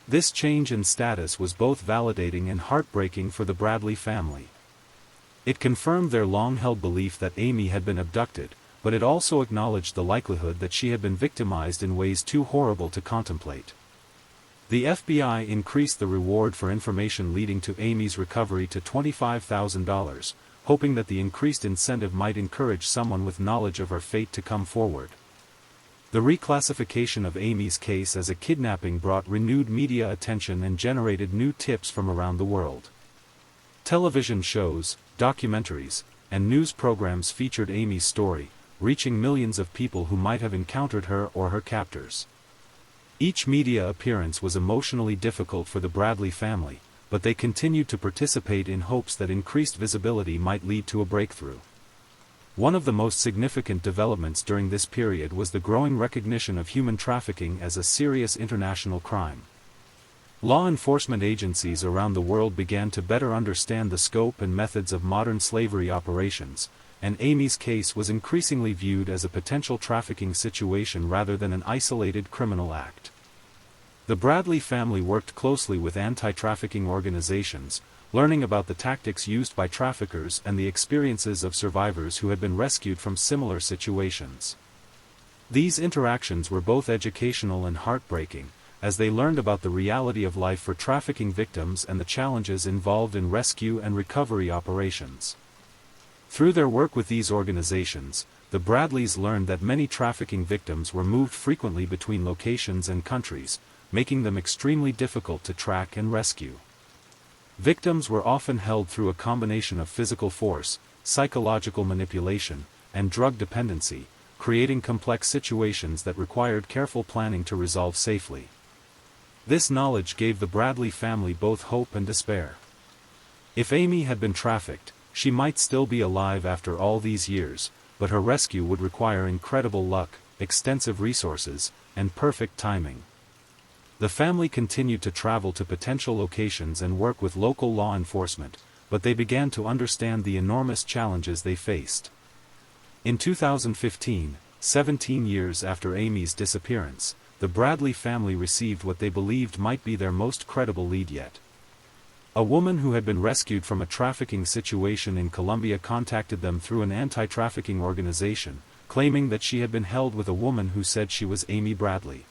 This change in status was both validating and heartbreaking for the Bradley family. It confirmed their long-held belief that Amy had been abducted, but it also acknowledged the likelihood that she had been victimized in ways too horrible to contemplate. The FBI increased the reward for information leading to Amy's recovery to $25,000, hoping that the increased incentive might encourage someone with knowledge of her fate to come forward. The reclassification of Amy's case as a kidnapping brought renewed media attention and generated new tips from around the world. Television shows, documentaries, and news programs featured Amy's story, reaching millions of people who might have encountered her or her captors. Each media appearance was emotionally difficult for the Bradley family, but they continued to participate in hopes that increased visibility might lead to a breakthrough. One of the most significant developments during this period was the growing recognition of human trafficking as a serious international crime. Law enforcement agencies around the world began to better understand the scope and methods of modern slavery operations, and Amy's case was increasingly viewed as a potential trafficking situation rather than an isolated criminal act. The Bradley family worked closely with anti-trafficking organizations, learning about the tactics used by traffickers and the experiences of survivors who had been rescued from similar situations. These interactions were both educational and heartbreaking, as they learned about the reality of life for trafficking victims and the challenges involved in rescue and recovery operations. Through their work with these organizations, the Bradleys learned that many trafficking victims were moved frequently between locations and countries, making them extremely difficult to track and rescue. Victims were often held through a combination of physical force, psychological manipulation, and drug dependency, creating complex situations that required careful planning to resolve safely. This knowledge gave the Bradley family both hope and despair. If Amy had been trafficked, she might still be alive after all these years, but her rescue would require incredible luck, extensive resources, and perfect timing. The family continued to travel to potential locations and work with local law enforcement, but they began to understand the enormous challenges they faced. In 2015, 17 years after Amy's disappearance, the Bradley family received what they believed might be their most credible lead yet. A woman who had been rescued from a trafficking situation in Colombia contacted them through an anti-trafficking organization, claiming that she had been held with a woman who said she was Amy Bradley.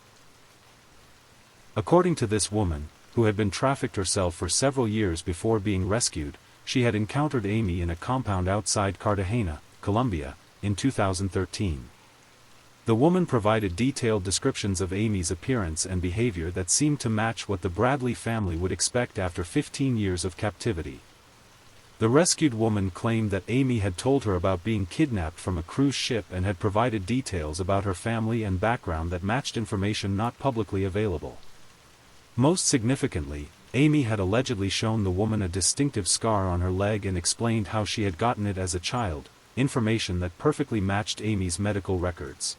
According to this woman, who had been trafficked herself for several years before being rescued, she had encountered Amy in a compound outside Cartagena, Colombia, in 2013. The woman provided detailed descriptions of Amy's appearance and behavior that seemed to match what the Bradley family would expect after 15 years of captivity. The rescued woman claimed that Amy had told her about being kidnapped from a cruise ship and had provided details about her family and background that matched information not publicly available. Most significantly, Amy had allegedly shown the woman a distinctive scar on her leg and explained how she had gotten it as a child, information that perfectly matched Amy's medical records.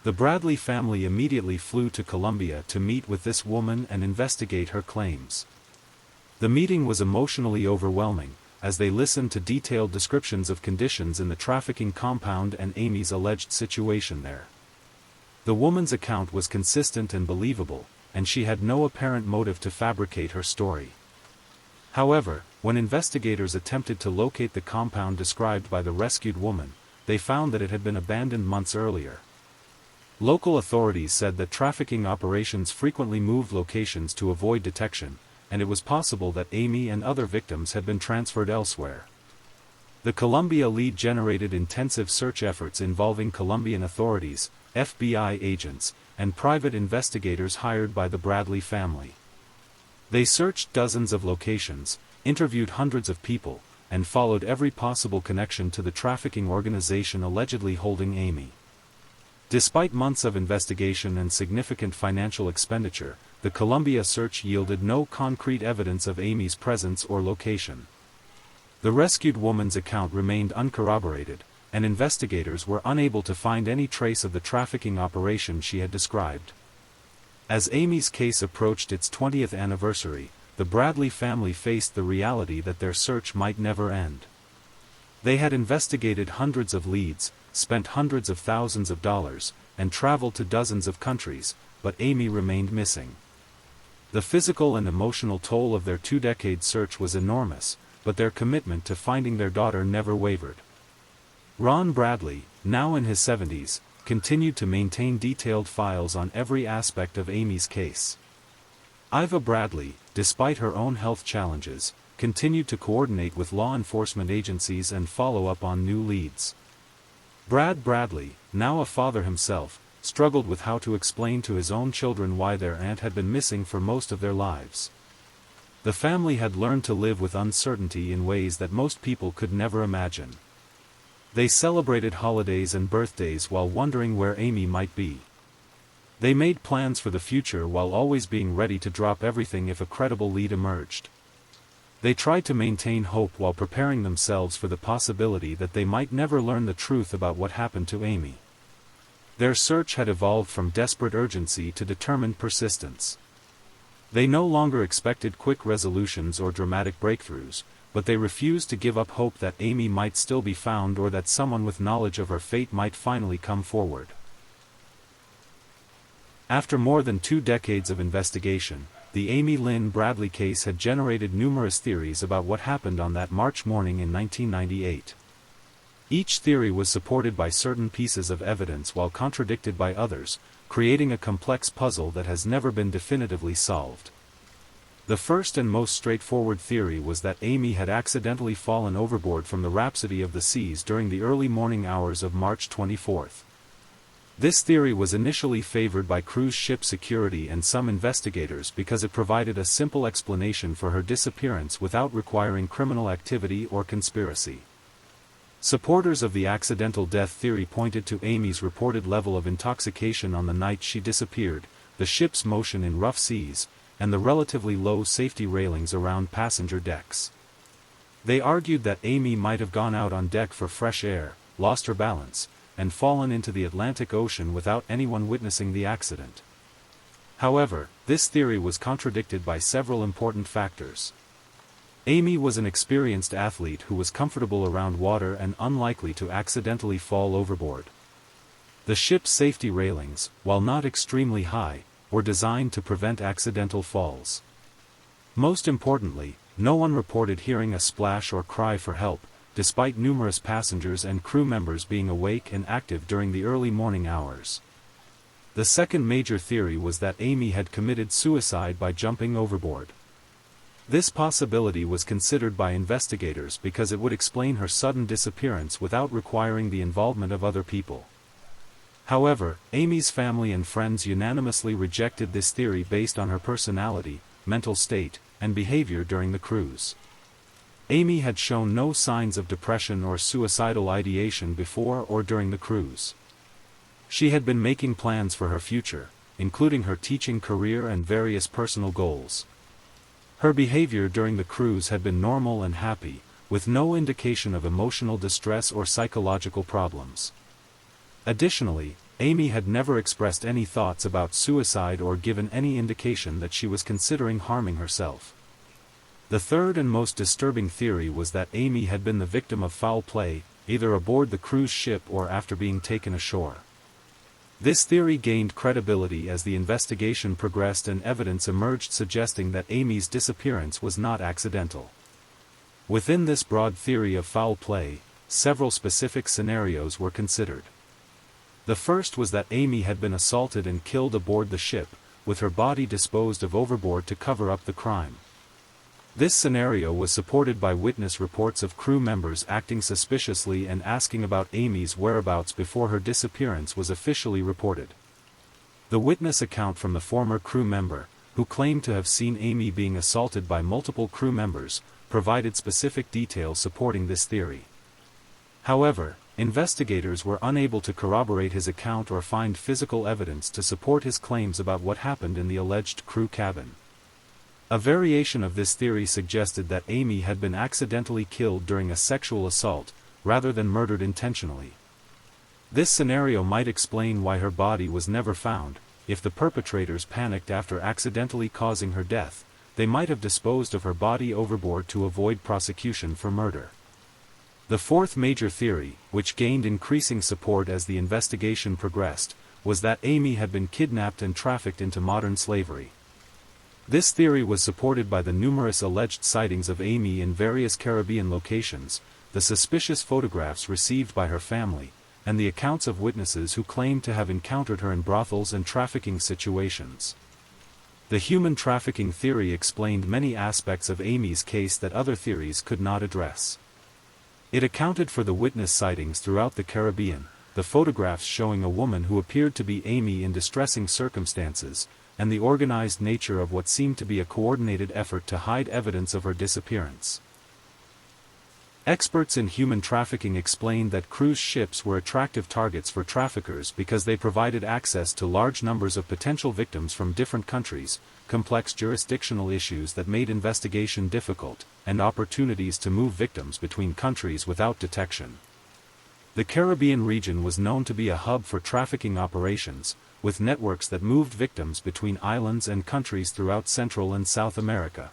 The Bradley family immediately flew to Colombia to meet with this woman and investigate her claims. The meeting was emotionally overwhelming, as they listened to detailed descriptions of conditions in the trafficking compound and Amy's alleged situation there. The woman's account was consistent and believable, and she had no apparent motive to fabricate her story. However, when investigators attempted to locate the compound described by the rescued woman, they found that it had been abandoned months earlier. Local authorities said that trafficking operations frequently moved locations to avoid detection, and it was possible that Amy and other victims had been transferred elsewhere. The Colombia lead generated intensive search efforts involving Colombian authorities, FBI agents, and private investigators hired by the Bradley family. They searched dozens of locations, interviewed hundreds of people, and followed every possible connection to the trafficking organization allegedly holding Amy. Despite months of investigation and significant financial expenditure, the Colombia search yielded no concrete evidence of Amy's presence or location. The rescued woman's account remained uncorroborated, and investigators were unable to find any trace of the trafficking operation she had described. As Amy's case approached its 20th anniversary, the Bradley family faced the reality that their search might never end. They had investigated hundreds of leads, spent hundreds of thousands of dollars, and traveled to dozens of countries, but Amy remained missing. The physical and emotional toll of their two-decade search was enormous, but their commitment to finding their daughter never wavered. Ron Bradley, now in his 70s, continued to maintain detailed files on every aspect of Amy's case. Iva Bradley, despite her own health challenges, continued to coordinate with law enforcement agencies and follow up on new leads. Brad Bradley, now a father himself, struggled with how to explain to his own children why their aunt had been missing for most of their lives. The family had learned to live with uncertainty in ways that most people could never imagine. They celebrated holidays and birthdays while wondering where Amy might be. They made plans for the future while always being ready to drop everything if a credible lead emerged. They tried to maintain hope while preparing themselves for the possibility that they might never learn the truth about what happened to Amy. Their search had evolved from desperate urgency to determined persistence. They no longer expected quick resolutions or dramatic breakthroughs, but they refused to give up hope that Amy might still be found or that someone with knowledge of her fate might finally come forward. After more than 2 decades of investigation, the Amy Lynn Bradley case had generated numerous theories about what happened on that March morning in 1998. Each theory was supported by certain pieces of evidence while contradicted by others, creating a complex puzzle that has never been definitively solved. The first and most straightforward theory was that Amy had accidentally fallen overboard from the Rhapsody of the Seas during the early morning hours of March 24. This theory was initially favored by cruise ship security and some investigators because it provided a simple explanation for her disappearance without requiring criminal activity or conspiracy. Supporters of the accidental death theory pointed to Amy's reported level of intoxication on the night she disappeared, the ship's motion in rough seas, and the relatively low safety railings around passenger decks. They argued that Amy might have gone out on deck for fresh air, lost her balance, and fallen into the Atlantic Ocean without anyone witnessing the accident. However, this theory was contradicted by several important factors. Amy was an experienced athlete who was comfortable around water and unlikely to accidentally fall overboard. The ship's safety railings, while not extremely high, were designed to prevent accidental falls. Most importantly, no one reported hearing a splash or cry for help, despite numerous passengers and crew members being awake and active during the early morning hours. The second major theory was that Amy had committed suicide by jumping overboard. This possibility was considered by investigators because it would explain her sudden disappearance without requiring the involvement of other people. However, Amy's family and friends unanimously rejected this theory based on her personality, mental state, and behavior during the cruise. Amy had shown no signs of depression or suicidal ideation before or during the cruise. She had been making plans for her future, including her teaching career and various personal goals. Her behavior during the cruise had been normal and happy, with no indication of emotional distress or psychological problems. Additionally, Amy had never expressed any thoughts about suicide or given any indication that she was considering harming herself. The third and most disturbing theory was that Amy had been the victim of foul play, either aboard the cruise ship or after being taken ashore. This theory gained credibility as the investigation progressed and evidence emerged suggesting that Amy's disappearance was not accidental. Within this broad theory of foul play, several specific scenarios were considered. The first was that Amy had been assaulted and killed aboard the ship, with her body disposed of overboard to cover up the crime. This scenario was supported by witness reports of crew members acting suspiciously and asking about Amy's whereabouts before her disappearance was officially reported. The witness account from the former crew member, who claimed to have seen Amy being assaulted by multiple crew members, provided specific details supporting this theory. However, investigators were unable to corroborate his account or find physical evidence to support his claims about what happened in the alleged crew cabin. A variation of this theory suggested that Amy had been accidentally killed during a sexual assault, rather than murdered intentionally. This scenario might explain why her body was never found. If the perpetrators panicked after accidentally causing her death, they might have disposed of her body overboard to avoid prosecution for murder. The fourth major theory, which gained increasing support as the investigation progressed, was that Amy had been kidnapped and trafficked into modern slavery. This theory was supported by the numerous alleged sightings of Amy in various Caribbean locations, the suspicious photographs received by her family, and the accounts of witnesses who claimed to have encountered her in brothels and trafficking situations. The human trafficking theory explained many aspects of Amy's case that other theories could not address. It accounted for the witness sightings throughout the Caribbean, the photographs showing a woman who appeared to be Amy in distressing circumstances, and the organized nature of what seemed to be a coordinated effort to hide evidence of her disappearance. Experts in human trafficking explained that cruise ships were attractive targets for traffickers because they provided access to large numbers of potential victims from different countries, complex jurisdictional issues that made investigation difficult, and opportunities to move victims between countries without detection. The Caribbean region was known to be a hub for trafficking operations, with networks that moved victims between islands and countries throughout Central and South America.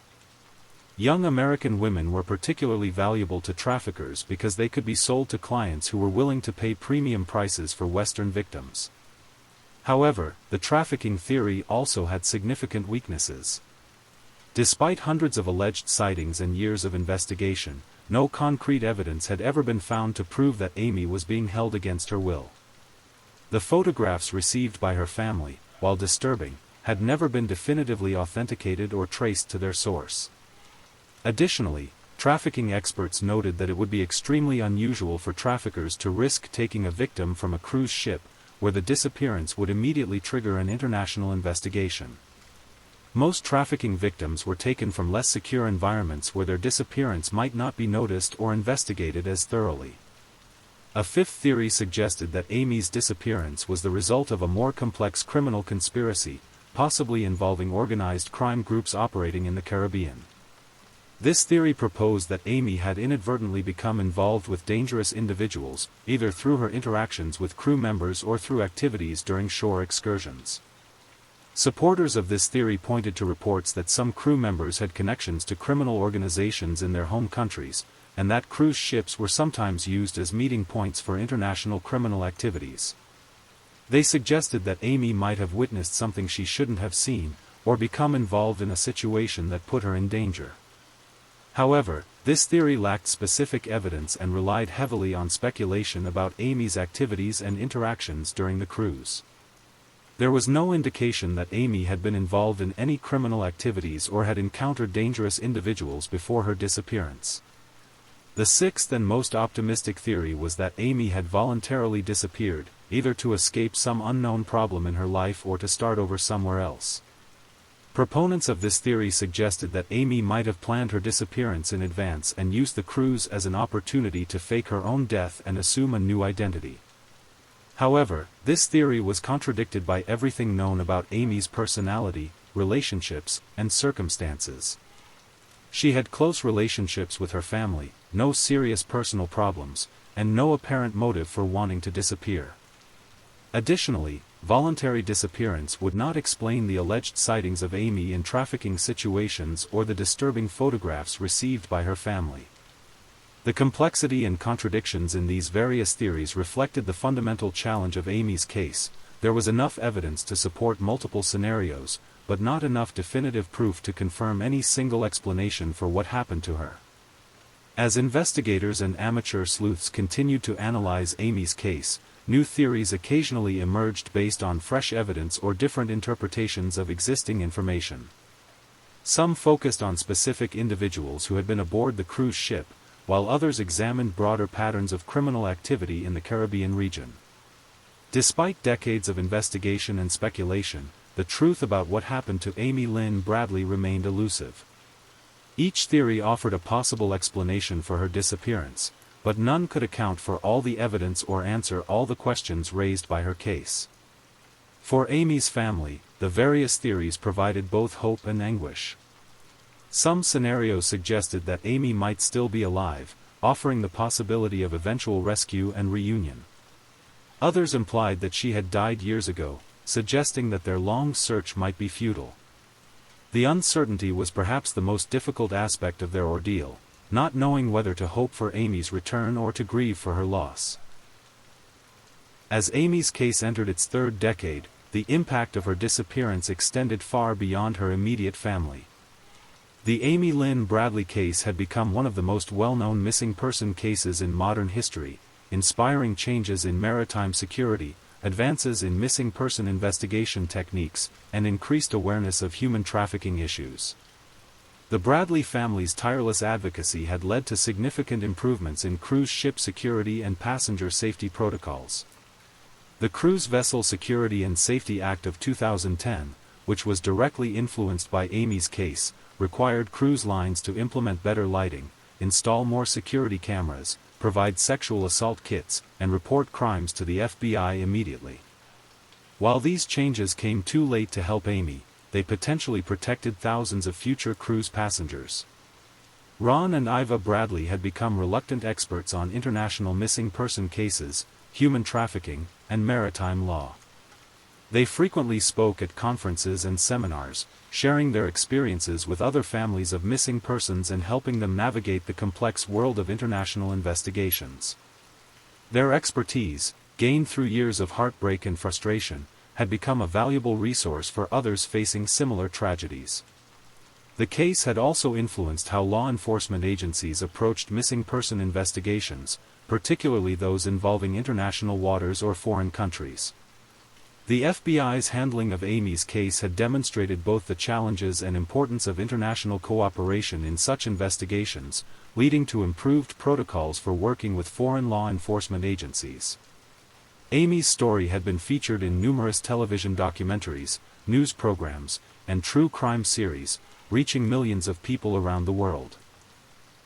Young American women were particularly valuable to traffickers because they could be sold to clients who were willing to pay premium prices for Western victims. However, the trafficking theory also had significant weaknesses. Despite hundreds of alleged sightings and years of investigation, no concrete evidence had ever been found to prove that Amy was being held against her will. The photographs received by her family, while disturbing, had never been definitively authenticated or traced to their source. Additionally, trafficking experts noted that it would be extremely unusual for traffickers to risk taking a victim from a cruise ship, where the disappearance would immediately trigger an international investigation. Most trafficking victims were taken from less secure environments where their disappearance might not be noticed or investigated as thoroughly. A fifth theory suggested that Amy's disappearance was the result of a more complex criminal conspiracy, possibly involving organized crime groups operating in the Caribbean. This theory proposed that Amy had inadvertently become involved with dangerous individuals, either through her interactions with crew members or through activities during shore excursions. Supporters of this theory pointed to reports that some crew members had connections to criminal organizations in their home countries, and that cruise ships were sometimes used as meeting points for international criminal activities. They suggested that Amy might have witnessed something she shouldn't have seen, or become involved in a situation that put her in danger. However, this theory lacked specific evidence and relied heavily on speculation about Amy's activities and interactions during the cruise. There was no indication that Amy had been involved in any criminal activities or had encountered dangerous individuals before her disappearance. The sixth and most optimistic theory was that Amy had voluntarily disappeared, either to escape some unknown problem in her life or to start over somewhere else. Proponents of this theory suggested that Amy might have planned her disappearance in advance and used the cruise as an opportunity to fake her own death and assume a new identity. However, this theory was contradicted by everything known about Amy's personality, relationships, and circumstances. She had close relationships with her family, no serious personal problems, and no apparent motive for wanting to disappear. Additionally, voluntary disappearance would not explain the alleged sightings of Amy in trafficking situations or the disturbing photographs received by her family. The complexity and contradictions in these various theories reflected the fundamental challenge of Amy's case. There was enough evidence to support multiple scenarios, but not enough definitive proof to confirm any single explanation for what happened to her. As investigators and amateur sleuths continued to analyze Amy's case, new theories occasionally emerged based on fresh evidence or different interpretations of existing information. Some focused on specific individuals who had been aboard the cruise ship, while others examined broader patterns of criminal activity in the Caribbean region. Despite decades of investigation and speculation, the truth about what happened to Amy Lynn Bradley remained elusive. Each theory offered a possible explanation for her disappearance, but none could account for all the evidence or answer all the questions raised by her case. For Amy's family, the various theories provided both hope and anguish. Some scenarios suggested that Amy might still be alive, offering the possibility of eventual rescue and reunion. Others implied that she had died years ago, suggesting that their long search might be futile. The uncertainty was perhaps the most difficult aspect of their ordeal, not knowing whether to hope for Amy's return or to grieve for her loss. As Amy's case entered its third decade, the impact of her disappearance extended far beyond her immediate family. The Amy Lynn Bradley case had become one of the most well-known missing person cases in modern history, inspiring changes in maritime security, advances in missing person investigation techniques, and increased awareness of human trafficking issues. The Bradley family's tireless advocacy had led to significant improvements in cruise ship security and passenger safety protocols. The Cruise Vessel Security and Safety Act of 2010, which was directly influenced by Amy's case, required cruise lines to implement better lighting, install more security cameras, provide sexual assault kits, and report crimes to the FBI immediately. While these changes came too late to help Amy, they potentially protected thousands of future cruise passengers. Ron and Iva Bradley had become reluctant experts on international missing person cases, human trafficking, and maritime law. They frequently spoke at conferences and seminars, sharing their experiences with other families of missing persons and helping them navigate the complex world of international investigations. Their expertise, gained through years of heartbreak and frustration, had become a valuable resource for others facing similar tragedies. The case had also influenced how law enforcement agencies approached missing person investigations, particularly those involving international waters or foreign countries. The FBI's handling of Amy's case had demonstrated both the challenges and importance of international cooperation in such investigations, leading to improved protocols for working with foreign law enforcement agencies. Amy's story had been featured in numerous television documentaries, news programs, and true crime series, reaching millions of people around the world.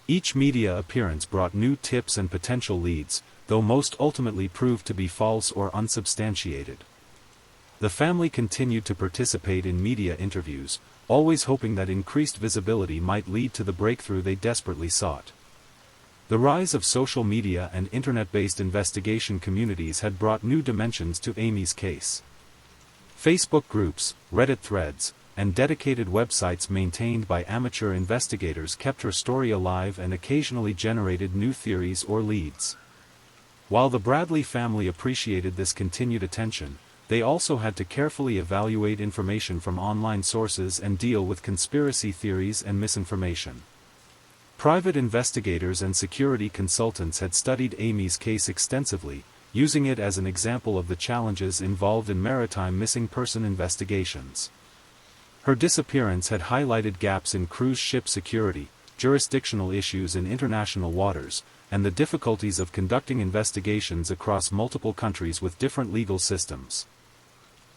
Each media appearance brought new tips and potential leads, though most ultimately proved to be false or unsubstantiated. The family continued to participate in media interviews, always hoping that increased visibility might lead to the breakthrough they desperately sought. The rise of social media and internet-based investigation communities had brought new dimensions to Amy's case. Facebook groups, Reddit threads, and dedicated websites maintained by amateur investigators kept her story alive and occasionally generated new theories or leads. While the Bradley family appreciated this continued attention, they also had to carefully evaluate information from online sources and deal with conspiracy theories and misinformation. Private investigators and security consultants had studied Amy's case extensively, using it as an example of the challenges involved in maritime missing person investigations. Her disappearance had highlighted gaps in cruise ship security, jurisdictional issues in international waters, and the difficulties of conducting investigations across multiple countries with different legal systems.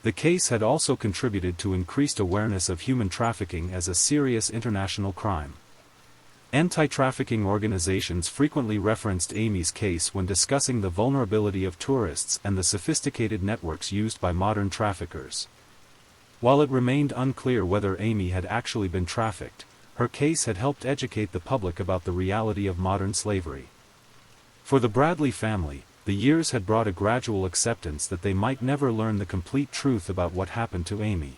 The case had also contributed to increased awareness of human trafficking as a serious international crime. Anti-trafficking organizations frequently referenced Amy's case when discussing the vulnerability of tourists and the sophisticated networks used by modern traffickers. While it remained unclear whether Amy had actually been trafficked, her case had helped educate the public about the reality of modern slavery. For the Bradley family, the years had brought a gradual acceptance that they might never learn the complete truth about what happened to Amy.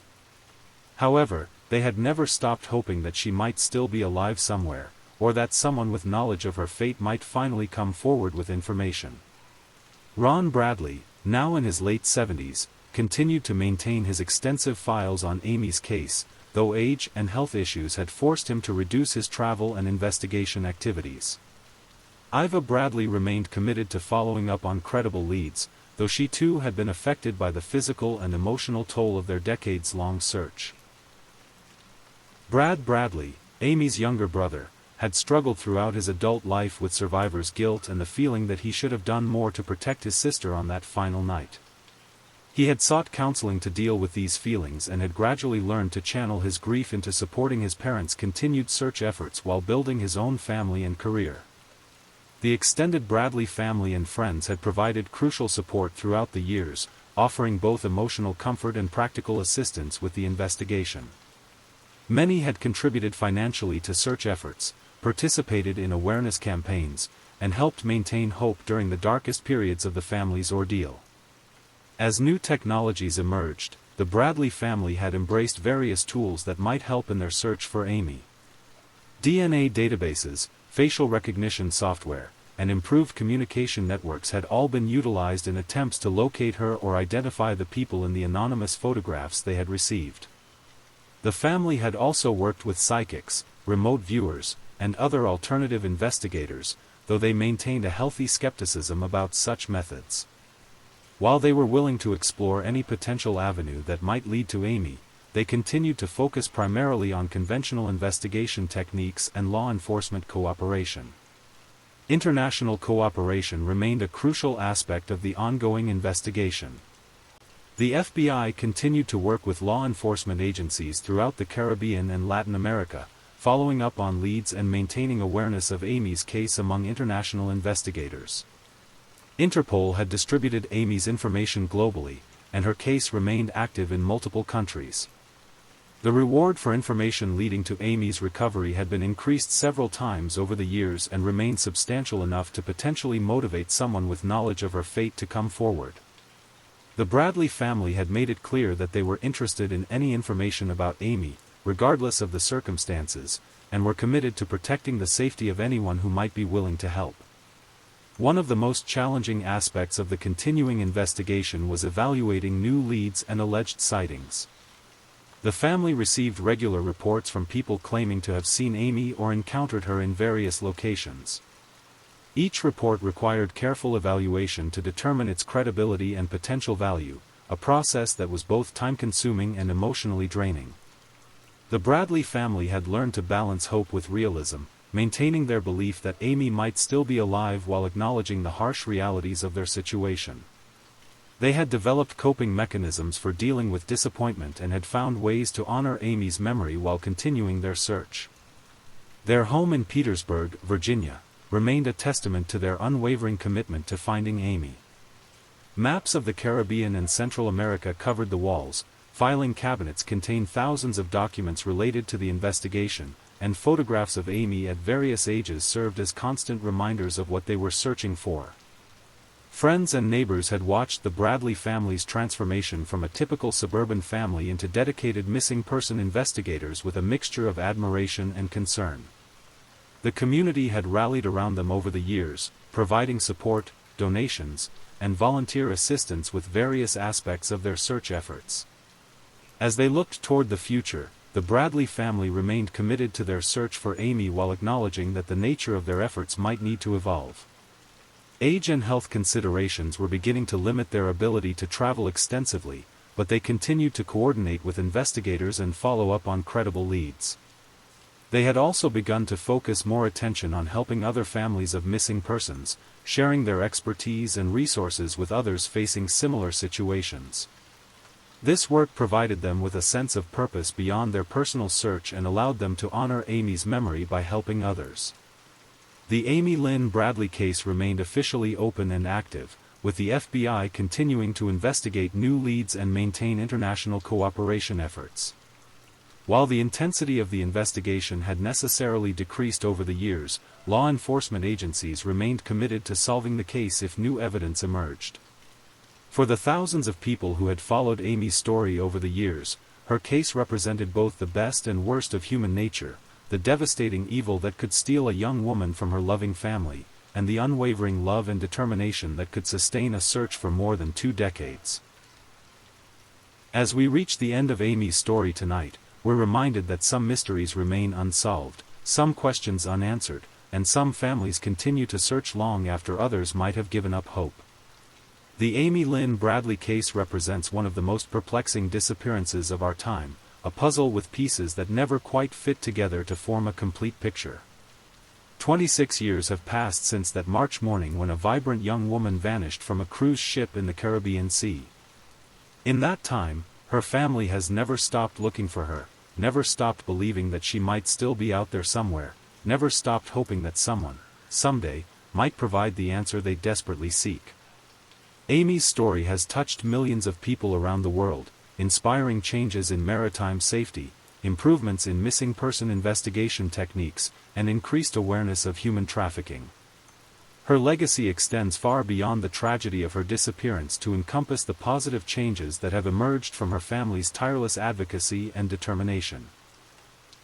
However, they had never stopped hoping that she might still be alive somewhere, or that someone with knowledge of her fate might finally come forward with information. Ron Bradley, now in his late 70s, continued to maintain his extensive files on Amy's case, though age and health issues had forced him to reduce his travel and investigation activities. Iva Bradley remained committed to following up on credible leads, though she too had been affected by the physical and emotional toll of their decades-long search. Brad Bradley, Amy's younger brother, had struggled throughout his adult life with survivor's guilt and the feeling that he should have done more to protect his sister on that final night. He had sought counseling to deal with these feelings and had gradually learned to channel his grief into supporting his parents' continued search efforts while building his own family and career. The extended Bradley family and friends had provided crucial support throughout the years, offering both emotional comfort and practical assistance with the investigation. Many had contributed financially to search efforts, participated in awareness campaigns, and helped maintain hope during the darkest periods of the family's ordeal. As new technologies emerged, the Bradley family had embraced various tools that might help in their search for Amy. DNA databases, facial recognition software, and improved communication networks had all been utilized in attempts to locate her or identify the people in the anonymous photographs they had received. The family had also worked with psychics, remote viewers, and other alternative investigators, though they maintained a healthy skepticism about such methods. While they were willing to explore any potential avenue that might lead to Amy, they continued to focus primarily on conventional investigation techniques and law enforcement cooperation. International cooperation remained a crucial aspect of the ongoing investigation. The FBI continued to work with law enforcement agencies throughout the Caribbean and Latin America, following up on leads and maintaining awareness of Amy's case among international investigators. Interpol had distributed Amy's information globally, and her case remained active in multiple countries. The reward for information leading to Amy's recovery had been increased several times over the years and remained substantial enough to potentially motivate someone with knowledge of her fate to come forward. The Bradley family had made it clear that they were interested in any information about Amy, regardless of the circumstances, and were committed to protecting the safety of anyone who might be willing to help. One of the most challenging aspects of the continuing investigation was evaluating new leads and alleged sightings. The family received regular reports from people claiming to have seen Amy or encountered her in various locations. Each report required careful evaluation to determine its credibility and potential value, a process that was both time-consuming and emotionally draining. The Bradley family had learned to balance hope with realism, maintaining their belief that Amy might still be alive while acknowledging the harsh realities of their situation. They had developed coping mechanisms for dealing with disappointment and had found ways to honor Amy's memory while continuing their search. Their home in Petersburg, Virginia, remained a testament to their unwavering commitment to finding Amy. Maps of the Caribbean and Central America covered the walls, filing cabinets contained thousands of documents related to the investigation, and photographs of Amy at various ages served as constant reminders of what they were searching for. Friends and neighbors had watched the Bradley family's transformation from a typical suburban family into dedicated missing person investigators with a mixture of admiration and concern. The community had rallied around them over the years, providing support, donations, and volunteer assistance with various aspects of their search efforts. As they looked toward the future, the Bradley family remained committed to their search for Amy while acknowledging that the nature of their efforts might need to evolve. Age and health considerations were beginning to limit their ability to travel extensively, but they continued to coordinate with investigators and follow up on credible leads. They had also begun to focus more attention on helping other families of missing persons, sharing their expertise and resources with others facing similar situations. This work provided them with a sense of purpose beyond their personal search and allowed them to honor Amy's memory by helping others. The Amy Lynn Bradley case remained officially open and active, with the FBI continuing to investigate new leads and maintain international cooperation efforts. While the intensity of the investigation had necessarily decreased over the years, law enforcement agencies remained committed to solving the case if new evidence emerged. For the thousands of people who had followed Amy's story over the years, her case represented both the best and worst of human nature, the devastating evil that could steal a young woman from her loving family, and the unwavering love and determination that could sustain a search for more than 2 decades. As we reach the end of Amy's story tonight, we're reminded that some mysteries remain unsolved, some questions unanswered, and some families continue to search long after others might have given up hope. The Amy Lynn Bradley case represents one of the most perplexing disappearances of our time, a puzzle with pieces that never quite fit together to form a complete picture. 26 years have passed since that March morning when a vibrant young woman vanished from a cruise ship in the Caribbean Sea. In that time, her family has never stopped looking for her, never stopped believing that she might still be out there somewhere, never stopped hoping that someone, someday, might provide the answer they desperately seek. Amy's story has touched millions of people around the world, inspiring changes in maritime safety, improvements in missing person investigation techniques, and increased awareness of human trafficking. Her legacy extends far beyond the tragedy of her disappearance to encompass the positive changes that have emerged from her family's tireless advocacy and determination.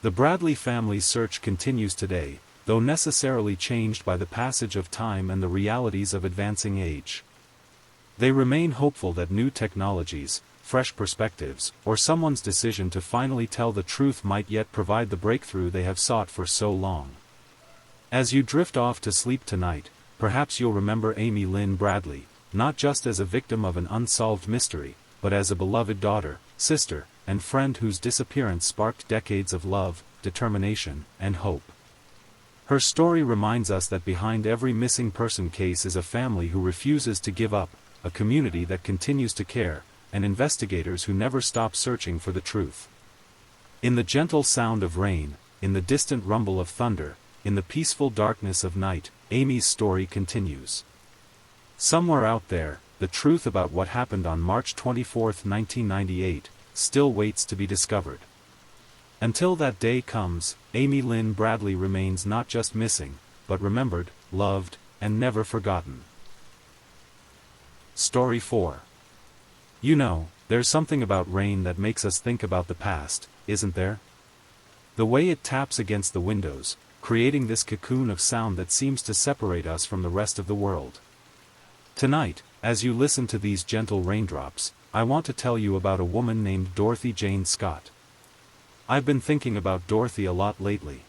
The Bradley family's search continues today, though necessarily changed by the passage of time and the realities of advancing age. They remain hopeful that new technologies, fresh perspectives, or someone's decision to finally tell the truth might yet provide the breakthrough they have sought for so long. As you drift off to sleep tonight, perhaps you'll remember Amy Lynn Bradley, not just as a victim of an unsolved mystery, but as a beloved daughter, sister, and friend whose disappearance sparked decades of love, determination, and hope. Her story reminds us that behind every missing person case is a family who refuses to give up, a community that continues to care, and investigators who never stop searching for the truth. In the gentle sound of rain, in the distant rumble of thunder, in the peaceful darkness of night, Amy's story continues. Somewhere out there, the truth about what happened on March 24, 1998, still waits to be discovered. Until that day comes, Amy Lynn Bradley remains not just missing, but remembered, loved, and never forgotten. Story 4. You know, there's something about rain that makes us think about the past, isn't there? The way it taps against the windows, creating this cocoon of sound that seems to separate us from the rest of the world. Tonight, as you listen to these gentle raindrops, I want to tell you about a woman named Dorothy Jane Scott. I've been thinking about Dorothy a lot lately.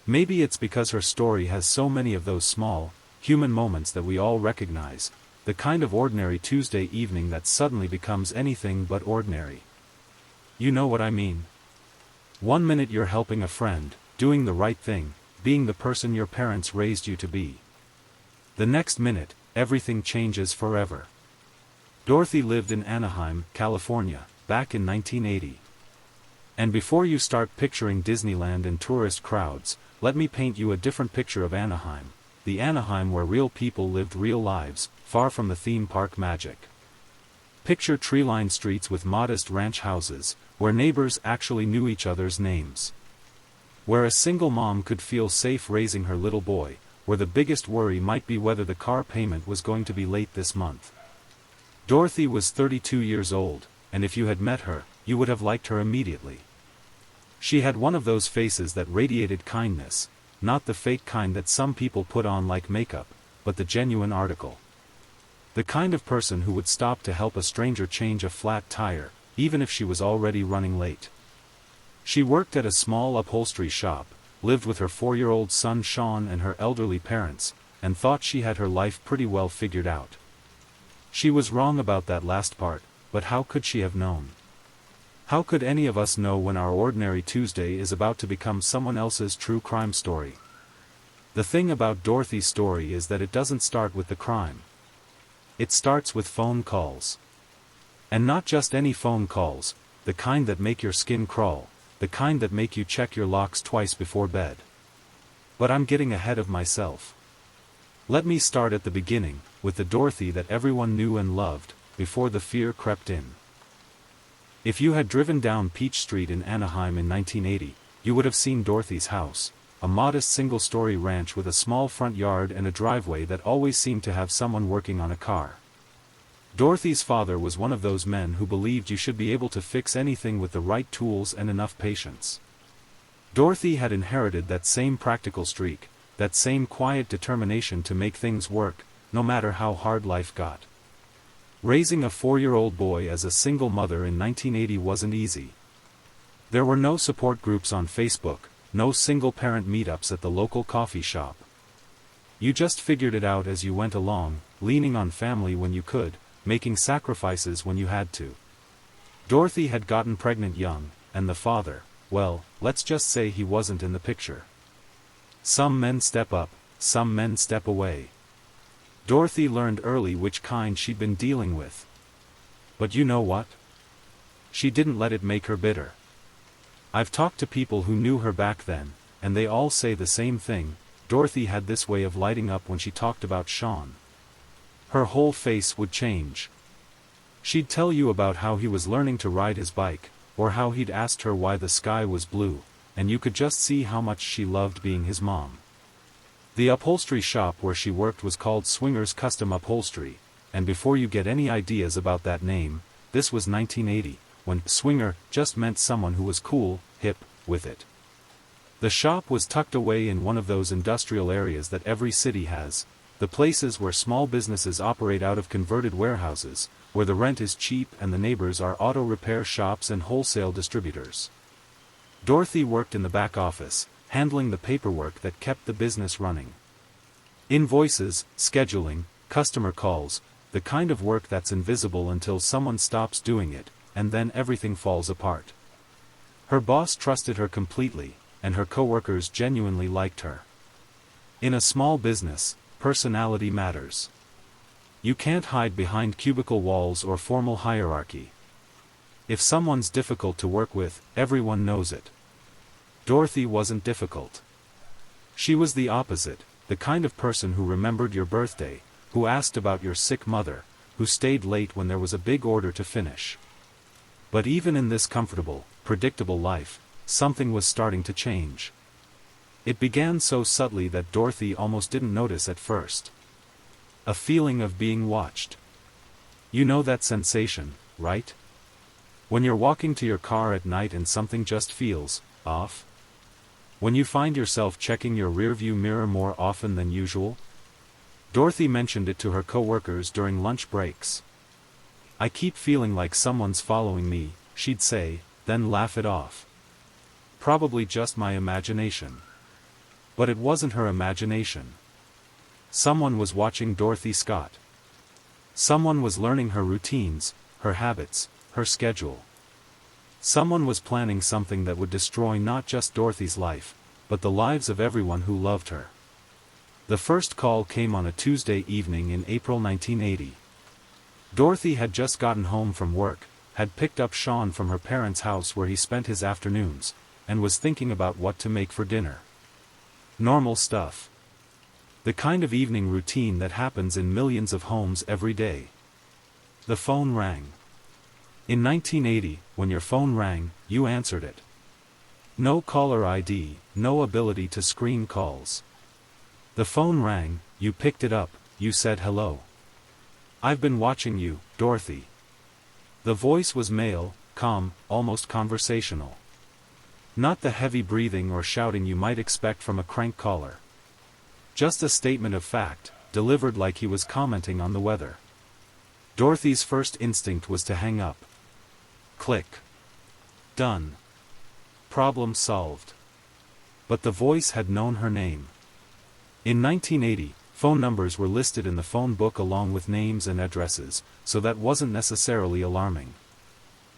Maybe it's because her story has so many of those small, human moments that we all recognize, the kind of ordinary Tuesday evening that suddenly becomes anything but ordinary. You know what I mean? One minute you're helping a friend, doing the right thing, being the person your parents raised you to be. The next minute, everything changes forever. Dorothy lived in Anaheim, California, back in 1980. And before you start picturing Disneyland and tourist crowds, let me paint you a different picture of Anaheim, the Anaheim where real people lived real lives, far from the theme park magic. Picture tree-lined streets with modest ranch houses, where neighbors actually knew each other's names. Where a single mom could feel safe raising her little boy, where the biggest worry might be whether the car payment was going to be late this month. Dorothy was 32 years old, and if you had met her, you would have liked her immediately. She had one of those faces that radiated kindness, not the fake kind that some people put on like makeup, but the genuine article. The kind of person who would stop to help a stranger change a flat tire, even if she was already running late. She worked at a small upholstery shop, lived with her 4-year-old son Sean and her elderly parents, and thought she had her life pretty well figured out. She was wrong about that last part, but how could she have known? How could any of us know when our ordinary Tuesday is about to become someone else's true crime story? The thing about Dorothy's story is that it doesn't start with the crime. It starts with phone calls. And not just any phone calls, the kind that make your skin crawl, the kind that make you check your locks twice before bed. But I'm getting ahead of myself. Let me start at the beginning, with the Dorothy that everyone knew and loved, before the fear crept in. If you had driven down Peach Street in Anaheim in 1980, you would have seen Dorothy's house, a modest single-story ranch with a small front yard and a driveway that always seemed to have someone working on a car. Dorothy's father was one of those men who believed you should be able to fix anything with the right tools and enough patience. Dorothy had inherited that same practical streak, that same quiet determination to make things work, no matter how hard life got. Raising a 4-year-old boy as a single mother in 1980 wasn't easy. There were no support groups on Facebook, no single-parent meetups at the local coffee shop. You just figured it out as you went along, leaning on family when you could, making sacrifices when you had to. Dorothy had gotten pregnant young, and the father, well, let's just say he wasn't in the picture. Some men step up, some men step away. Dorothy learned early which kind she'd been dealing with. But you know what? She didn't let it make her bitter. I've talked to people who knew her back then, and they all say the same thing. Dorothy had this way of lighting up when she talked about Sean. Her whole face would change. She'd tell you about how he was learning to ride his bike, or how he'd asked her why the sky was blue, and you could just see how much she loved being his mom. The upholstery shop where she worked was called Swingers Custom Upholstery, and before you get any ideas about that name, this was 1980, when swinger just meant someone who was cool, hip, with it. The shop was tucked away in one of those industrial areas that every city has, The places where small businesses operate out of converted warehouses, where the rent is cheap and the neighbors are auto repair shops and wholesale distributors. Dorothy worked in the back office, handling the paperwork that kept the business running. Invoices, scheduling, customer calls, the kind of work that's invisible until someone stops doing it, and then everything falls apart. Her boss trusted her completely, and her coworkers genuinely liked her. In a small business, personality matters. You can't hide behind cubicle walls or formal hierarchy. If someone's difficult to work with, everyone knows it. Dorothy wasn't difficult. She was the opposite, the kind of person who remembered your birthday, who asked about your sick mother, who stayed late when there was a big order to finish. But even in this comfortable, predictable life, something was starting to change. It began so subtly that Dorothy almost didn't notice at first. A feeling of being watched. You know that sensation, right? When you're walking to your car at night and something just feels off? When you find yourself checking your rearview mirror more often than usual? Dorothy mentioned it to her coworkers during lunch breaks. "I keep feeling like someone's following me," she'd say, then laugh it off. Probably just my imagination. But it wasn't her imagination. Someone was watching Dorothy Scott. Someone was learning her routines, her habits, her schedule. Someone was planning something that would destroy not just Dorothy's life, but the lives of everyone who loved her. The first call came on a Tuesday evening in April 1980. Dorothy had just gotten home from work, had picked up Sean from her parents' house where he spent his afternoons, and was thinking about what to make for dinner. Normal stuff. The kind of evening routine that happens in millions of homes every day. The phone rang. In 1980, when your phone rang, you answered it. No caller ID, no ability to screen calls. The phone rang, you picked it up, you said hello. "I've been watching you, Dorothy." The voice was male, calm, almost conversational. Not the heavy breathing or shouting you might expect from a crank caller. Just a statement of fact, delivered like he was commenting on the weather. Dorothy's first instinct was to hang up. Click. Done. Problem solved. But the voice had known her name. In 1980, phone numbers were listed in the phone book along with names and addresses, so that wasn't necessarily alarming.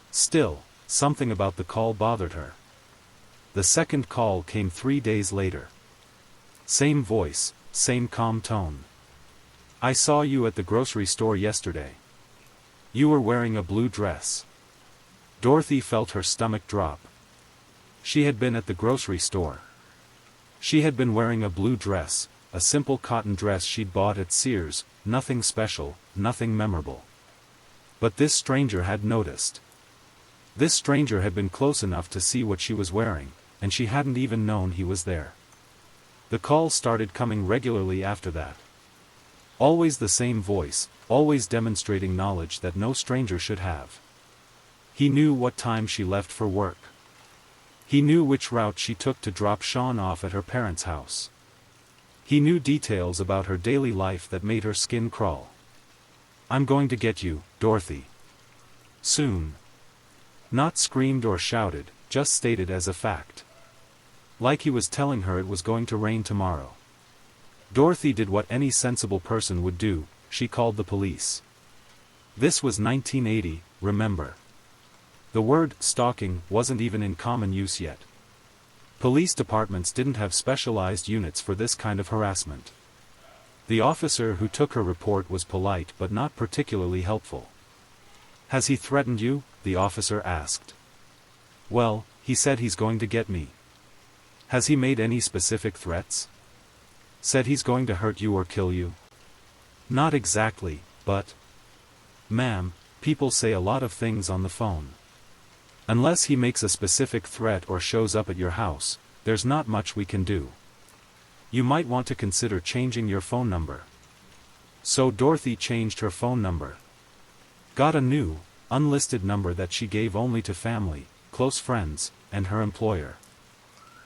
Still, something about the call bothered her. The second call came 3 days later. Same voice, same calm tone. "I saw you at the grocery store yesterday. You were wearing a blue dress." Dorothy felt her stomach drop. She had been at the grocery store. She had been wearing a blue dress, a simple cotton dress she'd bought at Sears, nothing special, nothing memorable. But this stranger had noticed. This stranger had been close enough to see what she was wearing, and she hadn't even known he was there. The calls started coming regularly after that. Always the same voice, always demonstrating knowledge that no stranger should have. He knew what time she left for work. He knew which route she took to drop Sean off at her parents' house. He knew details about her daily life that made her skin crawl. "I'm going to get you, Dorothy. Soon." Not screamed or shouted, just stated as a fact. Like he was telling her it was going to rain tomorrow. Dorothy did what any sensible person would do, she called the police. This was 1980, remember. The word stalking wasn't even in common use yet. Police departments didn't have specialized units for this kind of harassment. The officer who took her report was polite but not particularly helpful. "Has he threatened you?" the officer asked. "Well, he said he's going to get me." "Has he made any specific threats?" "Said he's going to hurt you or kill you." "Not exactly, but..." "Ma'am, people say a lot of things on the phone. Unless he makes a specific threat or shows up at your house, there's not much we can do. You might want to consider changing your phone number." So Dorothy changed her phone number. Got a new, unlisted number that she gave only to family, close friends, and her employer.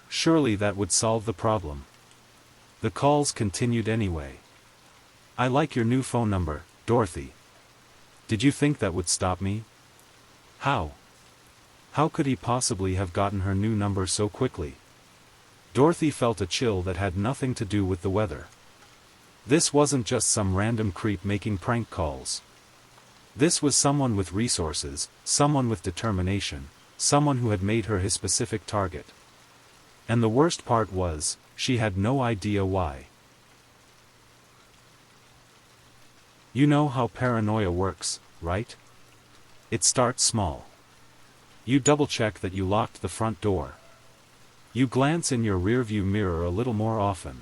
Surely that would solve the problem. The calls continued anyway. I like your new phone number, Dorothy. Did you think that would stop me? How? How could he possibly have gotten her new number so quickly? Dorothy felt a chill that had nothing to do with the weather. This wasn't just some random creep making prank calls. This was someone with resources, someone with determination, someone who had made her his specific target. And the worst part was, she had no idea why. You know how paranoia works, right? It starts small. You double-check that you locked the front door. You glance in your rearview mirror a little more often.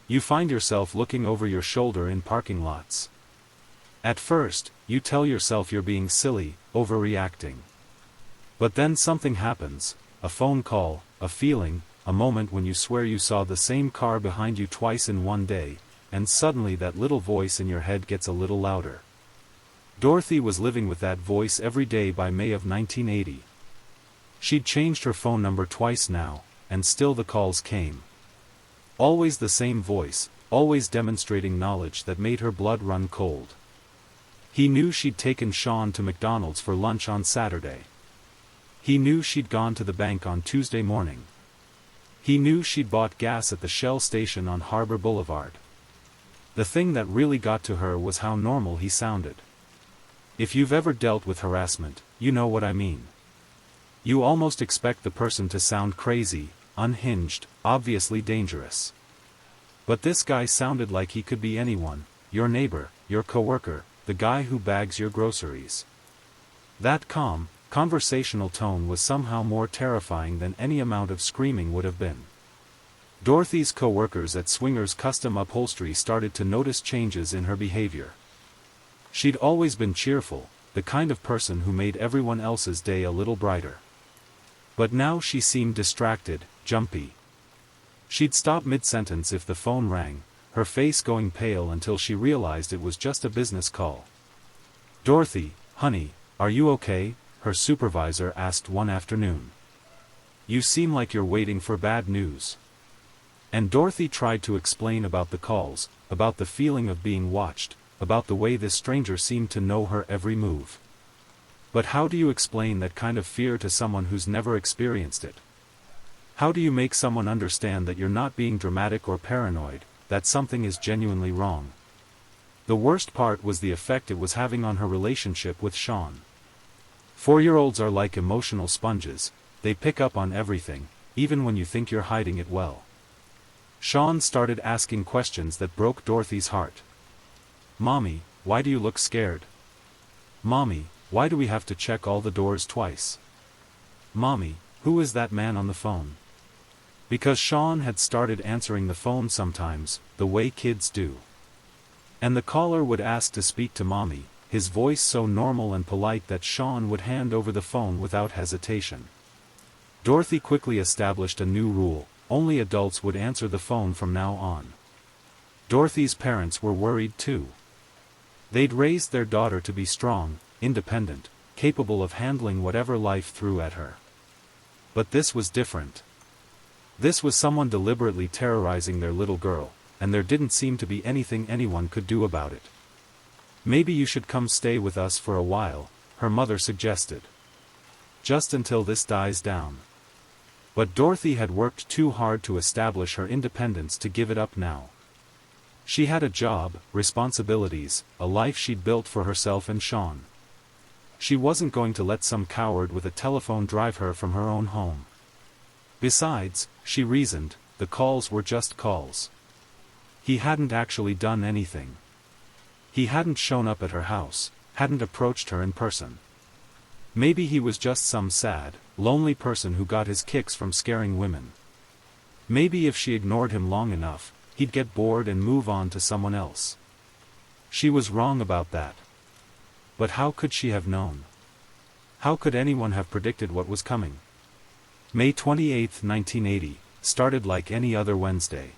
You find yourself looking over your shoulder in parking lots. At first, you tell yourself you're being silly, overreacting. But then something happens, a phone call, a feeling, a moment when you swear you saw the same car behind you twice in one day, and suddenly that little voice in your head gets a little louder. Dorothy was living with that voice every day by May of 1980. She'd changed her phone number twice now, and still the calls came. Always the same voice, always demonstrating knowledge that made her blood run cold. He knew she'd taken Sean to McDonald's for lunch on Saturday. He knew she'd gone to the bank on Tuesday morning. He knew she'd bought gas at the Shell station on Harbor Boulevard. The thing that really got to her was how normal he sounded. If you've ever dealt with harassment, you know what I mean. You almost expect the person to sound crazy, unhinged, obviously dangerous. But this guy sounded like he could be anyone, your neighbor, your coworker, the guy who bags your groceries. That calm, conversational tone was somehow more terrifying than any amount of screaming would have been. Dorothy's co-workers at Swingers Custom Upholstery started to notice changes in her behavior. She'd always been cheerful, the kind of person who made everyone else's day a little brighter. But now she seemed distracted, jumpy. She'd stop mid-sentence if the phone rang, her face going pale until she realized it was just a business call. "Dorothy, honey, are you okay?" her supervisor asked one afternoon. "You seem like you're waiting for bad news." And Dorothy tried to explain about the calls, about the feeling of being watched, about the way this stranger seemed to know her every move. But how do you explain that kind of fear to someone who's never experienced it? How do you make someone understand that you're not being dramatic or paranoid, that something is genuinely wrong? The worst part was the effect it was having on her relationship with Sean. 4-year-olds are like emotional sponges, they pick up on everything, even when you think you're hiding it well. Sean started asking questions that broke Dorothy's heart. "Mommy, why do you look scared? Mommy, why do we have to check all the doors twice? Mommy, who is that man on the phone?" Because Sean had started answering the phone sometimes, the way kids do. And the caller would ask to speak to Mommy, his voice so normal and polite that Sean would hand over the phone without hesitation. Dorothy quickly established a new rule: only adults would answer the phone from now on. Dorothy's parents were worried too. They'd raised their daughter to be strong, independent, capable of handling whatever life threw at her. But this was different. This was someone deliberately terrorizing their little girl, and there didn't seem to be anything anyone could do about it. "Maybe you should come stay with us for a while," her mother suggested. "Just until this dies down." But Dorothy had worked too hard to establish her independence to give it up now. She had a job, responsibilities, a life she'd built for herself and Sean. She wasn't going to let some coward with a telephone drive her from her own home. Besides, she reasoned, the calls were just calls. He hadn't actually done anything. He hadn't shown up at her house, hadn't approached her in person. Maybe he was just some sad, lonely person who got his kicks from scaring women. Maybe if she ignored him long enough, he'd get bored and move on to someone else. She was wrong about that. But how could she have known? How could anyone have predicted what was coming? May 28, 1980, started like any other Wednesday.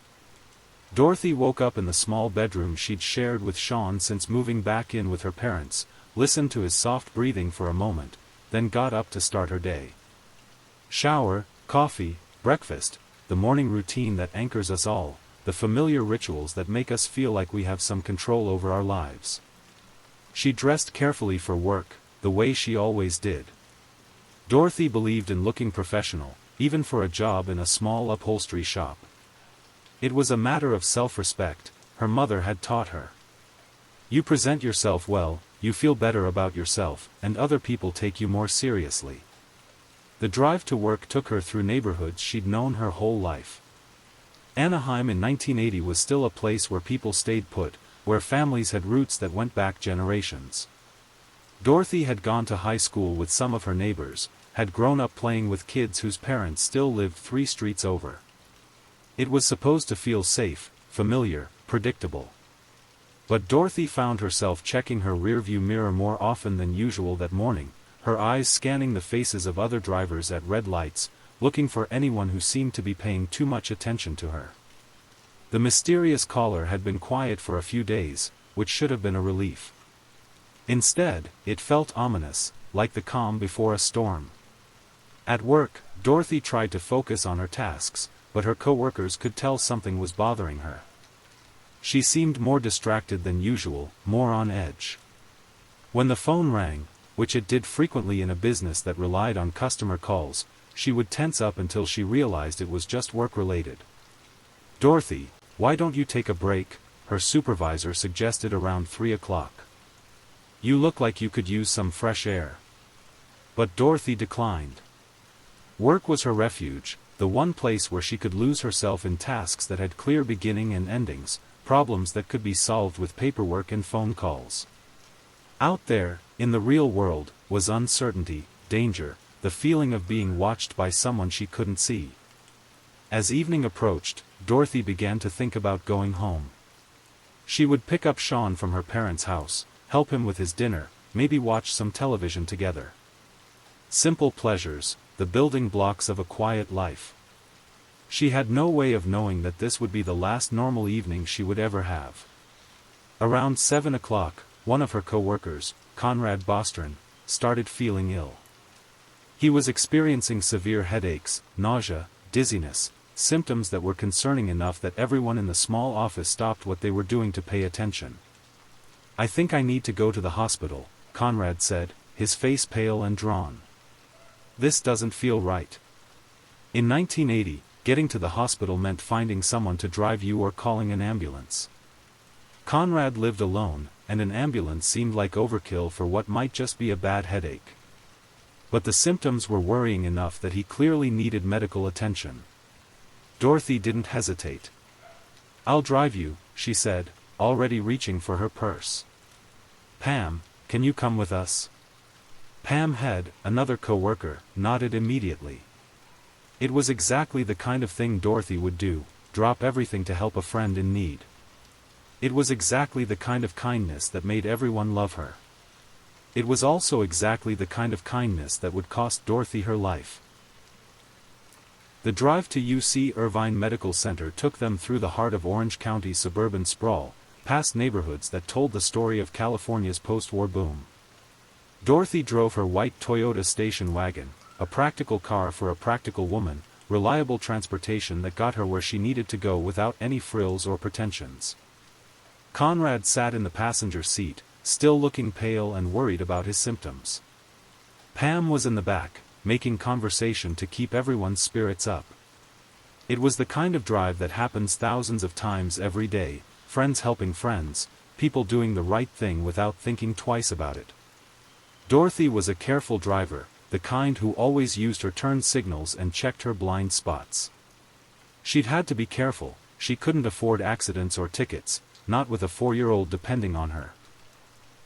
Dorothy woke up in the small bedroom she'd shared with Sean since moving back in with her parents, listened to his soft breathing for a moment, then got up to start her day. Shower, coffee, breakfast, the morning routine that anchors us all, the familiar rituals that make us feel like we have some control over our lives. She dressed carefully for work, the way she always did. Dorothy believed in looking professional, even for a job in a small upholstery shop. It was a matter of self-respect, her mother had taught her. You present yourself well, you feel better about yourself, and other people take you more seriously. The drive to work took her through neighborhoods she'd known her whole life. Anaheim in 1980 was still a place where people stayed put, where families had roots that went back generations. Dorothy had gone to high school with some of her neighbors, had grown up playing with kids whose parents still lived 3 streets over. It was supposed to feel safe, familiar, predictable. But Dorothy found herself checking her rearview mirror more often than usual that morning, her eyes scanning the faces of other drivers at red lights, looking for anyone who seemed to be paying too much attention to her. The mysterious caller had been quiet for a few days, which should have been a relief. Instead, it felt ominous, like the calm before a storm. At work, Dorothy tried to focus on her tasks, but her coworkers could tell something was bothering her. She seemed more distracted than usual, more on edge. When the phone rang, which it did frequently in a business that relied on customer calls, she would tense up until she realized it was just work-related. "Dorothy, why don't you take a break?" her supervisor suggested around 3 o'clock. "You look like you could use some fresh air." But Dorothy declined. Work was her refuge, the one place where she could lose herself in tasks that had clear beginning and endings, problems that could be solved with paperwork and phone calls. Out there, in the real world, was uncertainty, danger, the feeling of being watched by someone she couldn't see. As evening approached, Dorothy began to think about going home. She would pick up Sean from her parents' house, help him with his dinner, maybe watch some television together. Simple pleasures, the building blocks of a quiet life. She had no way of knowing that this would be the last normal evening she would ever have. Around 7 o'clock, one of her co-workers, Conrad Bostron, started feeling ill. He was experiencing severe headaches, nausea, dizziness, symptoms that were concerning enough that everyone in the small office stopped what they were doing to pay attention. "I think I need to go to the hospital," Conrad said, his face pale and drawn. "This doesn't feel right." In 1980, getting to the hospital meant finding someone to drive you or calling an ambulance. Conrad lived alone, and an ambulance seemed like overkill for what might just be a bad headache. But the symptoms were worrying enough that he clearly needed medical attention. Dorothy didn't hesitate. "I'll drive you," she said, already reaching for her purse. "Pam, can you come with us?" Pam Head, another co-worker, nodded immediately. It was exactly the kind of thing Dorothy would do, drop everything to help a friend in need. It was exactly the kind of kindness that made everyone love her. It was also exactly the kind of kindness that would cost Dorothy her life. The drive to UC Irvine Medical Center took them through the heart of Orange County's suburban sprawl, past neighborhoods that told the story of California's post-war boom. Dorothy drove her white Toyota station wagon, a practical car for a practical woman, reliable transportation that got her where she needed to go without any frills or pretensions. Conrad sat in the passenger seat, still looking pale and worried about his symptoms. Pam was in the back, making conversation to keep everyone's spirits up. It was the kind of drive that happens thousands of times every day, friends helping friends, people doing the right thing without thinking twice about it. Dorothy was a careful driver, the kind who always used her turn signals and checked her blind spots. She'd had to be careful, she couldn't afford accidents or tickets, not with a 4-year-old depending on her.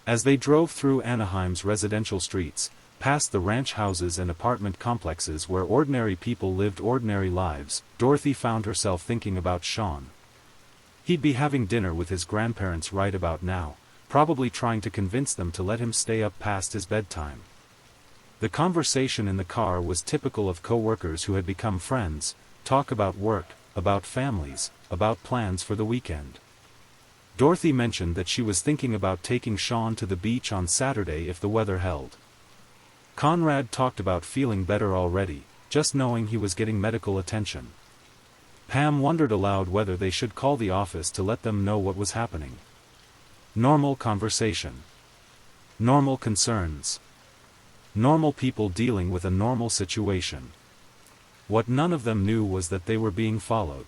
As they drove through Anaheim's residential streets, past the ranch houses and apartment complexes where ordinary people lived ordinary lives, Dorothy found herself thinking about Sean. He'd be having dinner with his grandparents right about now, probably trying to convince them to let him stay up past his bedtime. The conversation in the car was typical of co-workers who had become friends, talk about work, about families, about plans for the weekend. Dorothy mentioned that she was thinking about taking Sean to the beach on Saturday if the weather held. Conrad talked about feeling better already, just knowing he was getting medical attention. Pam wondered aloud whether they should call the office to let them know what was happening. Normal conversation. Normal concerns. Normal people dealing with a normal situation. What none of them knew was that they were being followed.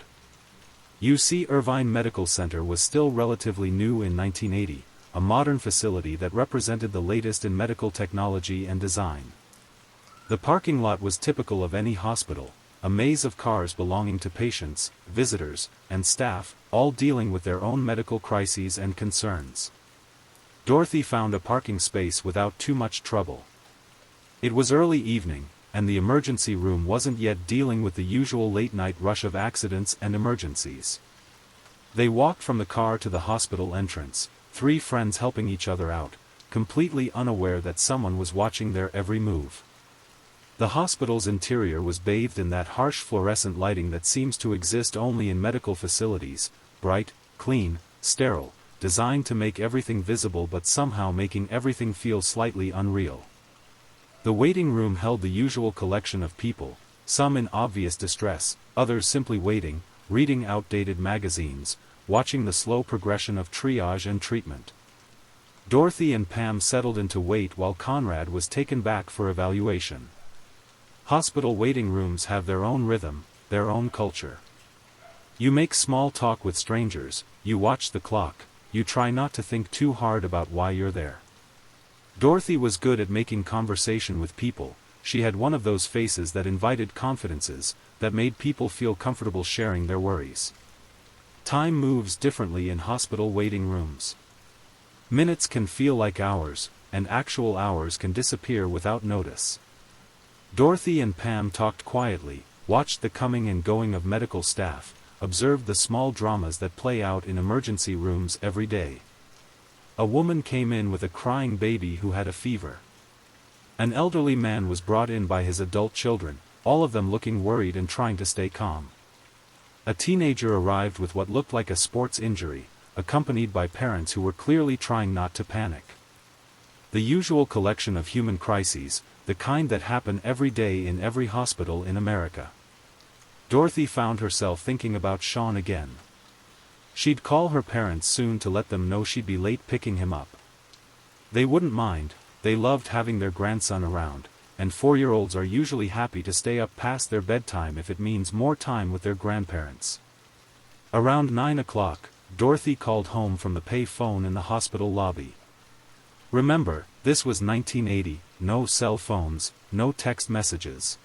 UC Irvine Medical Center was still relatively new in 1980, a modern facility that represented the latest in medical technology and design. The parking lot was typical of any hospital, a maze of cars belonging to patients, visitors, and staff, all dealing with their own medical crises and concerns. Dorothy found a parking space without too much trouble. It was early evening, and the emergency room wasn't yet dealing with the usual late-night rush of accidents and emergencies. They walked from the car to the hospital entrance, three friends helping each other out, completely unaware that someone was watching their every move. The hospital's interior was bathed in that harsh fluorescent lighting that seems to exist only in medical facilities, bright, clean, sterile, designed to make everything visible but somehow making everything feel slightly unreal. The waiting room held the usual collection of people, some in obvious distress, others simply waiting, reading outdated magazines, watching the slow progression of triage and treatment. Dorothy and Pam settled into wait while Conrad was taken back for evaluation. Hospital waiting rooms have their own rhythm, their own culture. You make small talk with strangers, you watch the clock, you try not to think too hard about why you're there. Dorothy was good at making conversation with people. She had one of those faces that invited confidences, that made people feel comfortable sharing their worries. Time moves differently in hospital waiting rooms. Minutes can feel like hours, and actual hours can disappear without notice. Dorothy and Pam talked quietly, watched the coming and going of medical staff, observed the small dramas that play out in emergency rooms every day. A woman came in with a crying baby who had a fever. An elderly man was brought in by his adult children, all of them looking worried and trying to stay calm. A teenager arrived with what looked like a sports injury, accompanied by parents who were clearly trying not to panic. The usual collection of human crises, the kind that happen every day in every hospital in America. Dorothy found herself thinking about Sean again. She'd call her parents soon to let them know she'd be late picking him up. They wouldn't mind, they loved having their grandson around, and 4-year-olds are usually happy to stay up past their bedtime if it means more time with their grandparents. Around 9 o'clock, Dorothy called home from the pay phone in the hospital lobby. Remember, this was 1980, no cell phones, no text messages.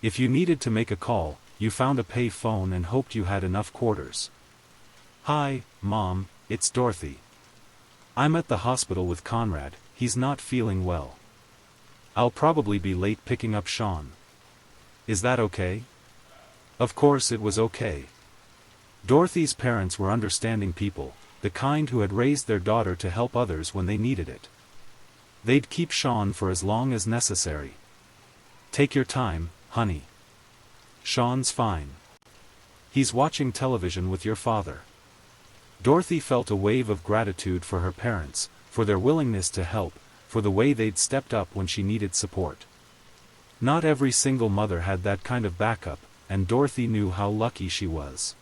If you needed to make a call, you found a pay phone and hoped you had enough quarters. "Hi, Mom, it's Dorothy. I'm at the hospital with Conrad, he's not feeling well. I'll probably be late picking up Sean. Is that okay?" Of course it was okay. Dorothy's parents were understanding people, the kind who had raised their daughter to help others when they needed it. They'd keep Sean for as long as necessary. "Take your time, honey. Sean's fine. He's watching television with your father." Dorothy felt a wave of gratitude for her parents, for their willingness to help, for the way they'd stepped up when she needed support. Not every single mother had that kind of backup, and Dorothy knew how lucky she was.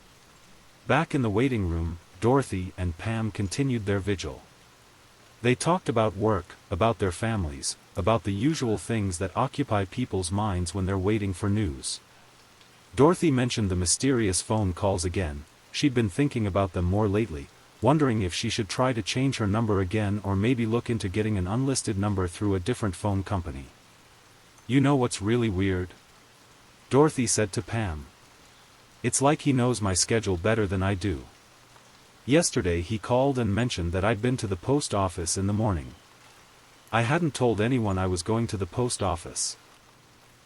Back in the waiting room, Dorothy and Pam continued their vigil. They talked about work, about their families, about the usual things that occupy people's minds when they're waiting for news. Dorothy mentioned the mysterious phone calls again. She'd been thinking about them more lately, wondering if she should try to change her number again or maybe look into getting an unlisted number through a different phone company. "You know what's really weird?" Dorothy said to Pam. "It's like he knows my schedule better than I do. Yesterday he called and mentioned that I'd been to the post office in the morning. I hadn't told anyone I was going to the post office.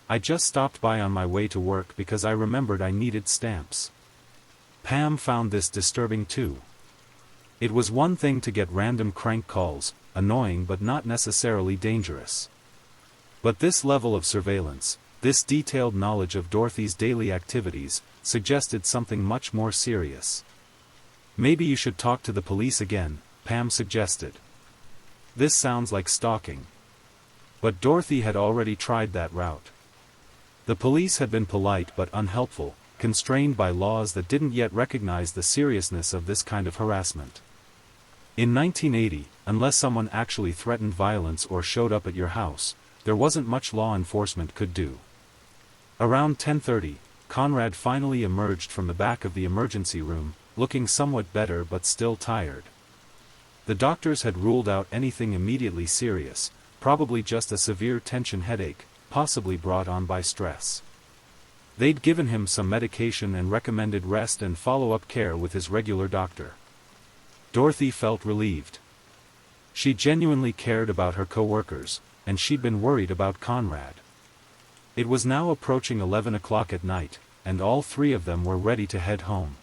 I just stopped by on my way to work because I remembered I needed stamps." Pam found this disturbing too. It was one thing to get random crank calls, annoying but not necessarily dangerous. But this level of surveillance, this detailed knowledge of Dorothy's daily activities, suggested something much more serious. "Maybe you should talk to the police again," Pam suggested. "This sounds like stalking." But Dorothy had already tried that route. The police had been polite but unhelpful, constrained by laws that didn't yet recognize the seriousness of this kind of harassment. In 1980, unless someone actually threatened violence or showed up at your house, there wasn't much law enforcement could do. Around 10:30, Conrad finally emerged from the back of the emergency room, looking somewhat better but still tired. The doctors had ruled out anything immediately serious, probably just a severe tension headache, possibly brought on by stress. They'd given him some medication and recommended rest and follow-up care with his regular doctor. Dorothy felt relieved. She genuinely cared about her co-workers, and she'd been worried about Conrad. It was now approaching 11 o'clock at night, and all three of them were ready to head home.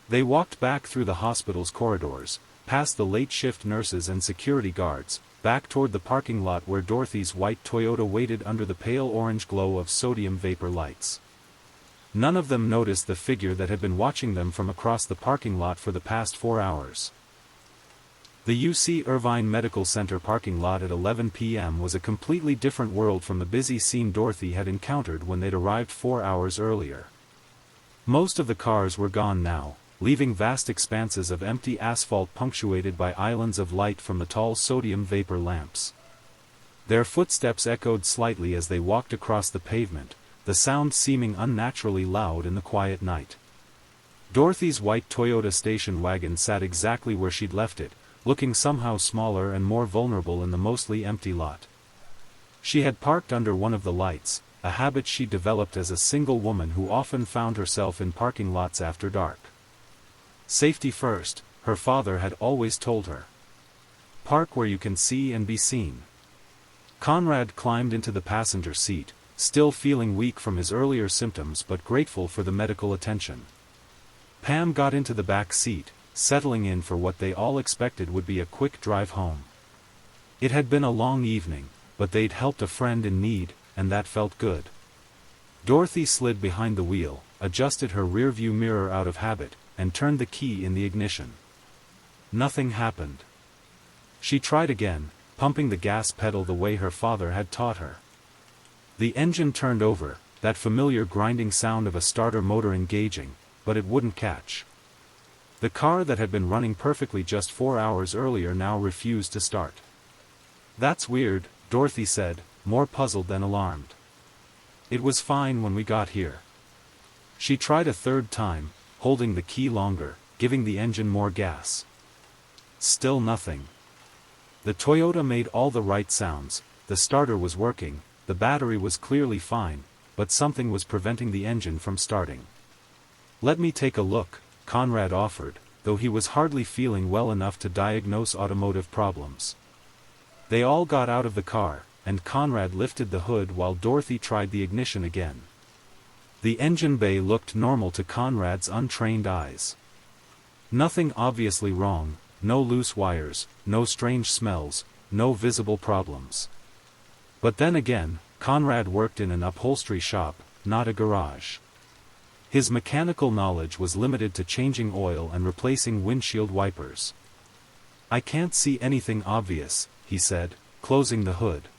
They walked back through the hospital's corridors, past the late-shift nurses and security guards, back toward the parking lot where Dorothy's white Toyota waited under the pale orange glow of sodium vapor lights. None of them noticed the figure that had been watching them from across the parking lot for the past 4 hours. The UC Irvine Medical Center parking lot at 11 p.m. was a completely different world from the busy scene Dorothy had encountered when they'd arrived 4 hours earlier. Most of the cars were gone now, leaving vast expanses of empty asphalt punctuated by islands of light from the tall sodium vapor lamps. Their footsteps echoed slightly as they walked across the pavement, the sound seeming unnaturally loud in the quiet night. Dorothy's white Toyota station wagon sat exactly where she'd left it, looking somehow smaller and more vulnerable in the mostly empty lot. She had parked under one of the lights, a habit she developed as a single woman who often found herself in parking lots after dark. Safety first, her father had always told her. Park where you can see and be seen. Conrad climbed into the passenger seat, still feeling weak from his earlier symptoms but grateful for the medical attention. Pam got into the back seat, settling in for what they all expected would be a quick drive home. It had been a long evening, but they'd helped a friend in need, and that felt good. Dorothy slid behind the wheel, adjusted her rearview mirror out of habit, and turned the key in the ignition. Nothing happened. She tried again, pumping the gas pedal the way her father had taught her. The engine turned over, that familiar grinding sound of a starter motor engaging, but it wouldn't catch. The car that had been running perfectly just 4 hours earlier now refused to start. "That's weird," Dorothy said, more puzzled than alarmed. "It was fine when we got here." She tried a third time, holding the key longer, giving the engine more gas. Still nothing. The Toyota made all the right sounds, the starter was working, the battery was clearly fine, but something was preventing the engine from starting. "Let me take a look," Conrad offered, though he was hardly feeling well enough to diagnose automotive problems. They all got out of the car, and Conrad lifted the hood while Dorothy tried the ignition again. The engine bay looked normal to Conrad's untrained eyes. Nothing obviously wrong, no loose wires, no strange smells, no visible problems. But then again, Conrad worked in an upholstery shop, not a garage. His mechanical knowledge was limited to changing oil and replacing windshield wipers. "I can't see anything obvious," he said, closing the hood.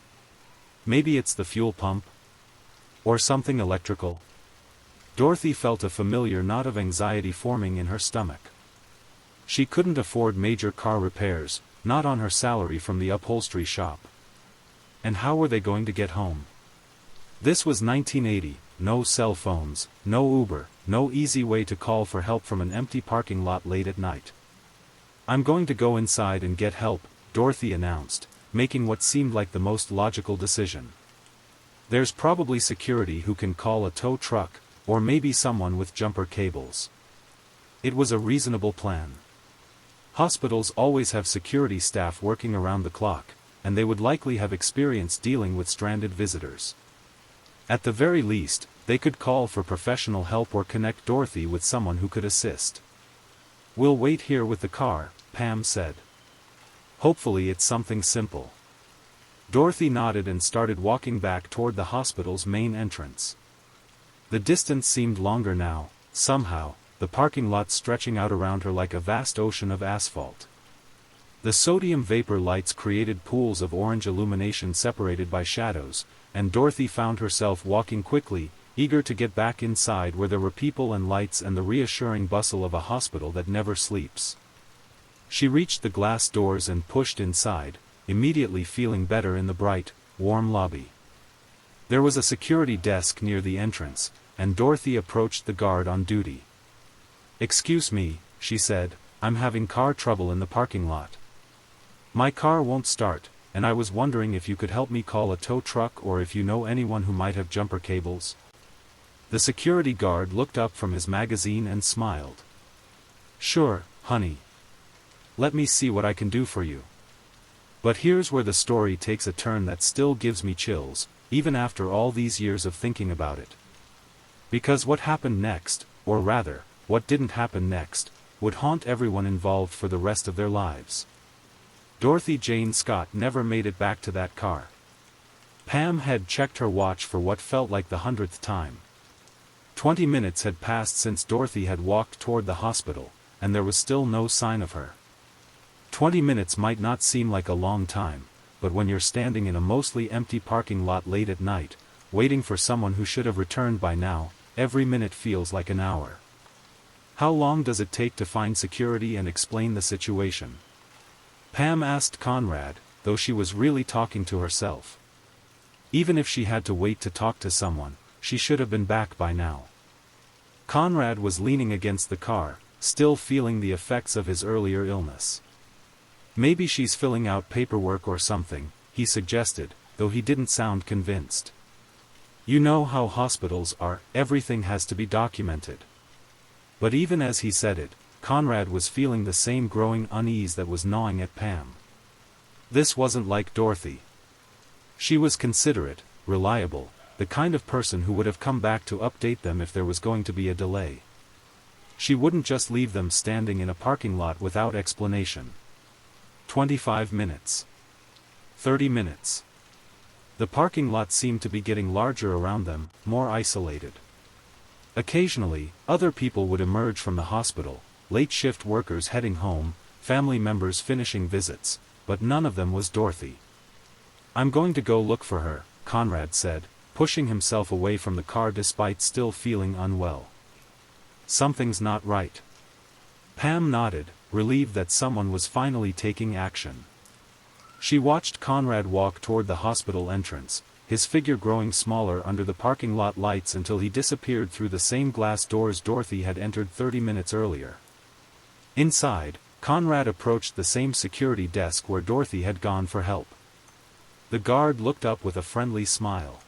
"Maybe it's the fuel pump? Or something electrical?" Dorothy felt a familiar knot of anxiety forming in her stomach. She couldn't afford major car repairs, not on her salary from the upholstery shop. And how were they going to get home? This was 1980, no cell phones, no Uber, no easy way to call for help from an empty parking lot late at night. "I'm going to go inside and get help," Dorothy announced, making what seemed like the most logical decision. "There's probably security who can call a tow truck, or maybe someone with jumper cables." It was a reasonable plan. Hospitals always have security staff working around the clock, and they would likely have experience dealing with stranded visitors. At the very least, they could call for professional help or connect Dorothy with someone who could assist. "We'll wait here with the car," Pam said. "Hopefully it's something simple." Dorothy nodded and started walking back toward the hospital's main entrance. The distance seemed longer now, somehow, the parking lot stretching out around her like a vast ocean of asphalt. The sodium vapor lights created pools of orange illumination separated by shadows, and Dorothy found herself walking quickly, eager to get back inside where there were people and lights and the reassuring bustle of a hospital that never sleeps. She reached the glass doors and pushed inside, immediately feeling better in the bright, warm lobby. There was a security desk near the entrance, and Dorothy approached the guard on duty. "Excuse me," she said, "I'm having car trouble in the parking lot. My car won't start, and I was wondering if you could help me call a tow truck or if you know anyone who might have jumper cables." The security guard looked up from his magazine and smiled. "Sure, honey. Let me see what I can do for you." But here's where the story takes a turn that still gives me chills, even after all these years of thinking about it. Because what happened next, or rather, what didn't happen next, would haunt everyone involved for the rest of their lives. Dorothy Jane Scott never made it back to that car. Pam had checked her watch for what felt like the 100th time. 20 minutes had passed since Dorothy had walked toward the hospital, and there was still no sign of her. 20 minutes might not seem like a long time, but when you're standing in a mostly empty parking lot late at night, waiting for someone who should have returned by now, every minute feels like an hour. How long does it take to find security and explain the situation? Pam asked Conrad, though she was really talking to herself. Even if she had to wait to talk to someone, she should have been back by now. Conrad was leaning against the car, still feeling the effects of his earlier illness. "Maybe she's filling out paperwork or something," he suggested, though he didn't sound convinced. "You know how hospitals are, everything has to be documented." But even as he said it, Conrad was feeling the same growing unease that was gnawing at Pam. This wasn't like Dorothy. She was considerate, reliable, the kind of person who would have come back to update them if there was going to be a delay. She wouldn't just leave them standing in a parking lot without explanation. 25 minutes. 30 minutes. The parking lot seemed to be getting larger around them, more isolated. Occasionally, other people would emerge from the hospital, late shift workers heading home, family members finishing visits, but none of them was Dorothy. "I'm going to go look for her," Conrad said, pushing himself away from the car despite still feeling unwell. "Something's not right." Pam nodded, relieved that someone was finally taking action. She watched Conrad walk toward the hospital entrance, his figure growing smaller under the parking lot lights until he disappeared through the same glass doors Dorothy had entered 30 minutes earlier. Inside, Conrad approached the same security desk where Dorothy had gone for help. The guard looked up with a friendly smile.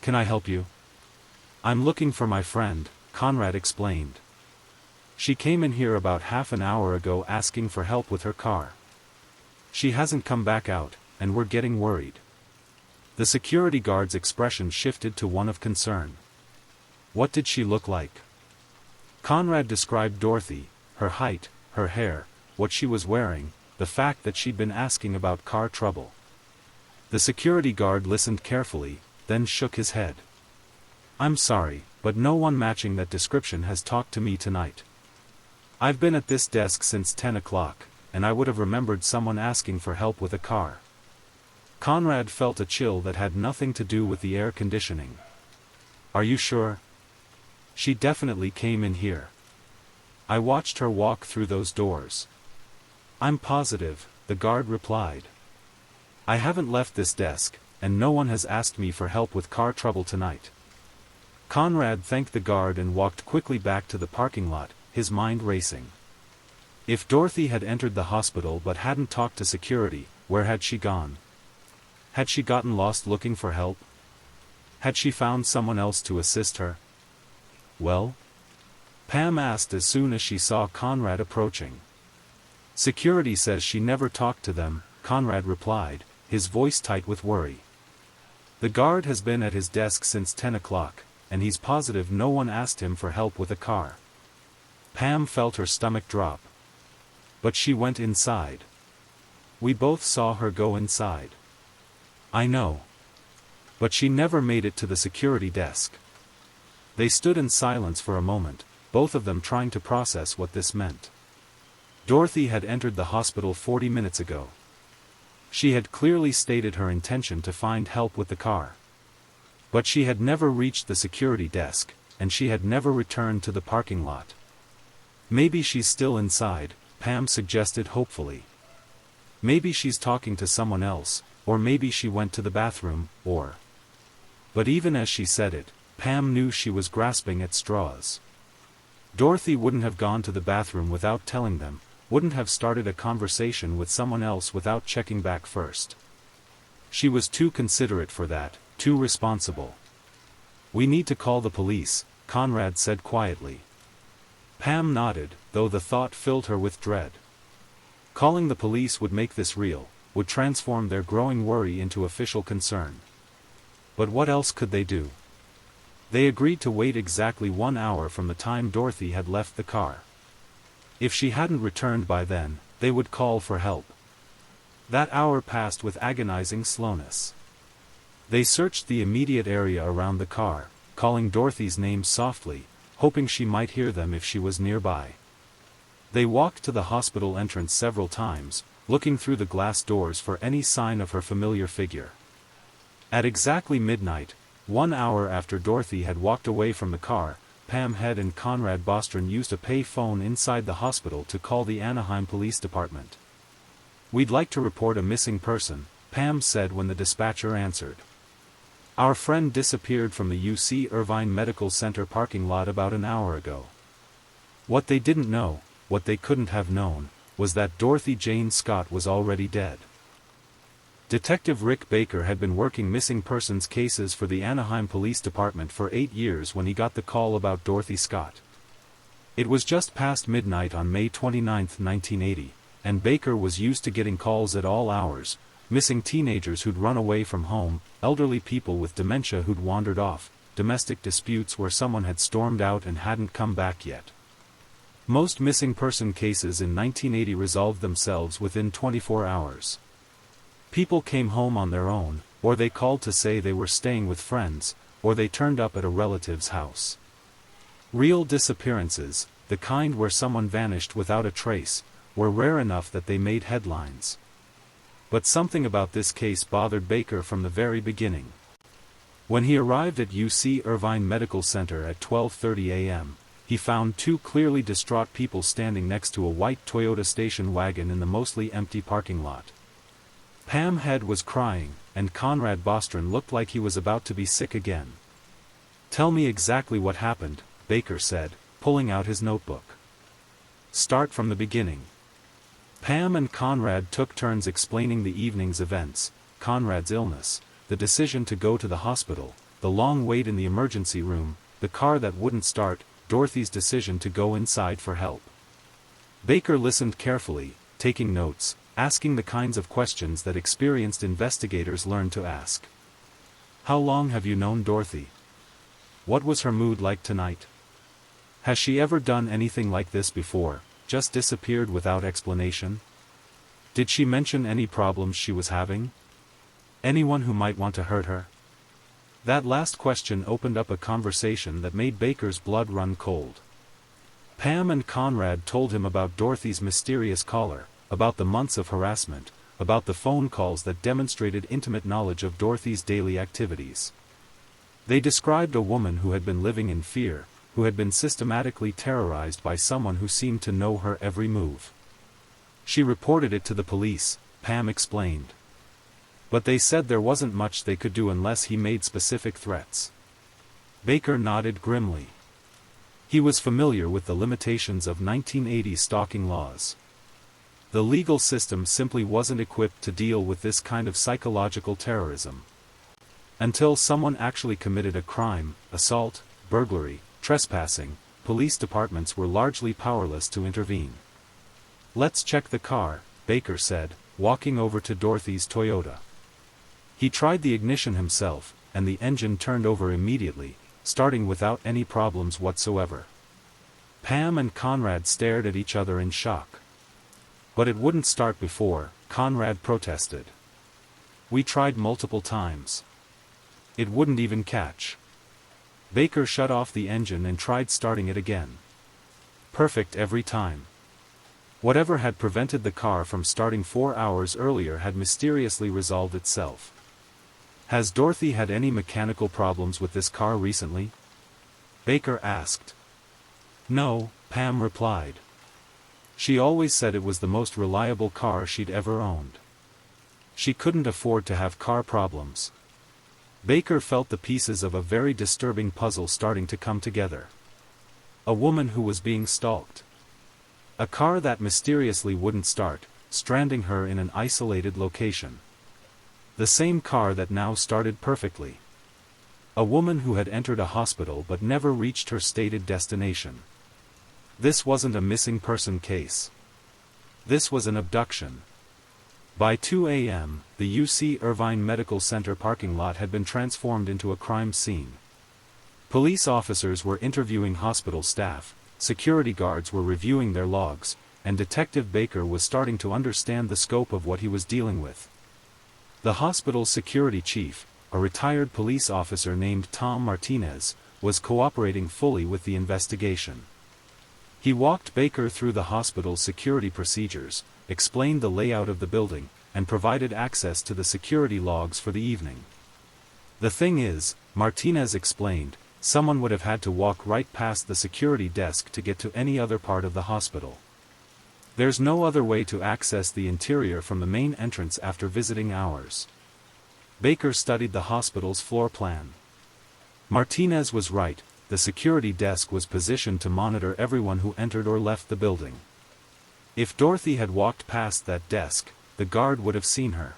"Can I help you?" "I'm looking for my friend," Conrad explained. "She came in here about half an hour ago asking for help with her car. She hasn't come back out, and we're getting worried." The security guard's expression shifted to one of concern. "What did she look like?" Conrad described Dorothy, her height, her hair, what she was wearing, the fact that she'd been asking about car trouble. The security guard listened carefully, then shook his head. "I'm sorry, but no one matching that description has talked to me tonight. I've been at this desk since 10 o'clock, and I would have remembered someone asking for help with a car." Conrad felt a chill that had nothing to do with the air conditioning. "Are you sure?" "She definitely came in here. I watched her walk through those doors." "I'm positive," the guard replied. "I haven't left this desk, and no one has asked me for help with car trouble tonight." Conrad thanked the guard and walked quickly back to the parking lot, his mind racing. If Dorothy had entered the hospital but hadn't talked to security, where had she gone? Had she gotten lost looking for help? Had she found someone else to assist her? "Well?" Pam asked as soon as she saw Conrad approaching. "Security says she never talked to them," Conrad replied, his voice tight with worry. "The guard has been at his desk since 10 o'clock, and he's positive no one asked him for help with a car." Pam felt her stomach drop. "But she went inside. We both saw her go inside." "I know. But she never made it to the security desk." They stood in silence for a moment, both of them trying to process what this meant. Dorothy had entered the hospital 40 minutes ago. She had clearly stated her intention to find help with the car. But she had never reached the security desk, and she had never returned to the parking lot. "Maybe she's still inside," Pam suggested hopefully. "Maybe she's talking to someone else, or maybe she went to the bathroom, or—" But even as she said it, Pam knew she was grasping at straws. Dorothy wouldn't have gone to the bathroom without telling them, wouldn't have started a conversation with someone else without checking back first. She was too considerate for that, too responsible. "We need to call the police," Conrad said quietly. Pam nodded, though the thought filled her with dread. Calling the police would make this real, would transform their growing worry into official concern. But what else could they do? They agreed to wait exactly 1 hour from the time Dorothy had left the car. If she hadn't returned by then, they would call for help. That hour passed with agonizing slowness. They searched the immediate area around the car, calling Dorothy's name softly, hoping she might hear them if she was nearby. They walked to the hospital entrance several times, looking through the glass doors for any sign of her familiar figure. At exactly midnight, 1 hour after Dorothy had walked away from the car, Pam Head and Conrad Bostrom used a pay phone inside the hospital to call the Anaheim Police Department. "We'd like to report a missing person," Pam said when the dispatcher answered. "Our friend disappeared from the UC Irvine Medical Center parking lot about an hour ago." What they didn't know, what they couldn't have known, was that Dorothy Jane Scott was already dead. Detective Rick Baker had been working missing persons cases for the Anaheim Police Department for 8 years when he got the call about Dorothy Scott. It was just past midnight on May 29, 1980, and Baker was used to getting calls at all hours: missing teenagers who'd run away from home, elderly people with dementia who'd wandered off, domestic disputes where someone had stormed out and hadn't come back yet. Most missing person cases in 1980 resolved themselves within 24 hours. People came home on their own, or they called to say they were staying with friends, or they turned up at a relative's house. Real disappearances, the kind where someone vanished without a trace, were rare enough that they made headlines. But something about this case bothered Baker from the very beginning. When he arrived at UC Irvine Medical Center at 12:30 a.m., he found 2 clearly distraught people standing next to a white Toyota station wagon in the mostly empty parking lot. Pam Head was crying, and Conrad Bostrom looked like he was about to be sick again. "Tell me exactly what happened," Baker said, pulling out his notebook. "Start from the beginning." Pam and Conrad took turns explaining the evening's events: Conrad's illness, the decision to go to the hospital, the long wait in the emergency room, the car that wouldn't start, Dorothy's decision to go inside for help. Baker listened carefully, taking notes, asking the kinds of questions that experienced investigators learn to ask. "How long have you known Dorothy? What was her mood like tonight? Has she ever done anything like this before, just disappeared without explanation? Did she mention any problems she was having? Anyone who might want to hurt her?" That last question opened up a conversation that made Baker's blood run cold. Pam and Conrad told him about Dorothy's mysterious caller, about the months of harassment, about the phone calls that demonstrated intimate knowledge of Dorothy's daily activities. They described a woman who had been living in fear, who had been systematically terrorized by someone who seemed to know her every move. "She reported it to the police," Pam explained. "But they said there wasn't much they could do unless he made specific threats." Baker nodded grimly. He was familiar with the limitations of 1980 stalking laws. The legal system simply wasn't equipped to deal with this kind of psychological terrorism. Until someone actually committed a crime, assault, burglary, trespassing, police departments were largely powerless to intervene. "Let's check the car," Baker said, walking over to Dorothy's Toyota. He tried the ignition himself, and the engine turned over immediately, starting without any problems whatsoever. Pam and Conrad stared at each other in shock. "But it wouldn't start before," Conrad protested. "We tried multiple times. It wouldn't even catch." Baker shut off the engine and tried starting it again. Perfect every time. Whatever had prevented the car from starting 4 hours earlier had mysteriously resolved itself. Has Dorothy had any mechanical problems with this car recently? Baker asked. No, Pam replied. She always said it was the most reliable car she'd ever owned. She couldn't afford to have car problems. Baker felt the pieces of a very disturbing puzzle starting to come together. A woman who was being stalked. A car that mysteriously wouldn't start, stranding her in an isolated location. The same car that now started perfectly. A woman who had entered a hospital but never reached her stated destination. This wasn't a missing person case. This was an abduction. By 2 a.m., the UC Irvine Medical Center parking lot had been transformed into a crime scene. Police officers were interviewing hospital staff, security guards were reviewing their logs, and Detective Baker was starting to understand the scope of what he was dealing with. The hospital's security chief, a retired police officer named Tom Martinez, was cooperating fully with the investigation. He walked Baker through the hospital's security procedures, explained the layout of the building, and provided access to the security logs for the evening. The thing is, Martinez explained, someone would have had to walk right past the security desk to get to any other part of the hospital. There's no other way to access the interior from the main entrance after visiting hours. Baker studied the hospital's floor plan. Martinez was right, the security desk was positioned to monitor everyone who entered or left the building. If Dorothy had walked past that desk, the guard would have seen her.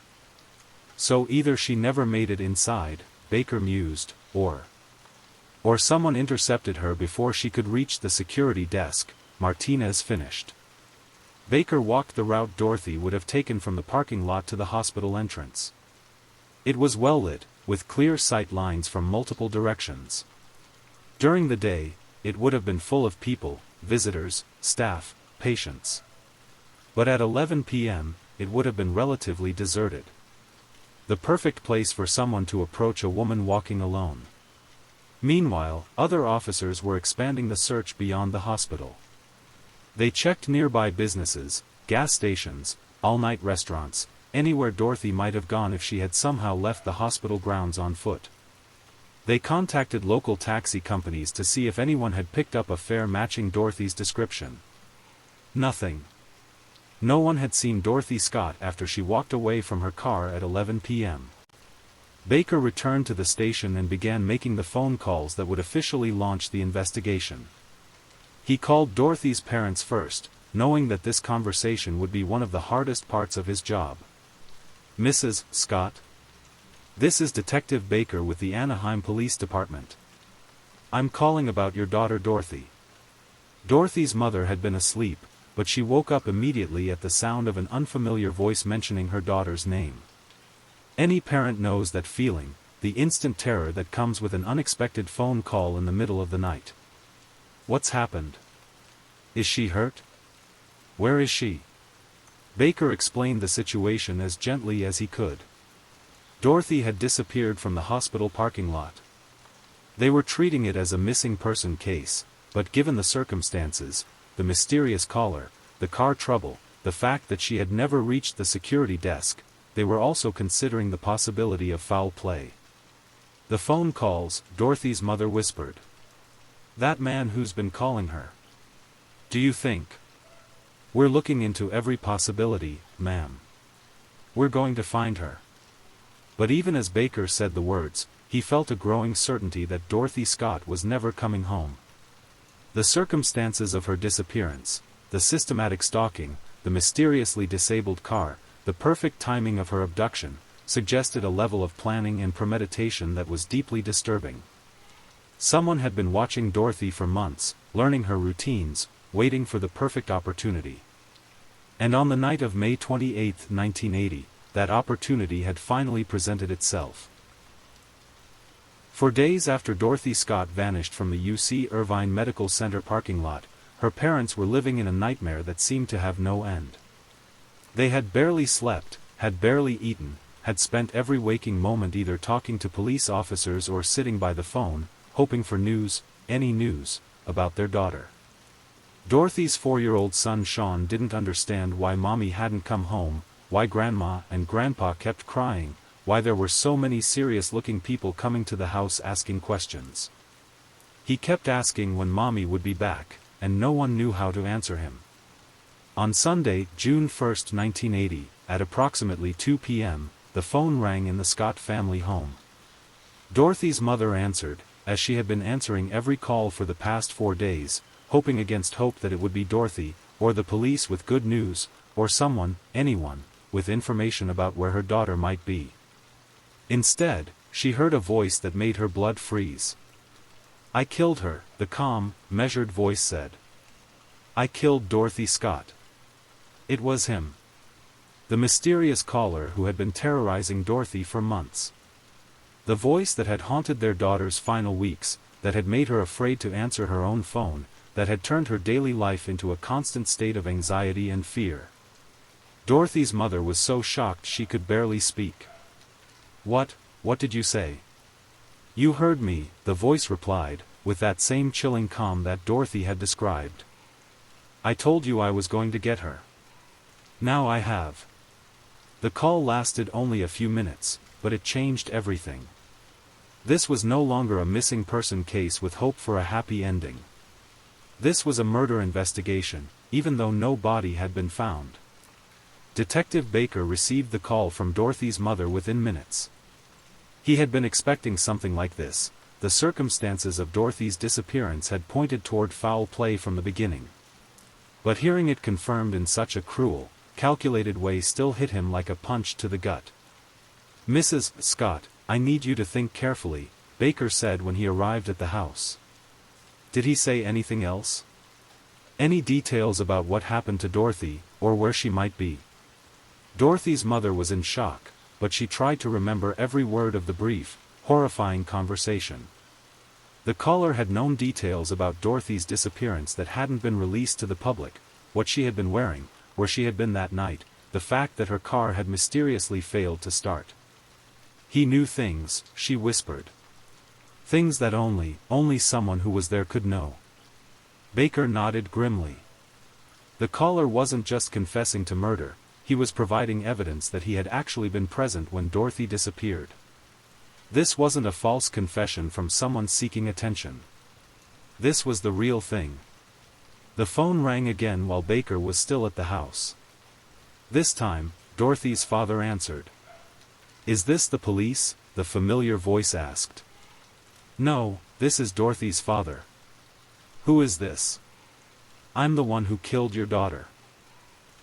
So either she never made it inside, Baker mused, or someone intercepted her before she could reach the security desk, Martinez finished. Baker walked the route Dorothy would have taken from the parking lot to the hospital entrance. It was well lit, with clear sight lines from multiple directions. During the day, it would have been full of people, visitors, staff, patients. But at 11 p.m., it would have been relatively deserted. The perfect place for someone to approach a woman walking alone. Meanwhile, other officers were expanding the search beyond the hospital. They checked nearby businesses, gas stations, all-night restaurants, anywhere Dorothy might have gone if she had somehow left the hospital grounds on foot. They contacted local taxi companies to see if anyone had picked up a fare matching Dorothy's description. Nothing. No one had seen Dorothy Scott after she walked away from her car at 11 p.m. Baker returned to the station and began making the phone calls that would officially launch the investigation. He called Dorothy's parents first, knowing that this conversation would be one of the hardest parts of his job. Mrs. Scott? This is Detective Baker with the Anaheim Police Department. I'm calling about your daughter Dorothy. Dorothy's mother had been asleep, but she woke up immediately at the sound of an unfamiliar voice mentioning her daughter's name. Any parent knows that feeling, the instant terror that comes with an unexpected phone call in the middle of the night. What's happened? Is she hurt? Where is she? Baker explained the situation as gently as he could. Dorothy had disappeared from the hospital parking lot. They were treating it as a missing person case, but given the circumstances, the mysterious caller, the car trouble, the fact that she had never reached the security desk, they were also considering the possibility of foul play. The phone calls, Dorothy's mother whispered. That man who's been calling her. Do you think? We're looking into every possibility, ma'am. We're going to find her. But even as Baker said the words, he felt a growing certainty that Dorothy Scott was never coming home. The circumstances of her disappearance, the systematic stalking, the mysteriously disabled car, the perfect timing of her abduction, suggested a level of planning and premeditation that was deeply disturbing. Someone had been watching Dorothy for months, learning her routines, waiting for the perfect opportunity. And on the night of May 28, 1980, that opportunity had finally presented itself. For days after Dorothy Scott vanished from the UC Irvine Medical Center parking lot, her parents were living in a nightmare that seemed to have no end. They had barely slept, had barely eaten, had spent every waking moment either talking to police officers or sitting by the phone, hoping for news, any news, about their daughter. Dorothy's 4-year-old son Sean didn't understand why Mommy hadn't come home, why Grandma and Grandpa kept crying, why there were so many serious-looking people coming to the house asking questions. He kept asking when Mommy would be back, and no one knew how to answer him. On Sunday, June 1, 1980, at approximately 2 p.m., the phone rang in the Scott family home. Dorothy's mother answered, as she had been answering every call for the past 4 days, hoping against hope that it would be Dorothy, or the police with good news, or someone, anyone, with information about where her daughter might be. Instead, she heard a voice that made her blood freeze. "I killed her," the calm, measured voice said. "I killed Dorothy Scott." It was him. The mysterious caller who had been terrorizing Dorothy for months. The voice that had haunted their daughter's final weeks, that had made her afraid to answer her own phone, that had turned her daily life into a constant state of anxiety and fear. Dorothy's mother was so shocked she could barely speak. What did you say?" "You heard me," the voice replied, with that same chilling calm that Dorothy had described. "I told you I was going to get her. Now I have." The call lasted only a few minutes, but it changed everything. This was no longer a missing person case with hope for a happy ending. This was a murder investigation, even though no body had been found. Detective Baker received the call from Dorothy's mother within minutes. He had been expecting something like this. The circumstances of Dorothy's disappearance had pointed toward foul play from the beginning. But hearing it confirmed in such a cruel, calculated way still hit him like a punch to the gut. "Mrs. Scott, I need you to think carefully," Baker said when he arrived at the house. "Did he say anything else? Any details about what happened to Dorothy, or where she might be?" Dorothy's mother was in shock, but she tried to remember every word of the brief, horrifying conversation. The caller had known details about Dorothy's disappearance that hadn't been released to the public: what she had been wearing, where she had been that night, the fact that her car had mysteriously failed to start. "He knew things," she whispered. "Things that only someone who was there could know." Baker nodded grimly. The caller wasn't just confessing to murder, he was providing evidence that he had actually been present when Dorothy disappeared. This wasn't a false confession from someone seeking attention. This was the real thing. The phone rang again while Baker was still at the house. This time, Dorothy's father answered. "Is this the police?" the familiar voice asked. "No, this is Dorothy's father." "Who is this?" "I'm the one who killed your daughter.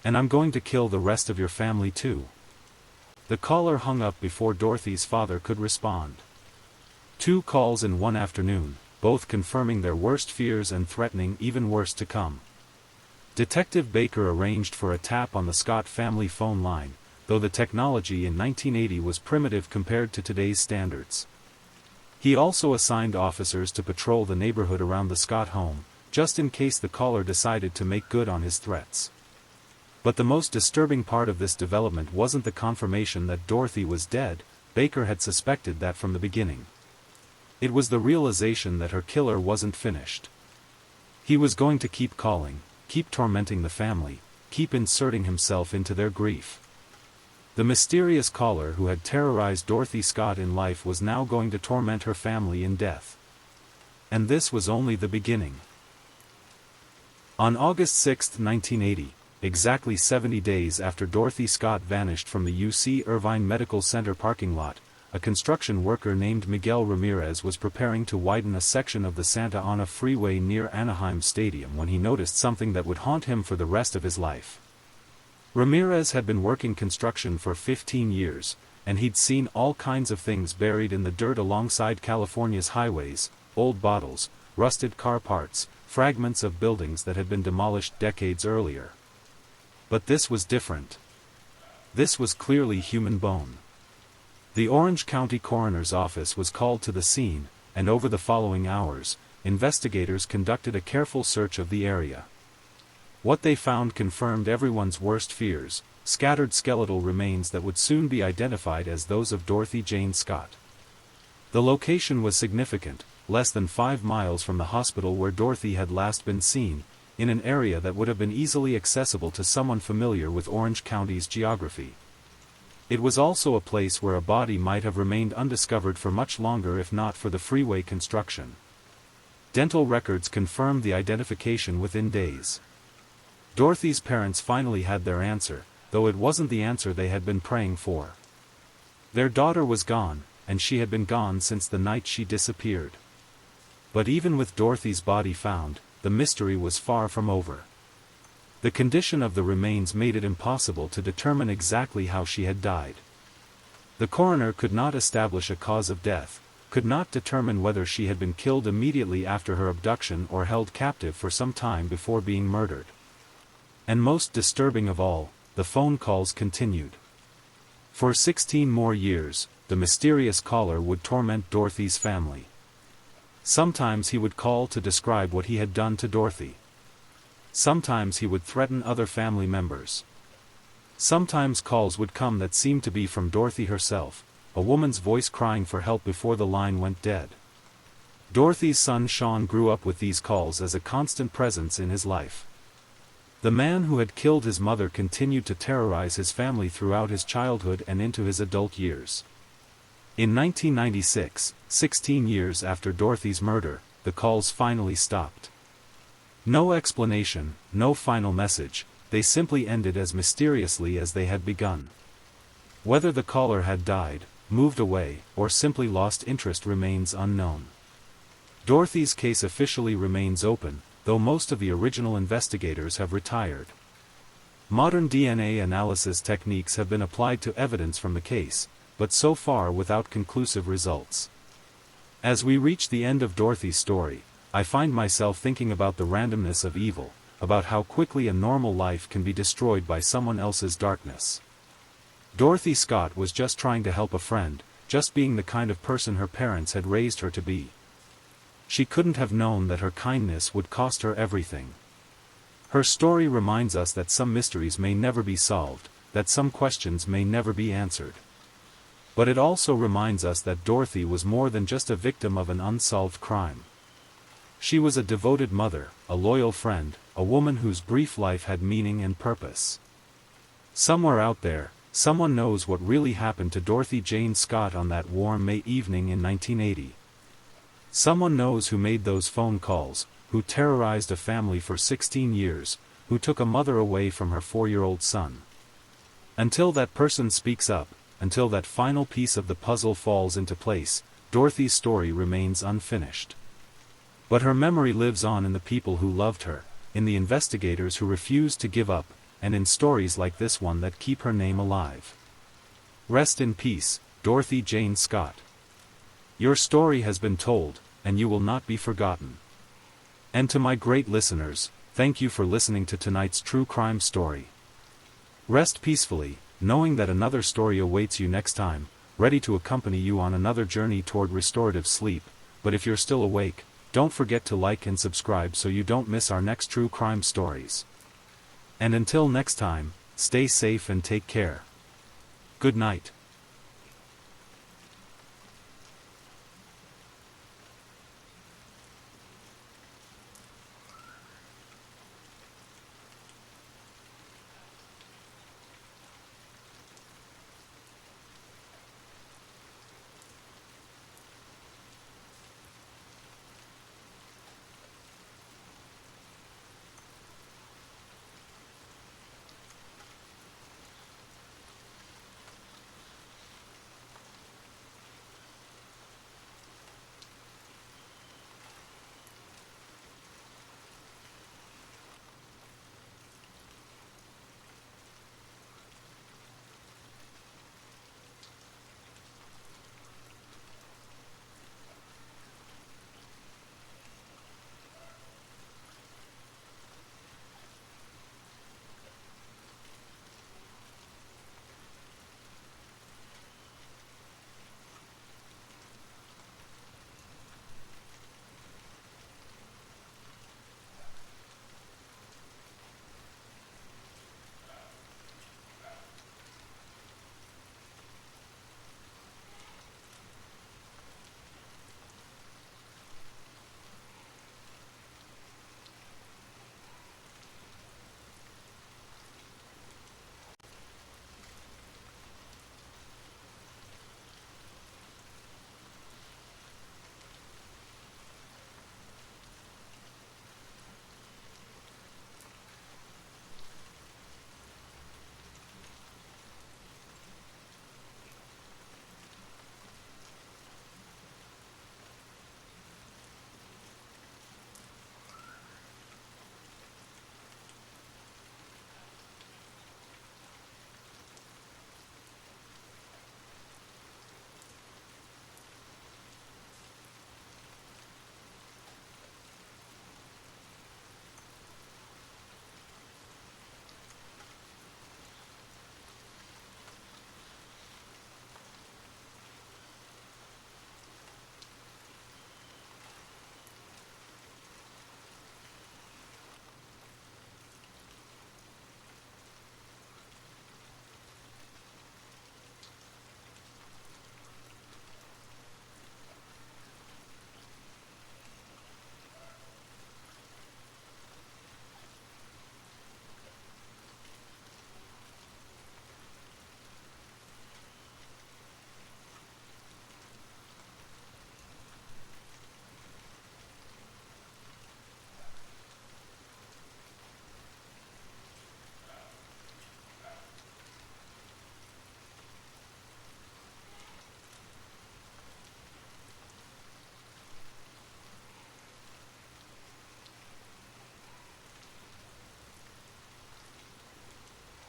And I'm going to kill the rest of your family too." The caller hung up before Dorothy's father could respond. 2 calls in one afternoon, both confirming their worst fears and threatening even worse to come. Detective Baker arranged for a tap on the Scott family phone line, though the technology in 1980 was primitive compared to today's standards. He also assigned officers to patrol the neighborhood around the Scott home, just in case the caller decided to make good on his threats. But the most disturbing part of this development wasn't the confirmation that Dorothy was dead. Baker had suspected that from the beginning. It was the realization that her killer wasn't finished. He was going to keep calling, keep tormenting the family, keep inserting himself into their grief. The mysterious caller who had terrorized Dorothy Scott in life was now going to torment her family in death. And this was only the beginning. On August 6, 1980, exactly 70 days after Dorothy Scott vanished from the UC Irvine Medical Center parking lot, a construction worker named Miguel Ramirez was preparing to widen a section of the Santa Ana Freeway near Anaheim Stadium when he noticed something that would haunt him for the rest of his life. Ramirez had been working construction for 15 years, and he'd seen all kinds of things buried in the dirt alongside California's highways: old bottles, rusted car parts, fragments of buildings that had been demolished decades earlier. But this was different. This was clearly human bone. The Orange County Coroner's Office was called to the scene, and over the following hours, investigators conducted a careful search of the area. What they found confirmed everyone's worst fears: scattered skeletal remains that would soon be identified as those of Dorothy Jane Scott. The location was significant, less than 5 miles from the hospital where Dorothy had last been seen, in an area that would have been easily accessible to someone familiar with Orange County's geography. It was also a place where a body might have remained undiscovered for much longer if not for the freeway construction. Dental records confirmed the identification within days. Dorothy's parents finally had their answer, though it wasn't the answer they had been praying for. Their daughter was gone, and she had been gone since the night she disappeared. But even with Dorothy's body found, the mystery was far from over. The condition of the remains made it impossible to determine exactly how she had died. The coroner could not establish a cause of death, could not determine whether she had been killed immediately after her abduction or held captive for some time before being murdered. And most disturbing of all, the phone calls continued. For 16 more years, the mysterious caller would torment Dorothy's family. Sometimes he would call to describe what he had done to Dorothy. Sometimes he would threaten other family members. Sometimes calls would come that seemed to be from Dorothy herself, a woman's voice crying for help before the line went dead. Dorothy's son Sean grew up with these calls as a constant presence in his life. The man who had killed his mother continued to terrorize his family throughout his childhood and into his adult years. In 1996, 16 years after Dorothy's murder, the calls finally stopped. No explanation, no final message, they simply ended as mysteriously as they had begun. Whether the caller had died, moved away, or simply lost interest remains unknown. Dorothy's case officially remains open, though most of the original investigators have retired. Modern DNA analysis techniques have been applied to evidence from the case, but so far without conclusive results. As we reach the end of Dorothy's story, I find myself thinking about the randomness of evil, about how quickly a normal life can be destroyed by someone else's darkness. Dorothy Scott was just trying to help a friend, just being the kind of person her parents had raised her to be. She couldn't have known that her kindness would cost her everything. Her story reminds us that some mysteries may never be solved, that some questions may never be answered. But it also reminds us that Dorothy was more than just a victim of an unsolved crime. She was a devoted mother, a loyal friend, a woman whose brief life had meaning and purpose. Somewhere out there, someone knows what really happened to Dorothy Jane Scott on that warm May evening in 1980. Someone knows who made those phone calls, who terrorized a family for 16 years, who took a mother away from her 4-year-old son. Until that person speaks up, until that final piece of the puzzle falls into place, Dorothy's story remains unfinished. But her memory lives on in the people who loved her, in the investigators who refused to give up, and in stories like this one that keep her name alive. Rest in peace, Dorothy Jane Scott. Your story has been told, and you will not be forgotten. And to my great listeners, thank you for listening to tonight's true crime story. Rest peacefully, knowing that another story awaits you next time, ready to accompany you on another journey toward restorative sleep. But if you're still awake, don't forget to like and subscribe so you don't miss our next true crime stories. And until next time, stay safe and take care. Good night.